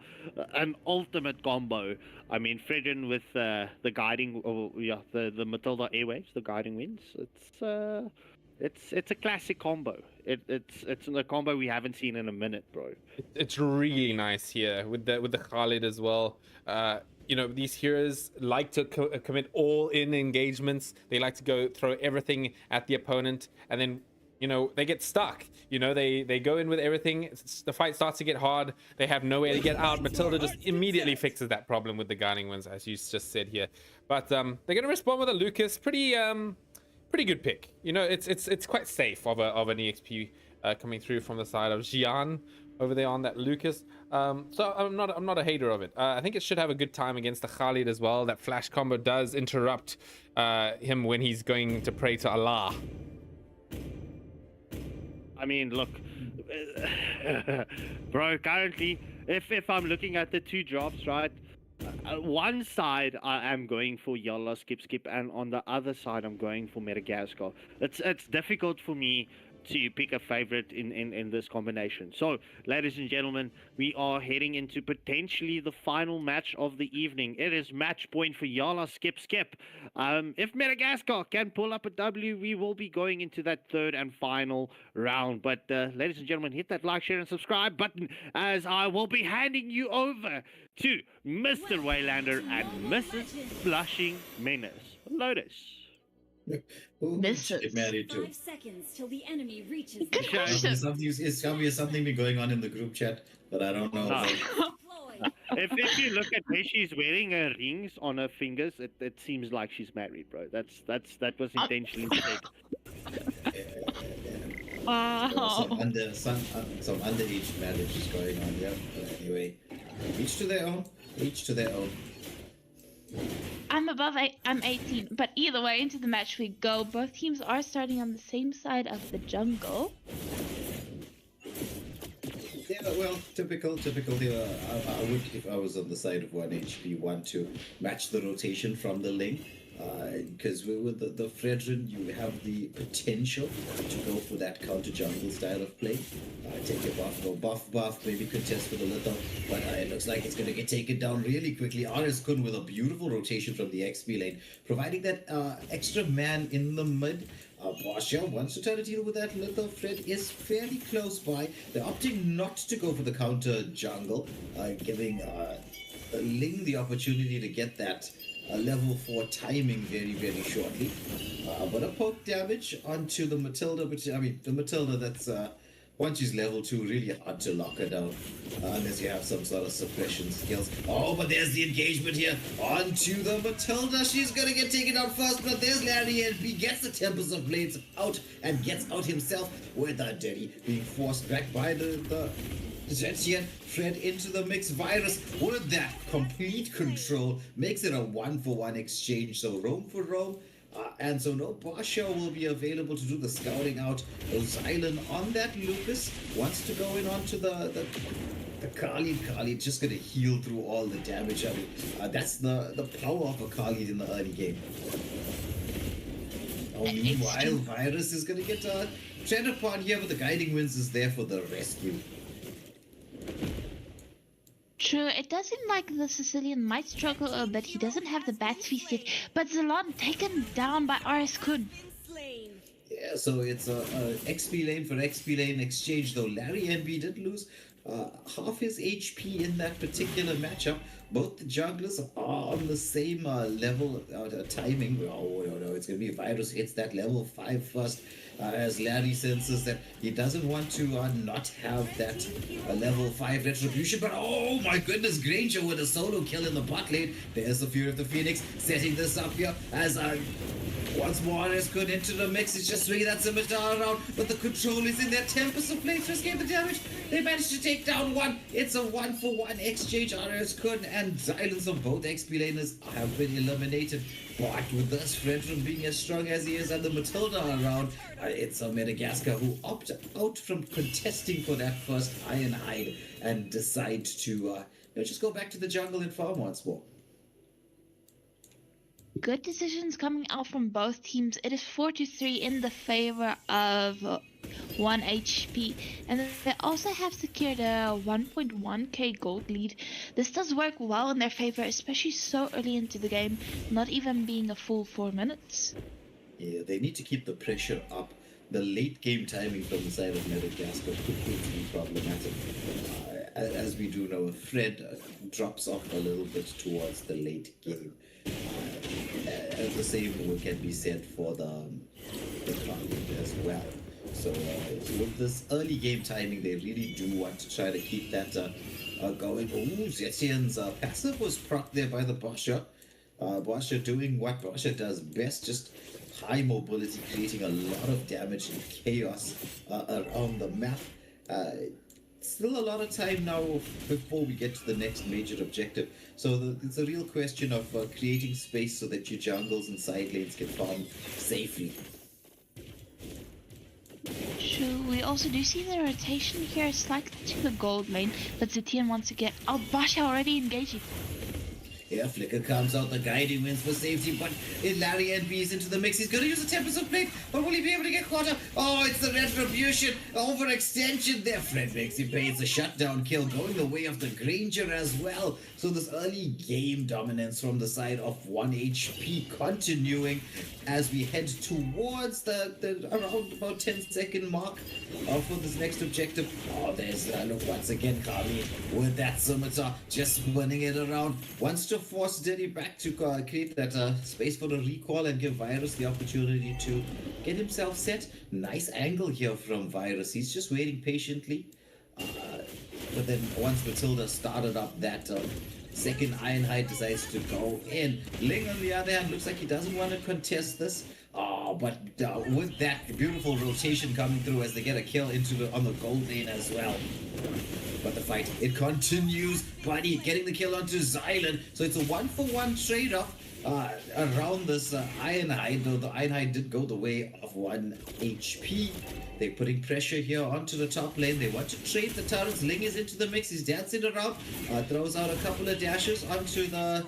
an ultimate combo. I mean, Fredrin with the guiding, the Matilda airwaves, the guiding winds. It's a classic combo. It's a combo we haven't seen in a minute, bro. It's really nice here with the Khalid as well. You know, these heroes like to commit all in engagements. They like to go throw everything at the opponent, and then, you know, they get stuck. You know, they go in with everything. The fight starts to get hard. They have nowhere to get out. Matilda just immediately fixes that problem with the guiding winds, as you just said here. But they're gonna respond with a Lucas. Pretty good pick. You know, it's quite safe of an EXP coming through from the side of Jian over there on that Lucas. So I'm not a hater of it. I think it should have a good time against the Khalid as well. That flash combo does interrupt him when he's going to pray to Allah. I mean, look, bro, currently, if I'm looking at the two drops, right, one side I am going for Yalla skip, and on the other side I'm going for Madagascar. It's difficult for me to pick a favorite in this combination. So, ladies and gentlemen, we are heading into potentially the final match of the evening. It is match point for Yala skip. If Madagascar can pull up a W, we will be going into that third and final round. But ladies and gentlemen, hit that like, share, and subscribe button, as I will be handing you over to Mr. Waylander and Mrs. Blushing Menace. Lotus. Who would This she get is- married to? 5 seconds till the enemy reaches Good the question. It's obvious something be going on in the group chat, but I don't know. Ah. deploy. If you look at where she's wearing her rings on her fingers, it seems like she's married, bro. That was intentionally said. Wow. Some underage marriage is going on, yeah. But anyway, each to their own. Each to their own. I'm 18, but either way, into the match we go. Both teams are starting on the same side of the jungle. Yeah, well, typical. I would, if I was on the side of 1 HP, want to match the rotation from the link. Because with the Fredrin, you have the potential to go for that counter jungle style of play. Take your buff, go buff, maybe contest for the little, but it looks like it's going to get taken down really quickly. RS Kun with a beautiful rotation from the XP lane, providing that extra man in the mid. Basha wants to try to deal with that. Little Fred is fairly close by. They're opting not to go for the counter jungle, giving Ling the opportunity to get that level 4 timing very, very shortly. But a poke damage onto the Matilda, which, I mean, the Matilda that's, once she's level 2, really hard to lock her down, unless you have some sort of suppression skills. Oh, but there's the engagement here onto the Matilda. She's gonna get taken out first, but there's Larry, and he gets the Tempest of Blades out and gets out himself with a Dirty being forced back by the Zetian. Fred into the mix. Virus with that complete control makes it a 1-for-1 exchange. So roam for roam. And so no Basha will be available to do the scouting out. Xylan on that Lucas wants to go in onto the Khalid. Khalid just gonna heal through all the damage. I mean, that's the power of a Khalid in the early game. Meanwhile, Virus is gonna get tread upon here, but the Guiding Winds is there for the rescue. True, it does seem like the Sicilian might struggle a bit. He doesn't have the bat speed yet, but Zalon taken down by RS Kun. Yeah, so it's a XP lane for XP lane exchange, though Larry NB did lose half his HP in that particular matchup. Both the junglers are on the same level timing. Oh, no, it's going to be Virus hits that level 5 first. As Larry senses that he doesn't want to not have that level 5 retribution, but oh my goodness, Granger with a solo kill in the bot lane. There's the Fury of the Phoenix setting this up here as once more RS Kun into the mix. It's just swinging that scimitar around, but the control is in there. Tempest of Blades just gave the damage. They managed to take down one. It's a 1-for-1 exchange. RS Kun and Silence of both XP laners have been eliminated. But with this Fredrin being as strong as he is and the Matilda around, it's a Madagascar who opt out from contesting for that first Iron Hide and decide to just go back to the jungle and farm once more. Good decisions coming out from both teams. It is 4-3 in the favor of 1 HP, and they also have secured a 1.1k gold lead. This does work well in their favor, especially so early into the game, not even being a full 4 minutes. Yeah, they need to keep the pressure up. The late game timing from the side of Madagascar could prove to be problematic. As we do know, Fred drops off a little bit towards the late game. The same can be said for the Khalid as well. So with this early game timing, they really do want to try to keep that going. Ooh, Zetian's passive was procced there by the Basha. Basha doing what Basha does best, just high mobility, creating a lot of damage and chaos around the map. Still a lot of time now before we get to the next major objective. So it's a real question of creating space so that your jungles and side lanes can farm safely. True, we also do see the rotation here slightly to the gold lane, but Zetian wants to get out. Basha already engaging. Yeah, Flicker comes out, the Guiding Winds for safety, but Larry NB is into the mix. He's going to use a Tempest of Blade, but will he be able to get caught up? Oh, it's the Retribution, overextension there. Fred makes him pay. It's a shutdown kill, going the way of the Granger as well. So this early game dominance from the side of 1 HP continuing as we head towards the around about 10-second mark for this next objective. Oh, there's, look, once again, Kali with that scimitar, just spinning it around. Wants to force Diddy back to create that space for the recall and give Virus the opportunity to get himself set. Nice angle here from Virus. He's just waiting patiently. But then once Matilda started up that second Ironhide decides to go in. Ling, on the other hand, looks like he doesn't want to contest this. Oh, but with that beautiful rotation coming through as they get a kill on the gold lane as well. But the fight, it continues. Buddy getting the kill onto Xylan. So it's a 1-for-1 trade-off around this Ironhide, though the Ironhide did go the way of 1 HP. They're putting pressure here onto the top lane. They want to trade the turrets. Ling is into the mix. He's dancing around. Throws out a couple of dashes onto the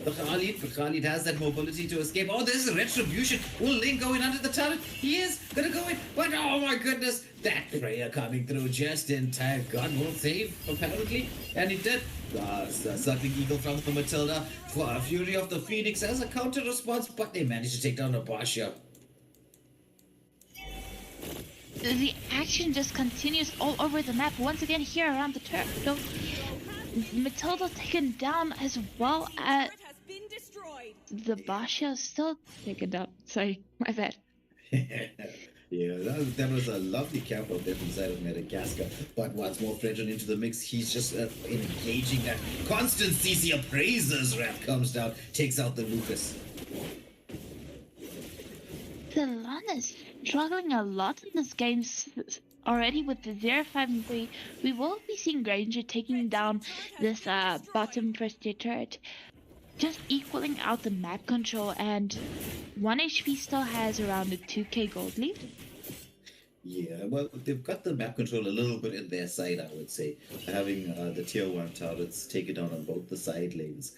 But Khalid has that mobility to escape. Oh, there's a retribution. Will Ling go in under the turret? He is gonna go in, but oh my goodness, that prayer coming through just in time. God will save, apparently, and he did. Circling Eagle from the Matilda for Fury of the Phoenix as a counter response, but they managed to take down Abasha. The action just continues all over the map. Once again, here around the turf. So, Matilda taken down as well as the Basha still taken down. Sorry, my bad. Yeah, that was a lovely camp out there from the side of Madagascar. But once more Fredrin into the mix, he's just engaging that constant CC appraisers rap comes down, takes out the Lucas. The Lon is struggling a lot in this game already with the 0-5-3. We will be seeing Granger taking down this bottom first tier turret, just equaling out the map control, and 1 HP still has around a 2k gold lead. Yeah, well, they've got the map control a little bit in their side, I would say, having the tier 1 turrets take it down on both the side lanes.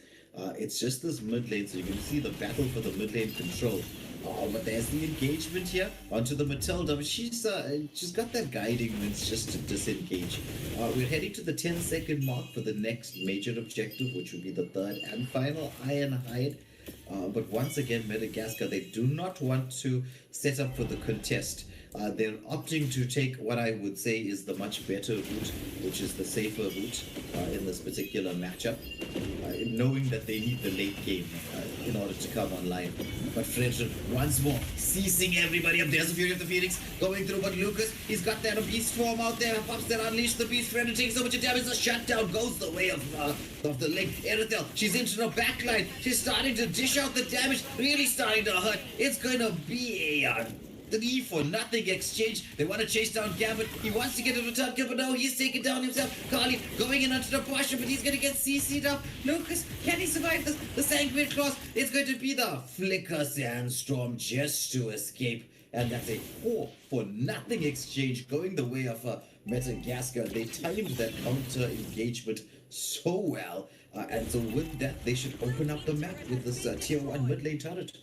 It's just this mid lane, so you can see the battle for the mid lane control. Oh, but there's the engagement here onto the Matilda. She's got that guiding winds just to disengage. We're heading to the 10-second mark for the next major objective, which will be the third and final Ironhide. But once again, Madagascar, they do not want to set up for the contest. They're opting to take what I would say is the much better route, which is the safer route in this particular matchup, knowing that they need the late game in order to come online. But Fredrin, once more, ceasing everybody up. There's the Fury of the Phoenix going through, but Lucas, he's got that beast form out there. Pops that unleash the beast. Fredrin takes so much damage. The shutdown goes the way of the Link. Erithel, she's into the backline. She's starting to dish out the damage, really starting to hurt. It's going to be a 3-for-nothing exchange. They want to chase down Gambit. He wants to get a return kill, but no, he's taken down himself. Carly going in onto the Basha, but he's going to get CC'd up. Lucas, can he survive this? The Sanguine Claws. It's going to be the Flicker Sandstorm just to escape. And that's a 4-for-nothing exchange going the way of Madagascar. They timed that counter engagement so well. And so with that, they should open up the map with this tier 1 mid lane turret.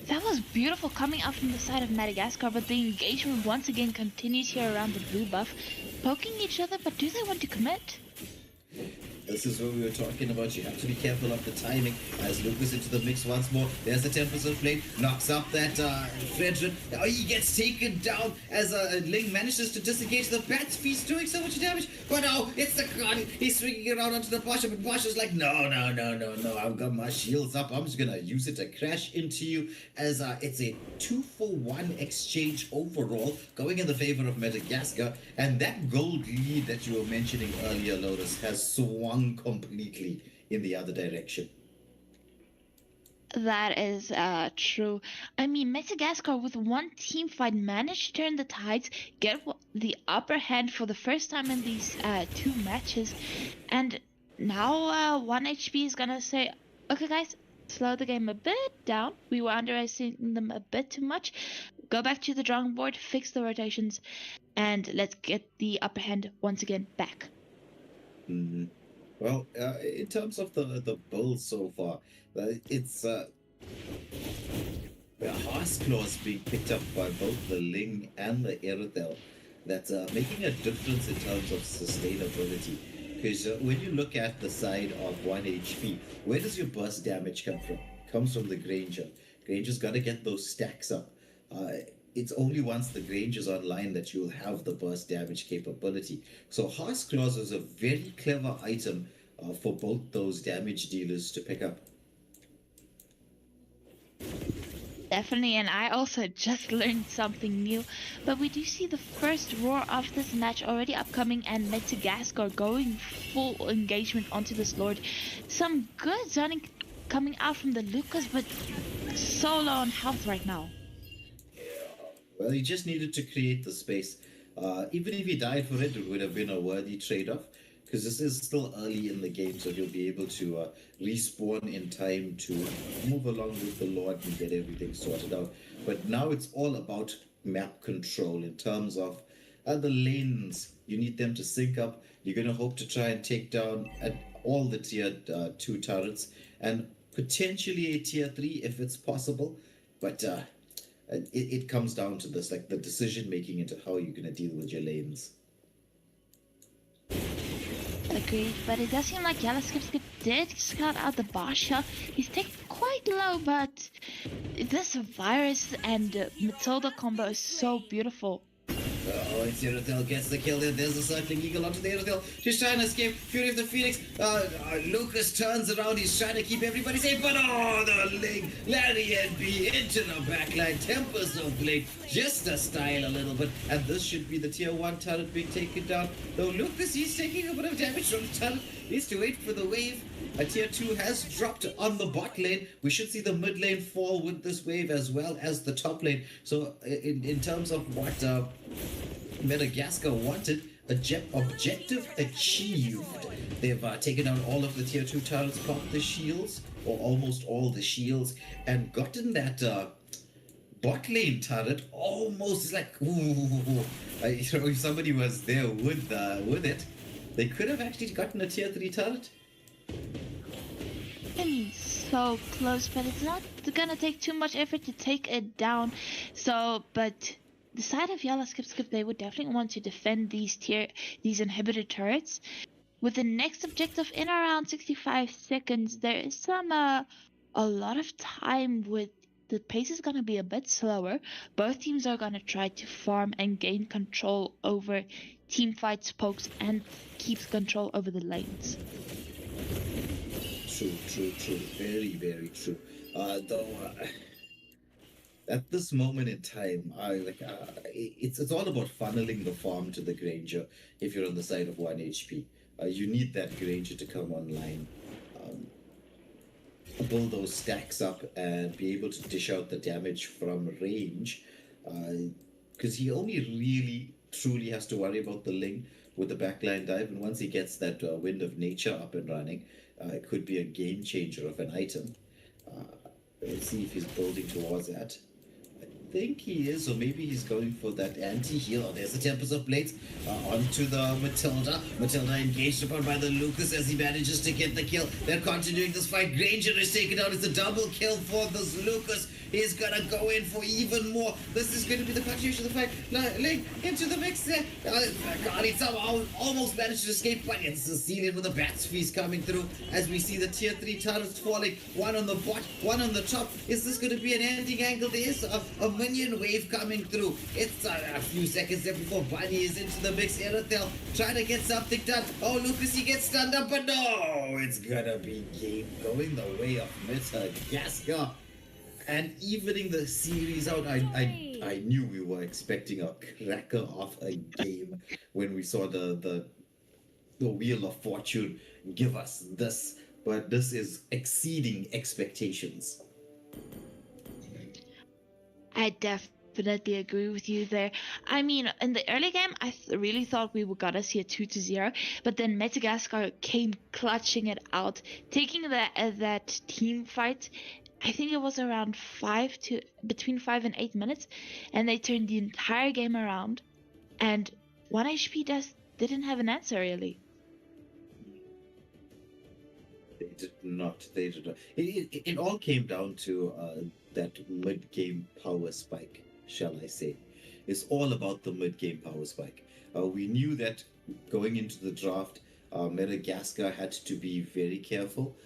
That was beautiful coming out from the side of Madagascar, but the engagement once again continues here around the blue buff, poking each other, but do they want to commit? This is what we were talking about. You have to be careful of the timing. As Lucas into the mix once more. There's the 10% flame. Knocks up that Fredrin. Now he gets taken down as Ling manages to disengage the Bats. He's doing so much damage. But no, it's the gun. He's swinging around onto the Basha. But Basha's like, no. I've got my shields up. I'm just going to use it to crash into you. As it's a 2-for-1 exchange overall. Going in the favor of Madagascar. And that gold lead that you were mentioning earlier, Lotus, has swung completely in the other direction. That is true. I mean, Madagascar with one team fight managed to turn the tides, get the upper hand for the first time in these 2 matches, and now 1 HP is gonna say, okay guys, slow the game a bit down. We were underestimating them a bit too much. Go back to the drawing board, fix the rotations, and let's get the upper hand once again back. Mm-hmm. Well, in terms of the build so far, it's the Horse Claws being picked up by both the Ling and the Erithel that's making a difference in terms of sustainability. Because when you look at the side of 1 HP, where does your burst damage come from? It comes from the Granger. Granger's got to get those stacks up. It's only once the Granger's online that you'll have the burst damage capability. So Horse Claws is a very clever item for both those damage dealers to pick up. Definitely, and I also just learned something new. But we do see the first roar of this match already upcoming, and Madagascar going full engagement onto this Lord. Some good zoning coming out from the Lucas, but so low on health right now. Well, he just needed to create the space. Even if he died for it, it would have been a worthy trade-off, because this is still early in the game, so he'll be able to respawn in time to move along with the Lord and get everything sorted out. But now it's all about map control in terms of the lanes. You need them to sync up. You're going to hope to try and take down all the tier 2 turrets, and potentially a tier 3 if it's possible. But it comes down to this, like the decision making into how you're going to deal with your lanes. Agreed, but it does seem like Yellow Skip did scout out the Basha. He's taken quite low, but this virus and Matilda combo is so beautiful. Oh, it's Irothel gets the kill there. There's a circling eagle onto the Irothel. She's trying to escape. Fury of the Phoenix. Lucas turns around. He's trying to keep everybody safe. But oh, the link. Larry NB into the backline. Tempers of Blade. Just to style a little bit. And this should be the tier 1 turret being taken down. Though Lucas, he's taking a bit of damage from the turret. Needs to wait for the wave. A tier 2 has dropped on the bot lane. We should see the mid lane fall with this wave as well as the top lane. So in terms of what Madagascar wanted, objective achieved. They've taken out all of the tier 2 turrets, popped the shields, or almost all the shields, and gotten that bot lane turret almost. It's like, ooh, if somebody was there with it, they could have actually gotten a tier 3 turret. I mean, so close, but it's not gonna take too much effort to take it down. So, but the side of Yellow Skip, they would definitely want to defend these inhibitor turrets. With the next objective in around 65 seconds, there is some a lot of time. With the pace is gonna be a bit slower. Both teams are gonna try to farm and gain control over team fights, pokes, and keeps control over the lanes. True. Very, very true. Though, at this moment in time, it's all about funneling the farm to the Granger. If you're on the side of 1 HP, you need that Granger to come online, build those stacks up, and be able to dish out the damage from range. Because he only really truly has to worry about the Ling with the backline dive, and once he gets that Wind of Nature up and running, it could be a game changer of an item. Let's see if he's building towards that. I think he is, or maybe he's going for that anti-heal. There's the Tempest of Blades onto the Matilda. Matilda engaged upon by the Lucas as he manages to get the kill. They're continuing this fight. Granger is taken out. It's a double kill for this Lucas. He's gonna go in for even more. This is going to be the continuation of the fight. Link into the mix there. God, he somehow almost managed to escape, but it's Cecilian with the Bat's Feast coming through as we see the tier 3 turrets falling. One on the bot, one on the top. Is this going to be an ending angle? There is a minion wave coming through. It's a few seconds there before Bunny is into the mix. Erathel trying to get something done. Oh, Lucas, he gets stunned up, but no! It's gonna be game going the way of Madagascar. And evening the series out, I knew we were expecting a cracker of a game when we saw the Wheel of Fortune give us this. But this is exceeding expectations. I definitely agree with you there. I mean, in the early game, I really thought we were gonna see a 2-0, but then Madagascar came clutching it out, taking that team fight. I think it was around between 5 and 8 minutes, and they turned the entire game around. And 1 HP didn't have an answer really. They did not. It all came down to that mid-game power spike, shall I say. It's all about the mid-game power spike. We knew that going into the draft, Madagascar had to be very careful.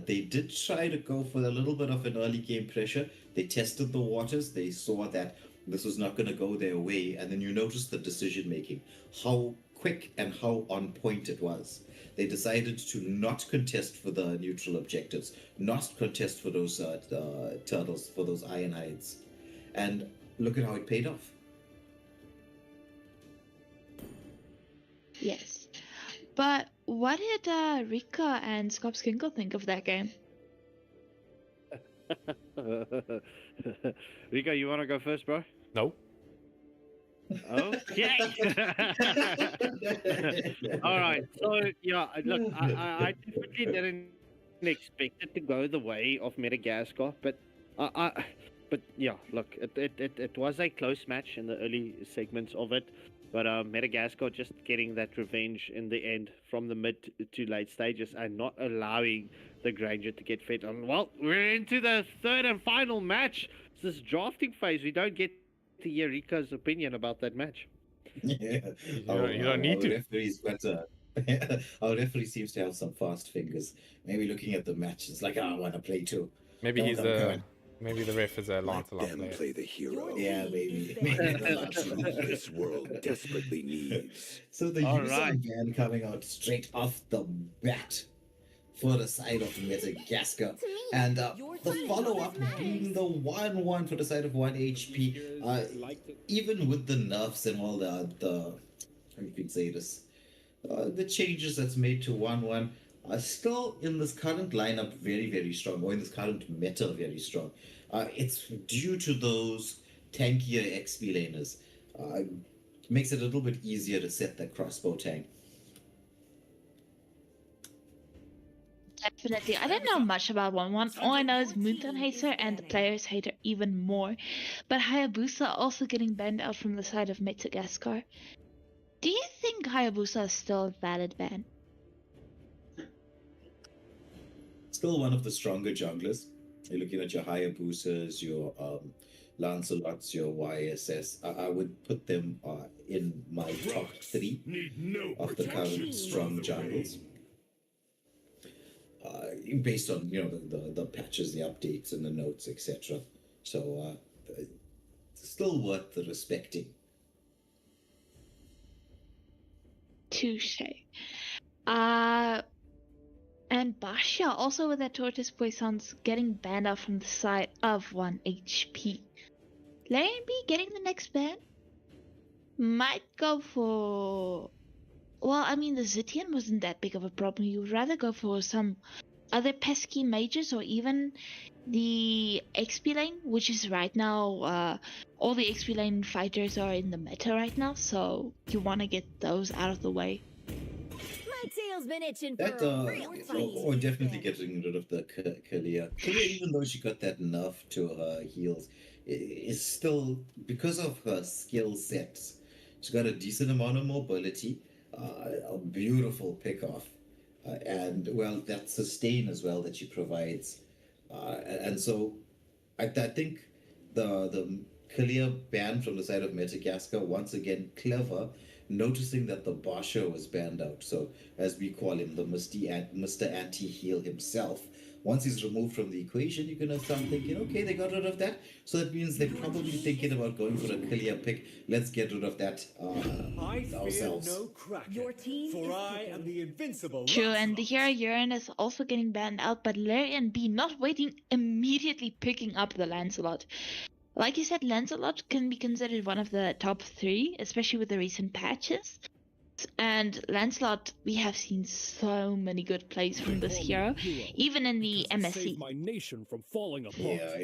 They did try to go for a little bit of an early game pressure. They tested the waters. They saw that this was not going to go their way. And then you notice the decision making, how quick and how on point it was. They decided to not contest for the neutral objectives, not contest for those turtles, for those iron hides. And look at how it paid off. Yes. But what did Rika and Skopskinkle think of that game? Rika, you want to go first, bro? No. Okay. All right. So yeah, look, I definitely didn't expect it to go the way of Madagascar, but yeah, look, it was a close match in the early segments of it. But Madagascar just getting that revenge in the end from the mid to late stages and not allowing the Granger to get fed on. Well, we're into the third and final match. It's this drafting phase. We don't get to hear Rika's opinion about that match. Yeah. You don't need our to. referee's got our referee seems to have some fast fingers. Maybe looking at the match, it's like, I want to play too. Maybe Come he's on, come a on. maybe the ref is a Let Lancelot them player. play the hero. Yeah, maybe. That's who this world desperately needs. So the All user right. ban coming out straight off the bat for the side of Madagascar. And the follow-up being the 1-1 for the side of 1 HP. Even with the nerfs and all the how you could say this, the changes that's made to 1-1 are still in this current lineup very, very strong, or in this current meta very strong. It's due to those tankier XP laners. Makes it a little bit easier to set that crossbow tank. Definitely. I don't know much about 1-1. All I know is Moonton hates her and the players hate her even more. But Hayabusa also getting banned out from the side of Madagascar. Do you think Hayabusa is still a valid ban? Still one of the stronger junglers. You're looking at your Hayabusas, your Lancelots, your YSS. I would put them in my top 3 of the current strong jungles. Based on the patches, the updates, and the notes, etc. So it's still worth the respecting. Touche. And Basha also with that Tortoise Poissons getting banned out from the side of 1 HP. Larry B getting the next ban? Might go for... Well, I mean, the Zitian wasn't that big of a problem. You would rather go for some other pesky mages or even the XP lane, which is right now, all the XP lane fighters are in the meta right now, so you want to get those out of the way. My tail's been itching for That a real fight. or definitely getting rid of the Kalia. Kalia, even though she got that nerf to her heals, is still, because of her skill sets, she's got a decent amount of mobility, a beautiful pick-off, and well, that sustain as well that she provides, and so I think the Kalia ban from the side of Madagascar, once again clever, noticing that the Basha was banned out. So, as we call him, the Mr. Anti-Heal himself. Once he's removed from the equation, you're gonna start thinking, okay, they got rid of that. So that means they're probably thinking about going for a clear pick. Let's get rid of that ourselves. Your team For is I picking. am the invincible. True, and the hero Urine is also getting banned out, but Larry and B not waiting, immediately picking up the Lancelot. Like you said, Lancelot can be considered one of the top 3, especially with the recent patches. And Lancelot, we have seen so many good plays from this hero, even in the MSA. My nation from falling apart. Yeah.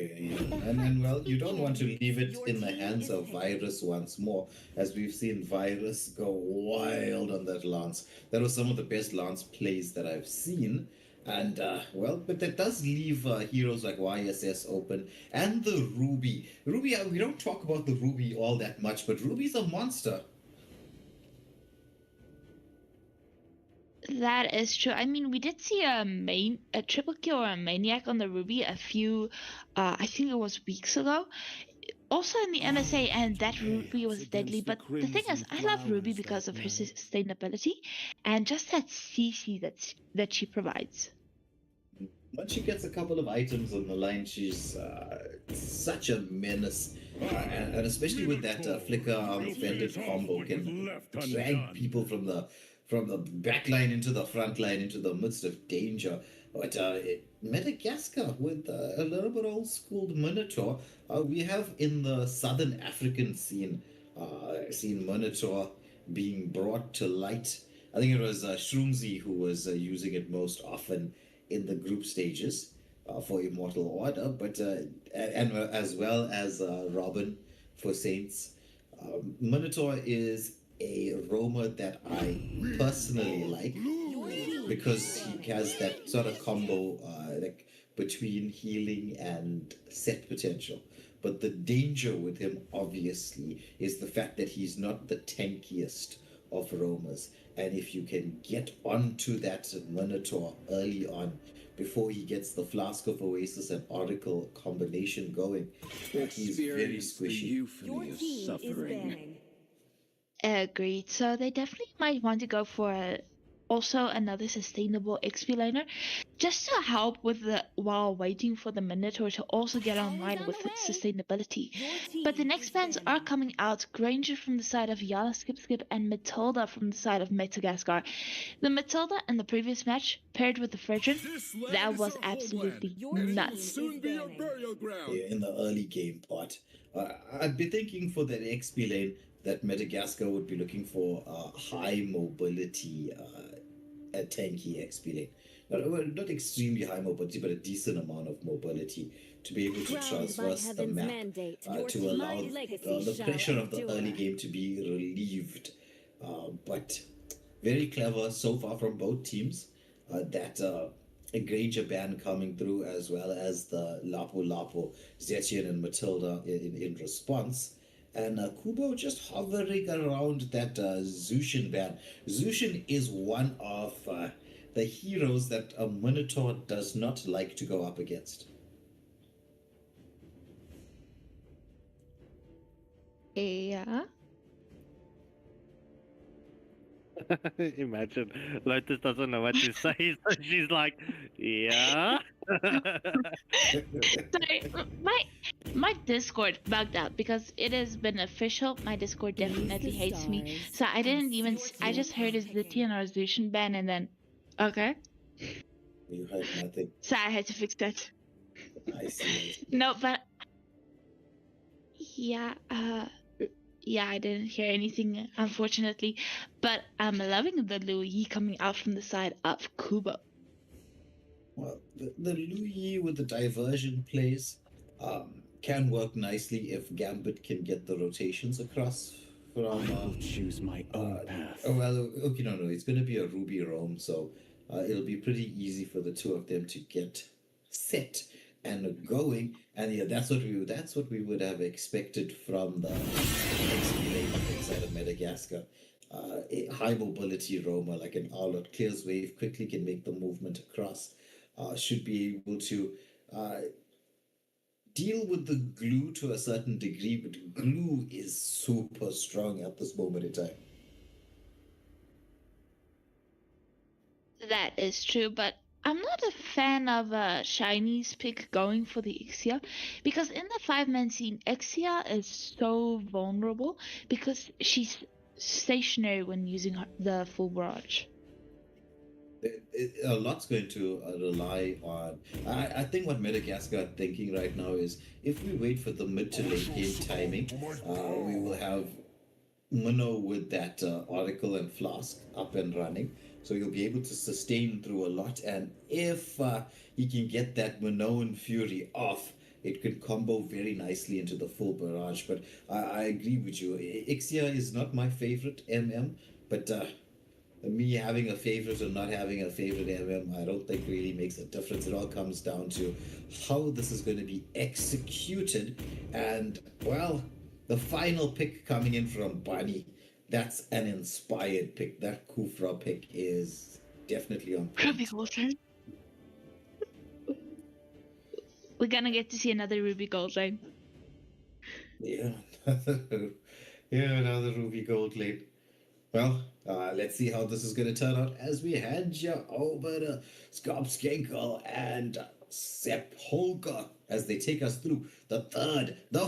And well, you don't want to leave it in the hands of Virus once more, as we've seen Virus go wild on that Lance. That was some of the best Lance plays that I've seen. And, well, but that does leave heroes like YSS open, and the Ruby. Ruby, we don't talk about the Ruby all that much, but Ruby's a monster. That is true. I mean, we did see a triple kill or a maniac on the Ruby a few, I think it was weeks ago. Also in the MSA, and that Ruby was deadly. But the thing is, I love Ruby because of her sustainability and just that CC that she provides. Once she gets a couple of items on the line, she's such a menace. And especially with that flicker on the Fended combo, can drag people from the back line into the front line, into the midst of danger. But Madagascar, with a little bit old-schooled Minotaur, we have in the Southern African scene, seen Minotaur being brought to light. I think it was Shroomsy who was using it most often in the group stages for Immortal Order, but and as well as Robin for Saints. Minotaur is a roamer that I personally like because he has that sort of combo like between healing and set potential. But the danger with him, obviously, is the fact that he's not the tankiest of roamers. And if you can get onto that Minotaur early on, before he gets the Flask of Oasis and Oracle combination going, he's very squishy. Your team is banning. Agreed. So they definitely might want to go for also another sustainable XP laner, just to help with the while waiting for the Minotaur to also get online with its sustainability. But the next bans are coming out: Granger from the side of Yala Skip and Matilda from the side of Madagascar. The Matilda in the previous match paired with the Fredrin, that was absolutely nuts. Yeah, in the early game part. I'd be thinking for that XP lane that Madagascar would be looking for high mobility a tanky XP lane. Not extremely high mobility, but a decent amount of mobility to be able to traverse the map to allow the pressure of the early game to be relieved. But very clever so far from both teams. That a Granger ban coming through, as well as the Lapu, Zetien and Matilda in response. And Kubo just hovering around that Zushin ban. Zushin is one of the heroes that a Minotaur does not like to go up against. Yeah. Imagine Lotus doesn't know what to say, so she's like, yeah. Sorry, my Discord bugged out because it has been official. My Discord definitely hates me, so I didn't even. I just heard it's the TNR resolution ban, and then, okay. You heard nothing. So I had to fix that. I see. No, but yeah, yeah, I didn't hear anything, unfortunately. But I'm loving the Louis coming out from the side of Kubo. Well, the Louis with the diversion plays can work nicely if Gambit can get the rotations across from. I will choose my own path. Well, okay, no, it's going to be a Ruby roam, so it'll be pretty easy for the two of them to get set and going. And yeah, that's what we would have expected from the XP lane inside of Madagascar. A high mobility roamer like an Owlet clears wave, quickly can make the movement across. Should be able to deal with the glue to a certain degree, but glue is super strong at this moment in time. That is true, but I'm not a fan of Shiny's pick going for the Ixia, because in the 5-man scene, Ixia is so vulnerable because she's stationary when using the full barrage. A lot's going to rely on. I think what Madagascar are thinking right now is if we wait for the mid to late game timing, we will have Minnow with that Oracle and Flask up and running. So he'll be able to sustain through a lot. And if he can get that Minoan Fury off, it could combo very nicely into the full barrage. But I agree with you. Ixia is not my favorite MM, but me having a favorite or not having a favorite MM, I don't think really makes a difference. It all comes down to how this is going to be executed. And, well, the final pick coming in from Bunny, that's an inspired pick. That Kufra pick is definitely on point. We're gonna get to see another Ruby Gold lane. Yeah, another Ruby Gold lane. Well, let's see how this is going to turn out as we hand you over to Scarp Skenkel and Sepp Holger as they take us through the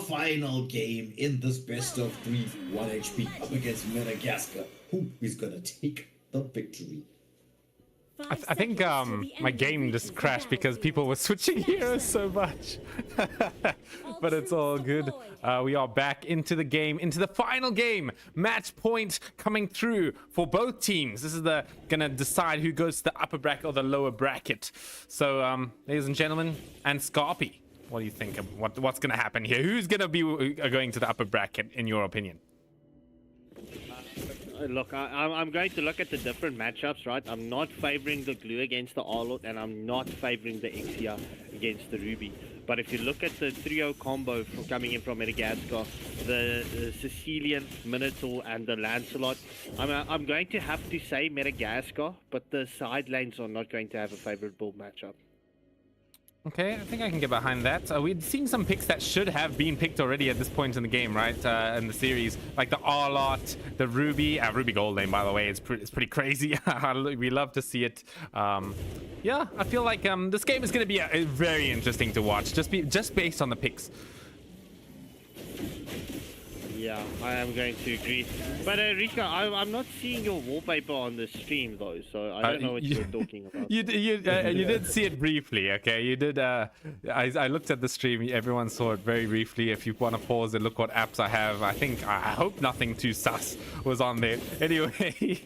final game in this best of 3 1 HP up against Madagascar. Who is going to take the victory? I think my game just crashed because people were switching heroes so much. But it's all good. We are back into the game, into the final game. Match point coming through for both teams. This is gonna decide who goes to the upper bracket or the lower bracket. So, ladies and gentlemen, and Scarpy, what do you think of what's gonna happen here? Who's gonna be going to the upper bracket in your opinion? Look, I'm going to look at the different matchups, right? I'm not favoring the Glue against the Arlot, and I'm not favoring the Ixia against the Ruby. But if you look at the 3-0 combo coming in from Madagascar, the Sicilian, Minotaur, and the Lancelot, I'm going to have to say Madagascar, but the side lanes are not going to have a favorable matchup. Okay, I think I can get behind that. We're seeing some picks that should have been picked already at this point in the game, right? In the series, like the Arlot, the Ruby Gold name, by the way, it's pretty crazy. We love to see it. Yeah, I feel like this game is going to be very interesting to watch, just based on the picks. Yeah, I am going to agree. But Rika, I'm not seeing your wallpaper on the stream though, so I don't know what you're talking about. You did see it briefly, okay? You did. I looked at the stream. Everyone saw it very briefly. If you want to pause and look what apps I have, I hope nothing too sus was on there. Anyway,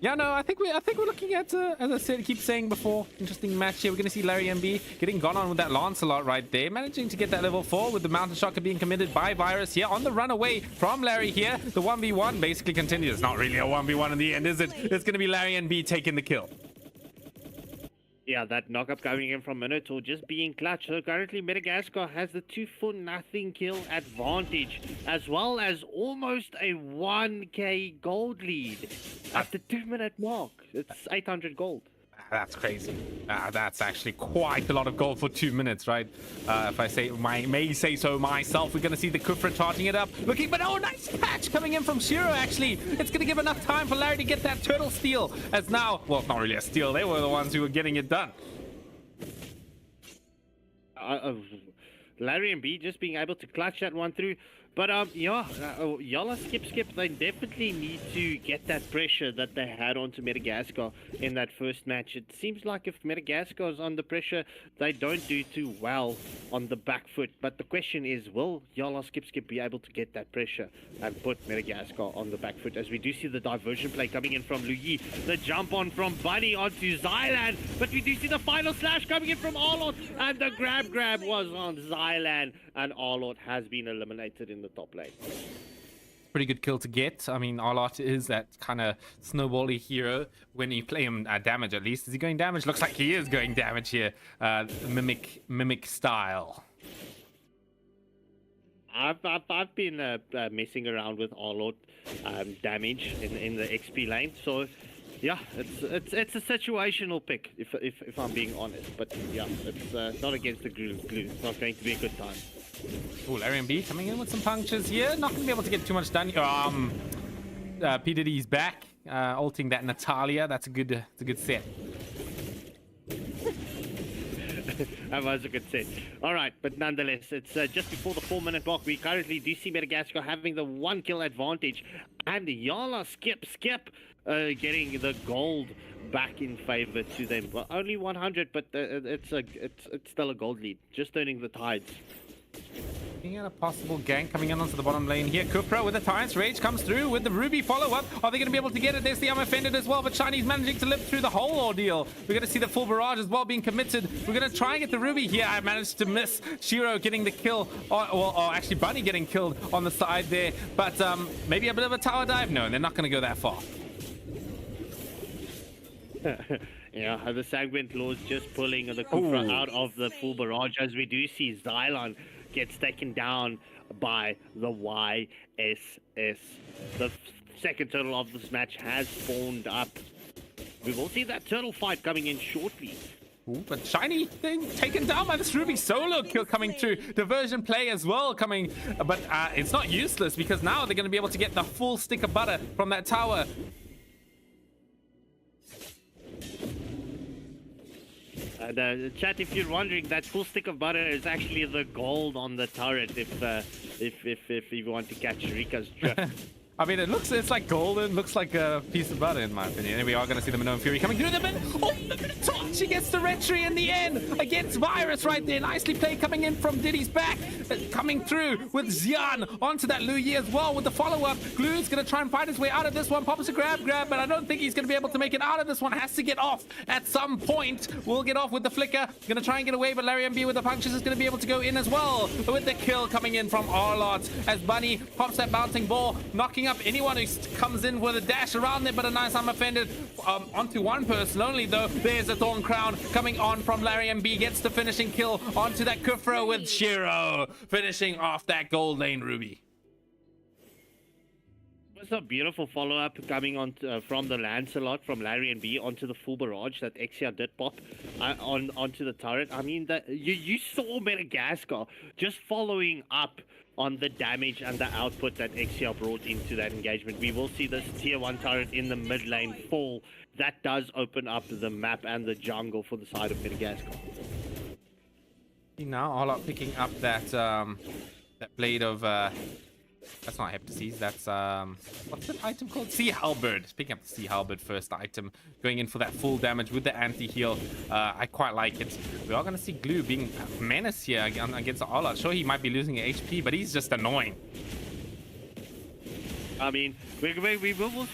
yeah, no, I think we're looking at, as I said, keep saying before, interesting match here. We're going to see Larry MB getting gone on with that Lancelot right there, managing to get that level 4 with the Mountain Shocker being committed by Virus here on the runaway from Larry here. The 1v1 basically continues. It's not really a 1v1 in the end, is it? It's going to be Larry MB taking the kill. Yeah, that knockup coming in from Minotaur just being clutch. So currently Madagascar has the 2-for-0 kill advantage, as well as almost a 1k gold lead at the 2-minute mark. It's 800 gold. That's crazy. That's actually quite a lot of gold for 2 minutes, right? If I may say so myself, we're going to see the Kufra charging it up. Looking, but oh, nice catch coming in from Shiro, actually. It's going to give enough time for Larry to get that turtle steal. As now, well, it's not really a steal. They were the ones who were getting it done. Larry and B just being able to clutch that one through. But yeah, Yala skip, they definitely need to get that pressure that they had onto Madagascar in that first match. It seems like if Madagascar is under pressure, they don't do too well on the back foot. But the question is, will Yala skip be able to get that pressure and put Madagascar on the back foot? As we do see the diversion play coming in from Luyi, the jump on from Bunny onto Xylan, but we do see the final slash coming in from Arlot, and the grab was on Xylan, and Arlot has been eliminated in the top lane. Pretty good kill to get. I mean, Arlot is that kind of snowbally hero when you play him damage, at least. Is he going damage? Looks like he is going damage here. Mimic style. I've been messing around with Arlot damage in the XP lane, so yeah, it's a situational pick if I'm being honest. But yeah, it's not against the glue. It's not going to be a good time. Oh, Larry and B coming in with some punctures here. Not going to be able to get too much done. P Diddy's back, ulting that Natalia. That's a good set. That was a good set. All right, but nonetheless, it's just before the 4-minute mark. We currently do see Madagascar having the 1 kill advantage, and Yala skip getting the gold back in favor to them. Well, only 100, but it's still a gold lead. Just turning the tides. Looking at a possible gank coming in onto the bottom lane here. Kupra with the Tides Rage comes through with the Ruby follow-up. Are they going to be able to get it? There's the Offended as well, but Shiny's managing to live through the whole ordeal. We're going to see the full barrage as well being committed. We're going to try and get the Ruby here. I managed to miss Shiro getting the kill, or actually Bunny getting killed on the side there. But maybe a bit of a tower dive? No, they're not going to go that far. Yeah, the Sanguine Claws just pulling the Kufra out of the full barrage, as we do see Xylan gets taken down by the YSS. The second turtle of this match has spawned up. We will see that turtle fight coming in shortly. Ooh, but Shiny thing taken down by this Ruby solo kill coming through. Diversion play as well coming, but it's not useless because now they're going to be able to get the full stick of butter from that tower. Chat, if you're wondering, that full stick of butter is actually the gold on the turret. If you want to catch Rika's drift. I mean, it's like golden, looks like a piece of butter in my opinion. And we are going to see the Minoan Fury coming through the mid. Oh, the Minotaur! She gets the retry in the end against Virus right there. Nicely played coming in from Diddy's back. Coming through with Xian onto that Luyi as well with the follow-up. Glue's going to try and fight his way out of this one. Pops a grab, but I don't think he's going to be able to make it out of this one. Has to get off at some point. We'll get off with the flicker. Going to try and get away, but Larry MB with the punctures is going to be able to go in as well. With the kill coming in from Arlot as Bunny pops that bouncing ball, knocking picking up anyone who comes in with a dash around there, but a nice unoffended onto one person only though. There's a Thorn Crown coming on from Larry MB, gets the finishing kill onto that Kufra with Shiro, finishing off that gold lane Ruby. It's a beautiful follow-up coming on from the Lancelot, from Larry and B onto the full barrage that Exia did pop onto the turret. I mean, that you saw Madagascar just following up on the damage and the output that Exia brought into that engagement. We will see this tier 1 turret in the mid lane fall. That does open up the map and the jungle for the side of Madagascar. Now all up picking up that that blade of that's not Heptases, that's what's that item called? Sea Halberd. Picking up the Sea Halberd first item, going in for that full damage with the anti-heal. I quite like it. We are going to see Glue being a menace here against Ola. Sure, he might be losing HP, but he's just annoying. I mean, we will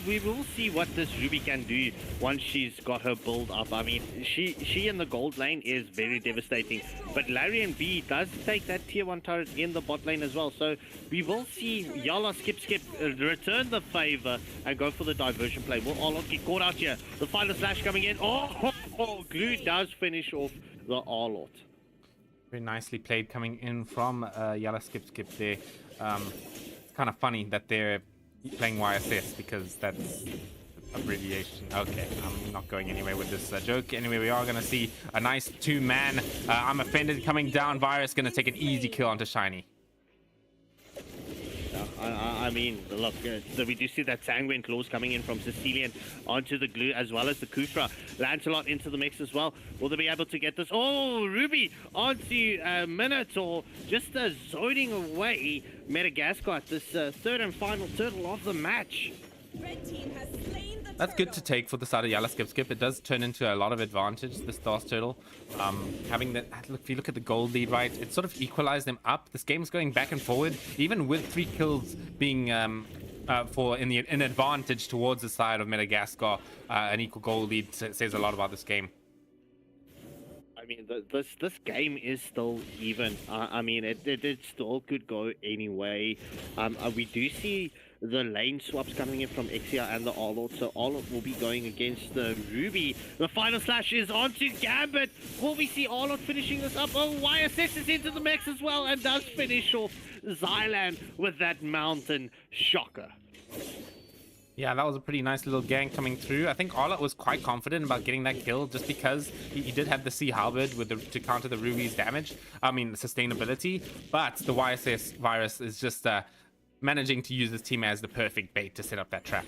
see what this Ruby can do once she's got her build up. I mean, she in the gold lane is very devastating, but Larry and B does take that tier 1 turret in the bot lane as well. So we will see Yala skip return the favor and go for the diversion play. Will Arlott get caught out here? The final slash coming in. Oh, Glue does finish off the Arlott. Very nicely played coming in from Yala skip there. It's kind of funny that they're playing YSS because that's abbreviation. Okay, I'm not going anywhere with this joke. Anyway, we are going to see a nice 2-man I'm offended coming down. Virus going to take an easy kill onto Shiny. I mean, look, so we do see that Sanguine Claws coming in from Sicilian onto the Glue as well as the Kufra. Lancelot into the mix as well. Will they be able to get this? Oh, Ruby onto Minotaur, just zoning away Madagascar at this third and final turtle of the match. Red team has slain the That's good to take for the side of Yala skip. It does turn into a lot of advantage, this Stars Turtle. Having that, look, if you look at the gold lead, right, it sort of equalized them up. This game's going back and forward, even with 3 kills being an advantage towards the side of Madagascar. An equal gold lead says a lot about this game. I mean, this game is still even. I mean, it still could go anyway. We do see the lane swaps coming in from Exia and the Arlott. So Arlott will be going against the Ruby. The final slash is onto Gambit. Will we see Arlott finishing this up? Oh, YSS is into the mix as well and does finish off Xylan with that mountain shocker. Yeah, that was a pretty nice little gang coming through. I think Arlott was quite confident about getting that kill just because he did have the Sea Halberd with to counter the Ruby's damage. I mean, sustainability. But the YSS Virus is just managing to use his team as the perfect bait to set up that trap.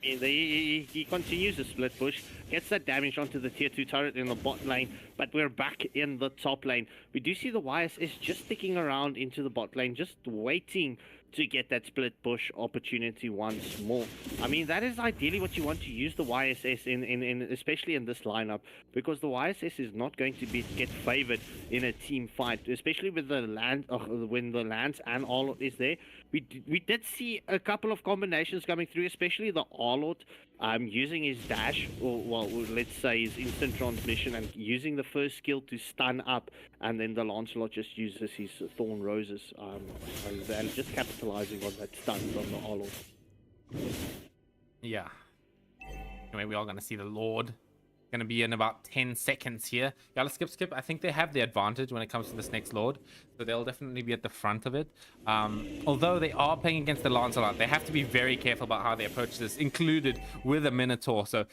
He continues to split push, gets that damage onto the tier 2 turret in the bot lane, but we're back in the top lane. We do see the YSS just sticking around into the bot lane, just waiting to get that split push opportunity once more. I mean, that is ideally what you want to use the YSS in especially in this lineup, because the YSS is not going to get favored in a team fight, especially with the when the Lance and Arlott is there. We did see a couple of combinations coming through, especially the Arlott using his dash, or well, let's say his instant transmission, and using the first skill to stun up, and then the Lancelot just uses his Thorn Roses and just capitalizing on that stun from the Arlott. Yeah. Anyway, we are going to see the Lord. Going to be in about 10 seconds here. Yala skip. I think they have the advantage when it comes to this next Lord, so they'll definitely be at the front of it. Although they are playing against the Lancelot, they have to be very careful about how they approach this, included with a Minotaur. So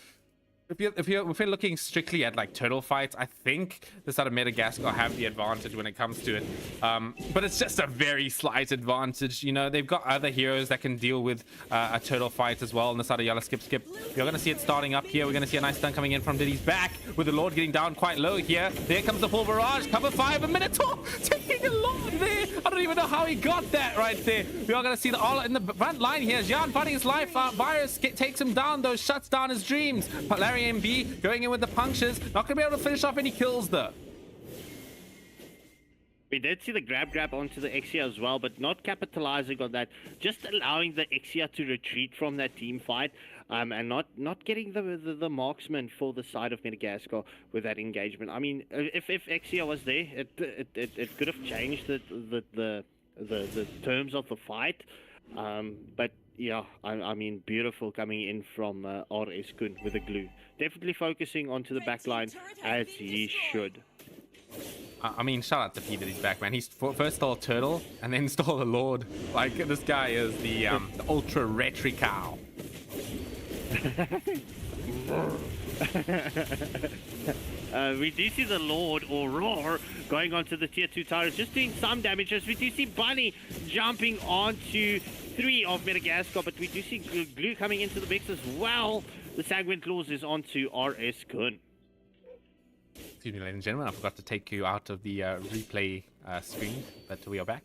if you're looking strictly at like turtle fights, I think the side of Madagascar have the advantage when it comes to it. But it's just a very slight advantage. You know, they've got other heroes that can deal with a turtle fight as well on the side of Yala skip. You're going to see it starting up here. We're going to see a nice stun coming in from Diddy's back with the Lord getting down quite low here. There comes the full barrage. Cover 5, a Minotaur taking a Lord there. I don't even know how he got that right there. We are going to see the all in the front line here. Jan fighting his life. Virus takes him down though, shuts down his dreams. Larry MB going in with the punctures. Not going to be able to finish off any kills though. We did see the grab onto the Exia as well, but not capitalizing on that. Just allowing the Exia to retreat from that team fight, and not getting the marksman for the side of Madagascar with that engagement. I mean, if Exia was there, it could have changed the terms of the fight. But yeah, I mean, beautiful coming in from RS Kun with a glue. Definitely focusing onto the back line as he should. I mean, shout out to Pete that he's back, man. He's first stole Turtle and then stole the Lord. Like, this guy is the ultra retry cow. We do see the Lord or Roar going onto the tier 2 towers, just doing some damage. As we do see Bunny jumping onto 3 of Madagascar, but we do see Glue coming into the mix as well. The Sanguine Claws is onto RS Kun. Excuse me, ladies and gentlemen, I forgot to take you out of the replay screen, but we are back.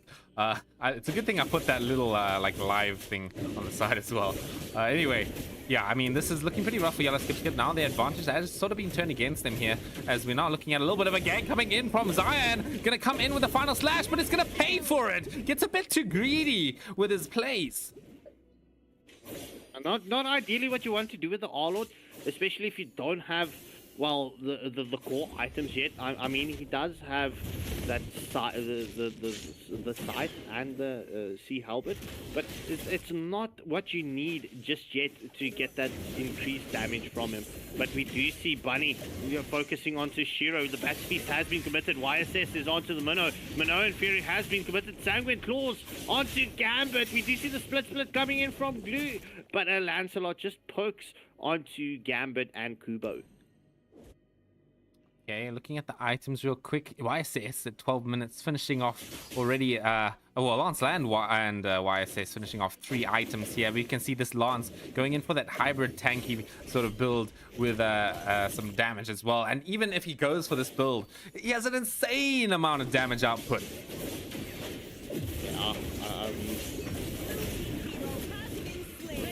It's a good thing I put that little like live thing on the side as well. Anyway, yeah, I mean, this is looking pretty rough for Yellow Skip Skip. Now the advantage has sort of been turned against them here, as we're now looking at a little bit of a gang coming in from Zion. Gonna come in with a final slash, but it's gonna pay for it. Gets a bit too greedy with his plays. Not ideally what you want to do with the R-Lord, especially if you don't have, well, the core items yet. I mean, he does have that the scythe and the sea halberd, but it's not what you need just yet to get that increased damage from him. But we do see Bunny focusing onto Shiro. The Bat Feast has been committed. YSS is onto the Minnow. Minnow and Fury has been committed. Sanguine Claws onto Gambit. We do see the split coming in from Glue, but Lancelot just pokes onto Gambit and Kubo. Okay, looking at the items real quick. YSS at 12 minutes, finishing off already. Well, Lance and YSS finishing off 3 items here. We can see this Lance going in for that hybrid tanky sort of build with some damage as well. And even if he goes for this build, he has an insane amount of damage output. Yeah,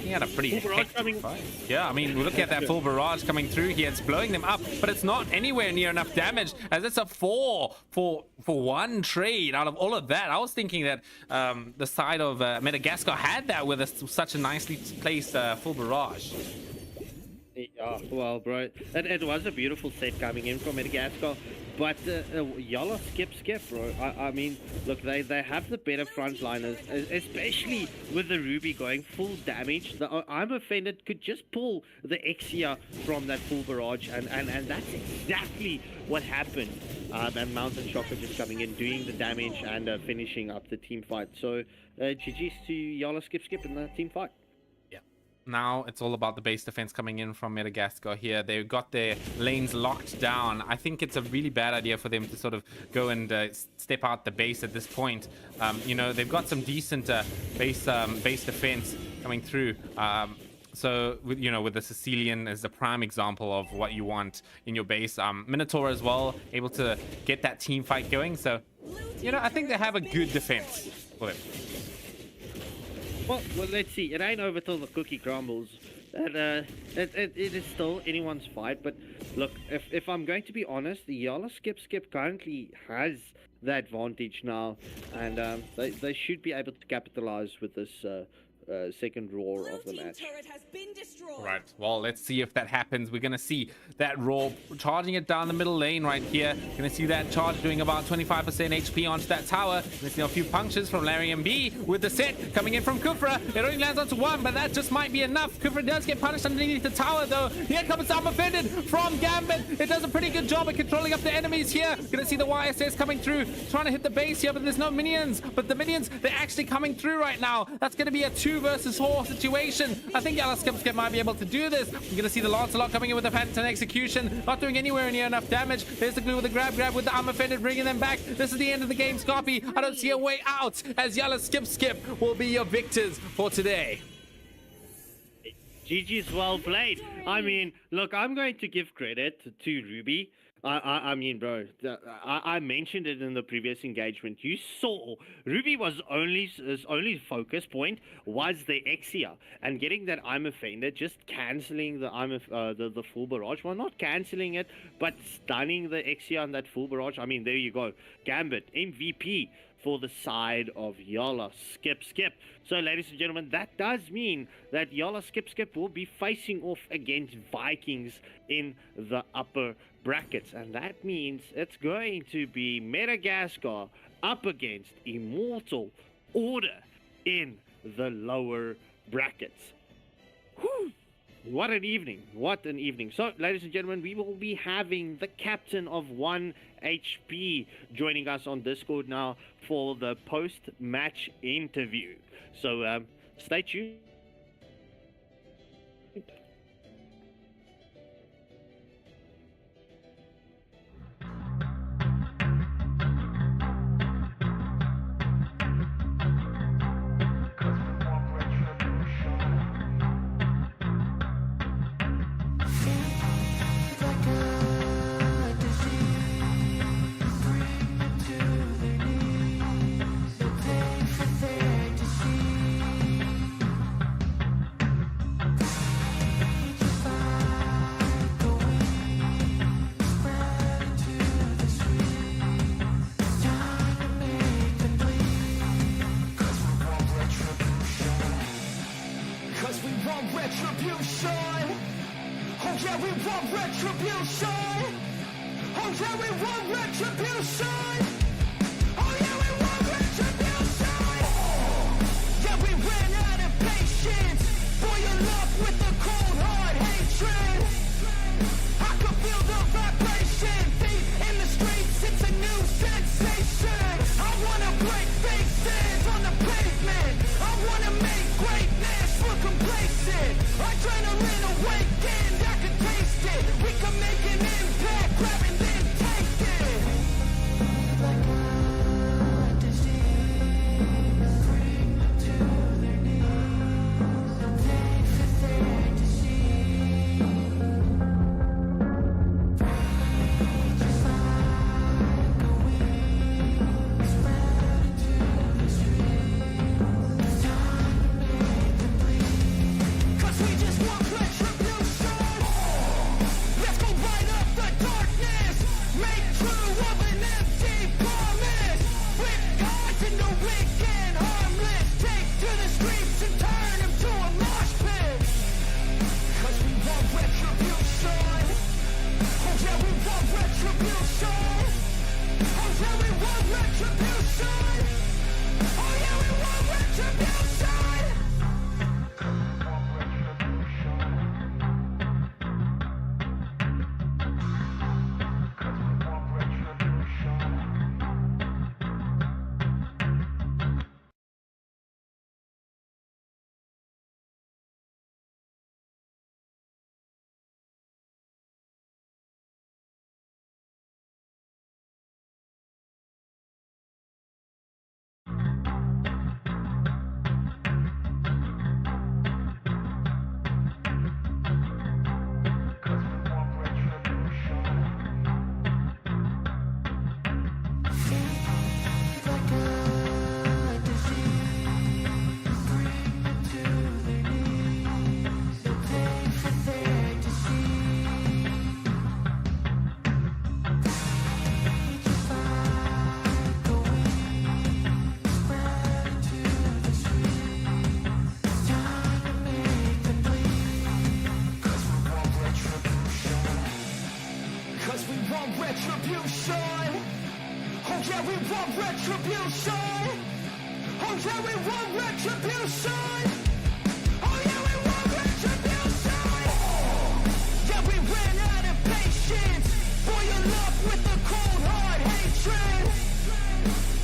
He had a pretty hectic fight. Yeah, I mean, we're looking at that full barrage coming through here. It's blowing them up, but it's not anywhere near enough damage, as it's a 4 for one trade out of all of that. I was thinking that the side of Madagascar had that with such a nicely placed full barrage. Yeah, well, bro, it was a beautiful set coming in from Madagascar, but Yala skip, bro. I mean, look, they have the better frontliners, especially with the Ruby going full damage. I'm offended could just pull the Exia from that full barrage, and that's exactly what happened. And Mountain Shocker just coming in, doing the damage and finishing up the team fight. So, GG's to Yala skip in the team fight. Now it's all about the base defense coming in from Madagascar here. They've got their lanes locked down. I think it's a really bad idea for them to sort of go and step out the base at this point. You know, they've got some decent base defense coming through. So, with the Sicilian as the prime example of what you want in your base. Minotaur as well, able to get that team fight going. So, I think they have a good defense for them. Well, let's see. It ain't over till the cookie crumbles. It is still anyone's fight. But look, if I'm going to be honest, the Yala Skip currently has the advantage now, and they should be able to capitalize with this second roar of the match. Right, well, let's see if that happens. We're gonna see that roar charging it down the middle lane right here. Gonna see that charge doing about 25% HP onto that tower. Gonna see a few punctures from Larry MB with the set coming in from Kufra. It only lands onto 1, but that just might be enough. Kufra does get punished underneath the tower though. Here comes some offended from Gambit. It does a pretty good job at controlling up the enemies here. Gonna see the YSS coming through, trying to hit the base here, but there's no minions. But the minions, they're actually coming through right now. That's gonna be a 2 versus 4 situation. I think Yala Skip might be able to do this. You're gonna see the Lancelot coming in with a patent execution, not doing anywhere near enough damage. There's the glue with the grab with the unoffended, bringing them back. This is the end of the game, Scarpy. I don't see a way out, as Yala Skip will be your victors for today. GG's well played. I mean, look, I'm going to give credit to Ruby. I mean, bro, I mentioned it in the previous engagement. You saw Ruby was his only focus point was the Exia, and getting that I'm offended, just canceling the full barrage. Well, not canceling it, but stunning the Exia on that full barrage. I mean, there you go, Gambit MVP for the side of Yala Skip. So, ladies and gentlemen, that does mean that Yala Skip will be facing off against Vikings in the upper brackets, and that means it's going to be Madagascar up against Immortal Order in the lower brackets. Whew. What an evening. What an evening. So, ladies and gentlemen, we will be having the captain of 1HP joining us on Discord now for the post-match interview. So, stay tuned. Cause we want retribution. Oh yeah, we want retribution. Oh yeah, we want retribution. Oh yeah, we want retribution. Yeah, we ran out of patience. Boil up with the cold hard hatred. I can feel the vibration. Feet in the streets, it's a new sensation. I wanna break faces on the pavement. I wanna make greatness look complacent. Adrenaline awakened, I can taste it. We can make an impact, grab and then take it. Like a disease, bring them to their knees. No pain for their disease. Rage is like a weed, spread into the streets. It's time to make them bleed. 'Cause we just want retribution. Let's go light up the darkness. Make true of an empty promise. With gods in the weak and harmless. Take to the streets and turn them to a mosh pit. 'Cause we want retribution. Oh yeah, we want retribution. Oh yeah, we want retribution. Oh yeah, we want retribution. Like a disease, bring them to their knees. No pain for their disease. Rage is like a weed, spread into the streets. It's time to make them bleed. 'Cause we want retribution. 'Cause we want retribution. Oh yeah, we want retribution. Oh yeah, we want retribution. Oh yeah, we want retribution. Yeah, we ran out of patience. Boil up with the cold hard hatred.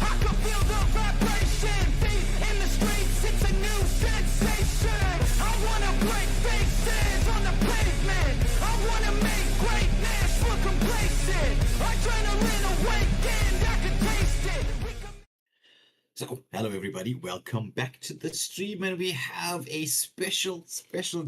I can feel the vibration. Feet in the streets, it's a new sensation. I wanna break faces on the pavement. I wanna make greatness look complacent. Adrenaline awakened, I can taste it. We can So, hello everybody, welcome back to the stream, and we have a special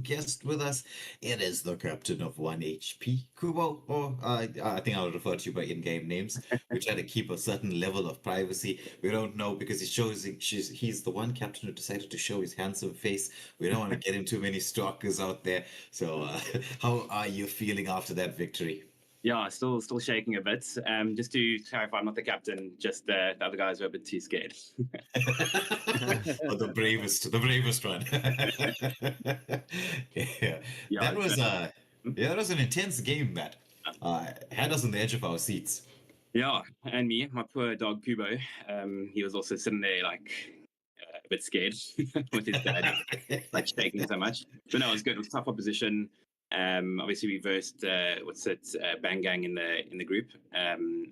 guest with us. It is the captain of 1HP, Kubo, or I think I'll refer to you by in-game names. We try to keep a certain level of privacy. We don't know because he's the one captain who decided to show his handsome face. We don't want to get him too many stalkers out there. So, how are you feeling after that victory? Yeah, still shaking a bit. Just to clarify, I'm not the captain. Just the other guys were a bit too scared. Oh, the bravest one. Yeah, That was that was an intense game, Matt. Had us on the edge of our seats. Yeah, and me, my poor dog Kubo. He was also sitting there like a bit scared with his dad like shaking so much. But no, it was good. It was tough opposition. Obviously we versed Bang Gang in the group, and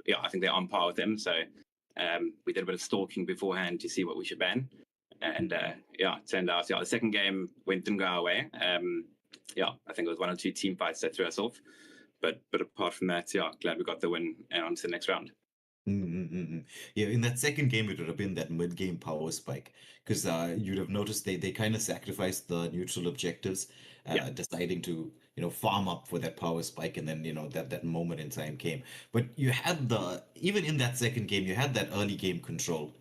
yeah, I think they're on par with them. So we did a bit of stalking beforehand to see what we should ban, and yeah, it turned out the second game didn't go our way. Yeah, I think it was 1 or 2 team fights that threw us off, but apart from that, yeah, glad we got the win and on to the next round. Yeah, in that second game, it would have been that mid-game power spike because you'd have noticed they kind of sacrificed the neutral objectives, deciding to farm up for that power spike, and then that moment in time came. But you had even in that second game, you had that early game control.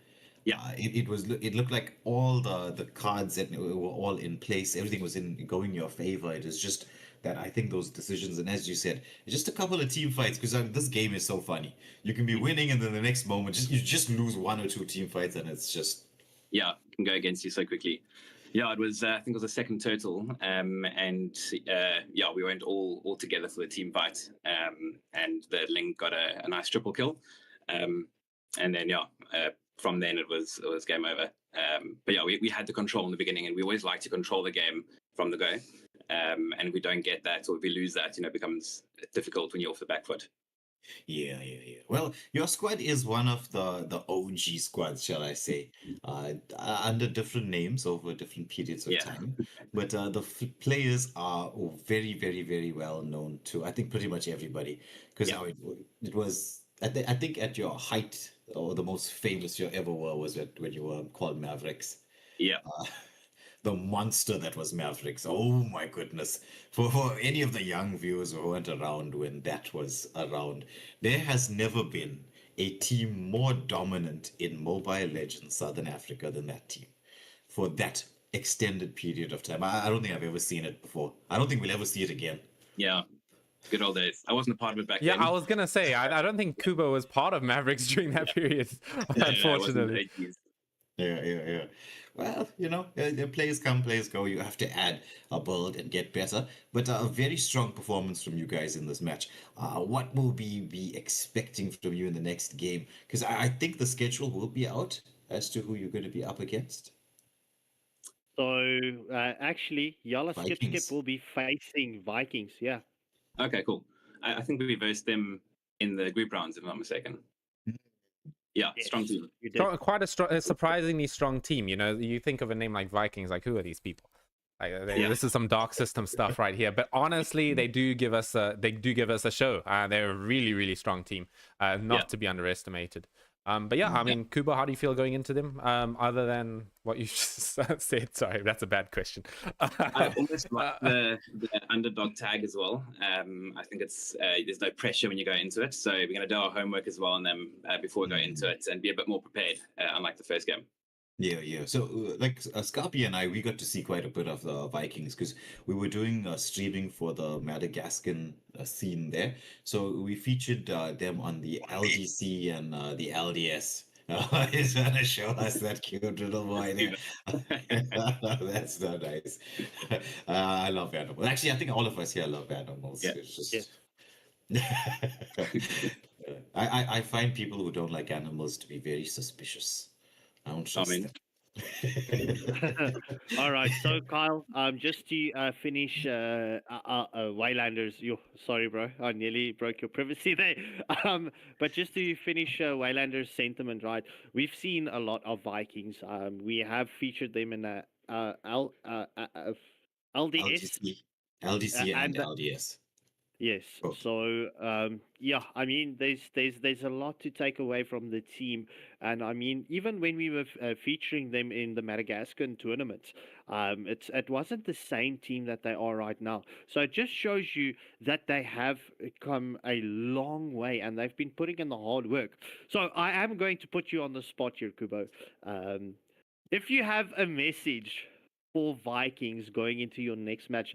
Yeah, it looked like all the cards that were all in place, everything was going your favor. It was just that I think those decisions, and as you said, just a couple of team fights, because this game is so funny. You can be winning, and then the next moment, you just lose 1 or 2 team fights, and it's just can go against you so quickly. Yeah, it was. I think it was a second total, and yeah, we went all together for the team fight, and the Link got a nice triple kill, and then from then it was game over. But yeah, we had the control in the beginning, and we always like to control the game from the go. And if we don't get that, or if we lose that, it becomes difficult when you're off the back foot. Yeah. Well, your squad is one of the OG squads, shall I say, under different names over different periods of time. But the players are very, very, very well known to, I think, pretty much everybody. Because it was, I think at your height, or the most famous you ever were, was when you were called Mavericks. Yeah. The monster that was Mavericks. Oh my goodness. For any of the young viewers who weren't around when that was around, there has never been a team more dominant in Mobile Legends Southern Africa than that team for that extended period of time. I don't think I've ever seen it before. I don't think we'll ever see it again. Yeah. Good old days. I wasn't a part of it back then. Yeah, I was gonna say I don't think Kubo was part of Mavericks during that period, unfortunately. Yeah. Well, players come, players go. You have to add a build and get better. But a very strong performance from you guys in this match. What will we be expecting from you in the next game? Because I think the schedule will be out as to who you're going to be up against. So actually, Yala Skip will be facing Vikings. Yeah. Okay, cool. I think we versed them in the group rounds, if I'm not mistaken. Yeah, yes, strong team. Quite a surprisingly strong team. You think of a name like Vikings, like who are these people? This is some dark system stuff right here. But honestly, they do give us a show. They're a really, really strong team, not to be underestimated. But yeah, I mean, Kubo, how do you feel going into them? Other than what you just said, sorry, that's a bad question. I almost like the underdog tag as well. I think it's there's no pressure when you go into it, so we're going to do our homework as well on them before we go into it and be a bit more prepared, unlike the first game. Yeah. So, like Scarpy and I, we got to see quite a bit of the Vikings because we were doing streaming for the Madagascan scene there. So we featured them on the LGC and the LDS. He's gonna show us that cute little boy there. That's so nice. I love animals. Actually, I think all of us here love animals. Yeah. It's just... I find people who don't like animals to be very suspicious. I don't trust them. All right, so Kyle, just to finish Waylanders. Sorry, bro, I nearly broke your privacy there. But just to finish Waylanders sentiment, right? We've seen a lot of Vikings. We have featured them in LDS, LDC and LDS. Yes. Okay. So yeah, I mean, there's a lot to take away from the team, and I mean, even when we were featuring them in the Madagascan tournaments, it wasn't the same team that they are right now. So it just shows you that they have come a long way, and they've been putting in the hard work. So I am going to put you on the spot here, Kubo. If you have a message for Vikings going into your next match,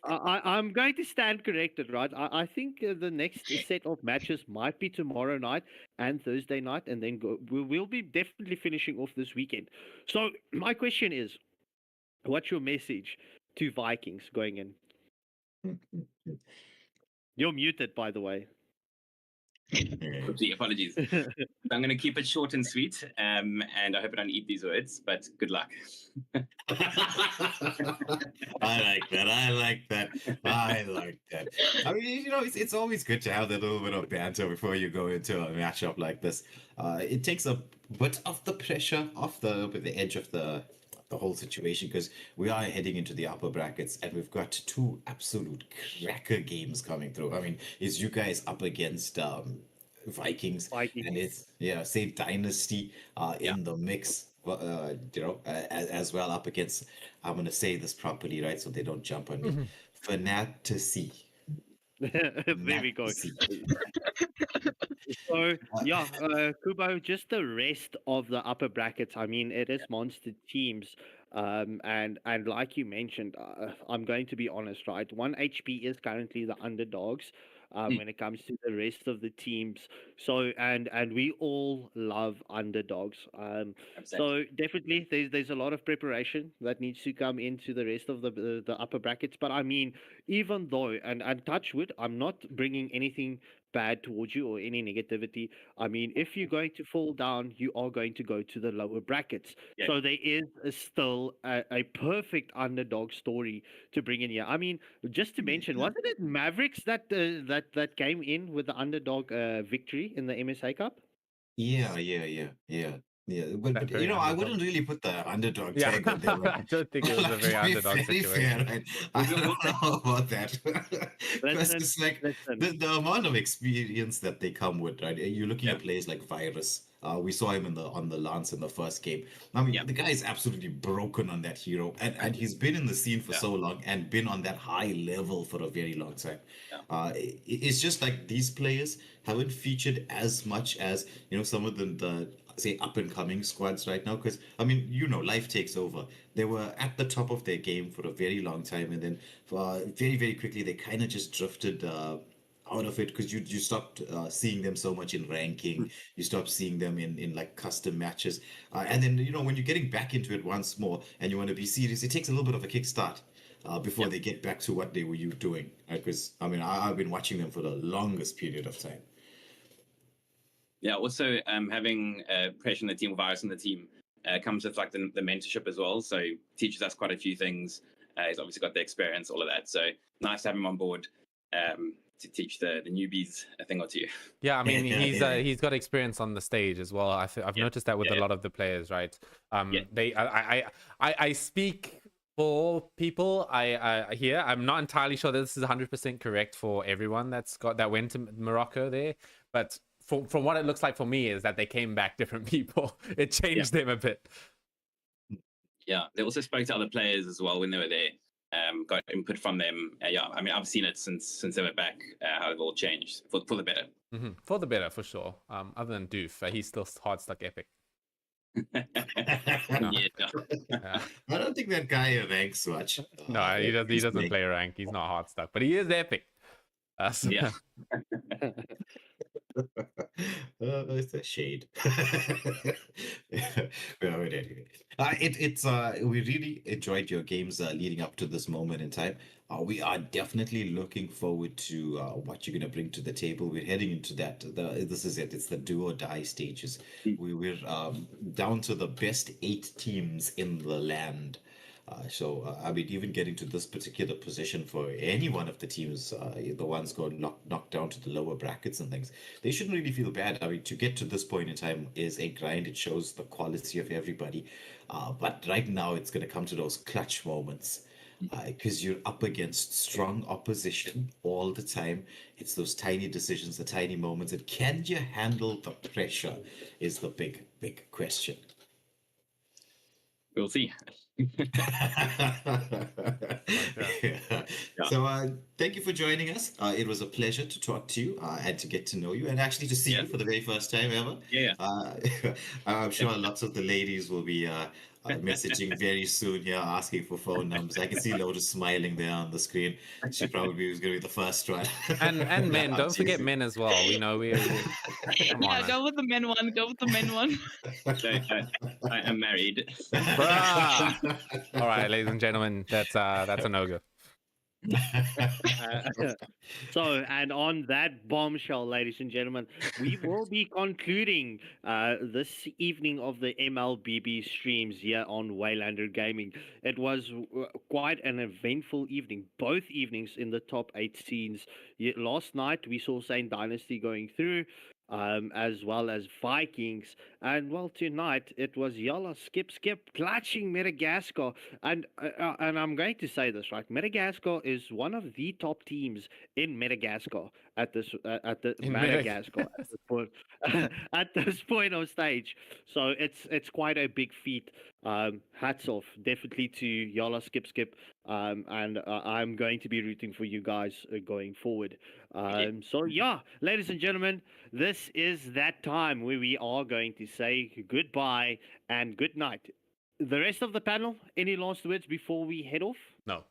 I'm going to stand corrected, right? I think the next set of matches might be tomorrow night and Thursday night, and then we'll be definitely finishing off this weekend. So my question is, what's your message to Vikings going in? You're muted, by the way. Oopsie, apologies. I'm going to keep it short and sweet, and I hope I don't eat these words, but good luck. I like that. I like that. I like that. I mean, it's always good to have that little bit of banter before you go into a matchup like this. It takes a bit of the pressure off the edge of the whole situation because we are heading into the upper brackets and we've got two absolute cracker games coming through. I mean, is you guys up against Vikings, and it's same dynasty in the mix, as well up against, I'm gonna say this properly, right, so they don't jump on me. Fantasy. There we go. So yeah, Kubo, just the rest of the upper brackets. I mean, it is monster teams, and like you mentioned, I'm going to be honest, right? 1 HP is currently the underdogs. When it comes to the rest of the teams, so and we all love underdogs. So definitely, there's a lot of preparation that needs to come into the rest of the upper brackets. But I mean, even though and touch wood, I'm not bringing anything bad towards you or any negativity. I mean, if you're going to fall down, you are going to go to the lower brackets. Yeah. So there is still a perfect underdog story to bring in here. I mean, just to mention, wasn't it Mavericks that that came in with the underdog victory in the MSA Cup? Yeah. But That very I underdog. wouldn't really put the underdog Yeah, tag on there. I don't think it was a very To be underdog very situation. fair, right? I don't know about that. Because Listen, it's like listen. the amount of experience that they come with, right? You're looking at players like Virus. We saw him on the Lance in the first game. I mean, the guy is absolutely broken on that hero, and he's been in the scene for so long and been on that high level for a very long time. It's just like these players haven't featured as much as some of the say up and coming squads right now, because I mean life takes over. They were at the top of their game for a very long time, and then very very quickly they kind of just drifted out of it because you stopped seeing them so much in ranking. You stopped seeing them in like custom matches, and then when you're getting back into it once more and you want to be serious, it takes a little bit of a kickstart before they get back to what they were doing, because I mean I've been watching them for the longest period of time. Yeah, also having Presh in the team, or Virus in the team, comes with like the mentorship as well. So teaches us quite a few things. He's obviously got the experience, all of that. So nice to have him on board to teach the newbies a thing or two. Yeah, I mean he's got experience on the stage as well. I've noticed that with a lot of the players, right? I speak for people I hear. I'm not entirely sure that this is 100% correct for everyone that went to Morocco there, but from what it looks like for me is that they came back different people. It changed them a bit. Yeah, they also spoke to other players as well when they were there. Got input from them. Yeah, I mean I've seen it since they were back. How they've all changed for the better. Mm-hmm. For the better, for sure. Other than Doof, he's still hard stuck epic. Yeah. I don't think that guy ranks much. No, he doesn't play rank. He's not hard stuck, but he is epic. Yeah. It's a shade. Well, anyway. We really enjoyed your games leading up to this moment in time. We are definitely looking forward to what you're going to bring to the table. We're heading into that. This is it. It's the do or die stages. We're down to the best 8 teams in the land. So I mean, even getting to this particular position for any one of the teams, the ones going knocked down to the lower brackets and things, they shouldn't really feel bad. I mean, to get to this point in time is a grind. It shows the quality of everybody. But right now, it's going to come to those clutch moments because you're up against strong opposition all the time. It's those tiny decisions, the tiny moments, and can you handle the pressure? Is the big question. We'll see. So thank you for joining us. It was a pleasure to talk to you and to get to know you and actually to see you for the very first time ever. I'm sure lots of the ladies will be messaging very soon here asking for phone numbers. I can see Lotus smiling there on the screen. She probably was going to be the first one. And men, don't forget men as well. We come on, go with the men one. Go with the men one. I am married. All right, ladies and gentlemen, that's a no-go. So, and on that bombshell, ladies and gentlemen, we will be concluding this evening of the MLBB streams here on Waylander Gaming. It was quite an eventful evening, both evenings in the top 8 scenes. Last night, we saw Saint Dynasty going through, as well as Vikings. And well, tonight it was Yala Skip clutching Madagascar. And I'm going to say this, right? Madagascar is one of the top teams in Madagascar at this Madagascar at this point at this point of stage. So it's quite a big feat. Hats off, definitely to Yala Skip. And I'm going to be rooting for you guys going forward. So yeah, ladies and gentlemen, this is that time where we are going to say goodbye and good night. The rest of the panel, any last words before we head off? No.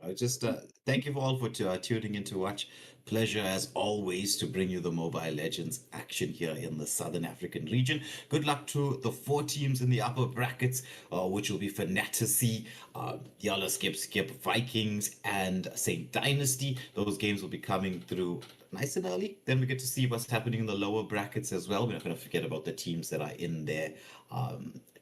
I just thank you all for tuning in to watch. Pleasure as always to bring you the Mobile Legends action here in the Southern African region. Good luck to the 4 teams in the upper brackets, which will be Fantasy, Yala Skip, Vikings, and Saint Dynasty. Those games will be coming through nice and early. Then we get to see what's happening in the lower brackets as well. We're not going to forget about the teams that are in there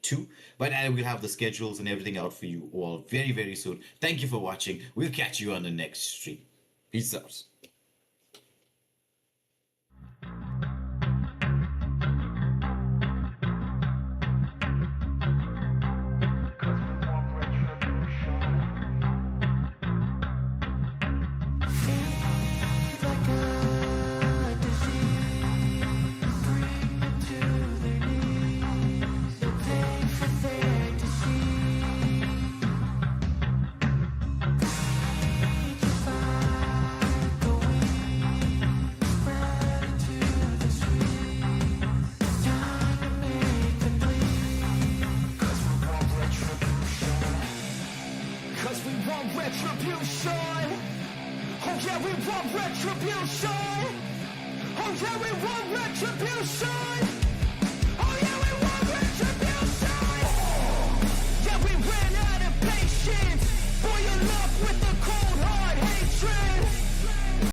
too. But we'll have the schedules and everything out for you all very, very soon. Thank you for watching. We'll catch you on the next stream. Peace out. Retribution! Oh yeah, we want retribution! Oh yeah, we want retribution!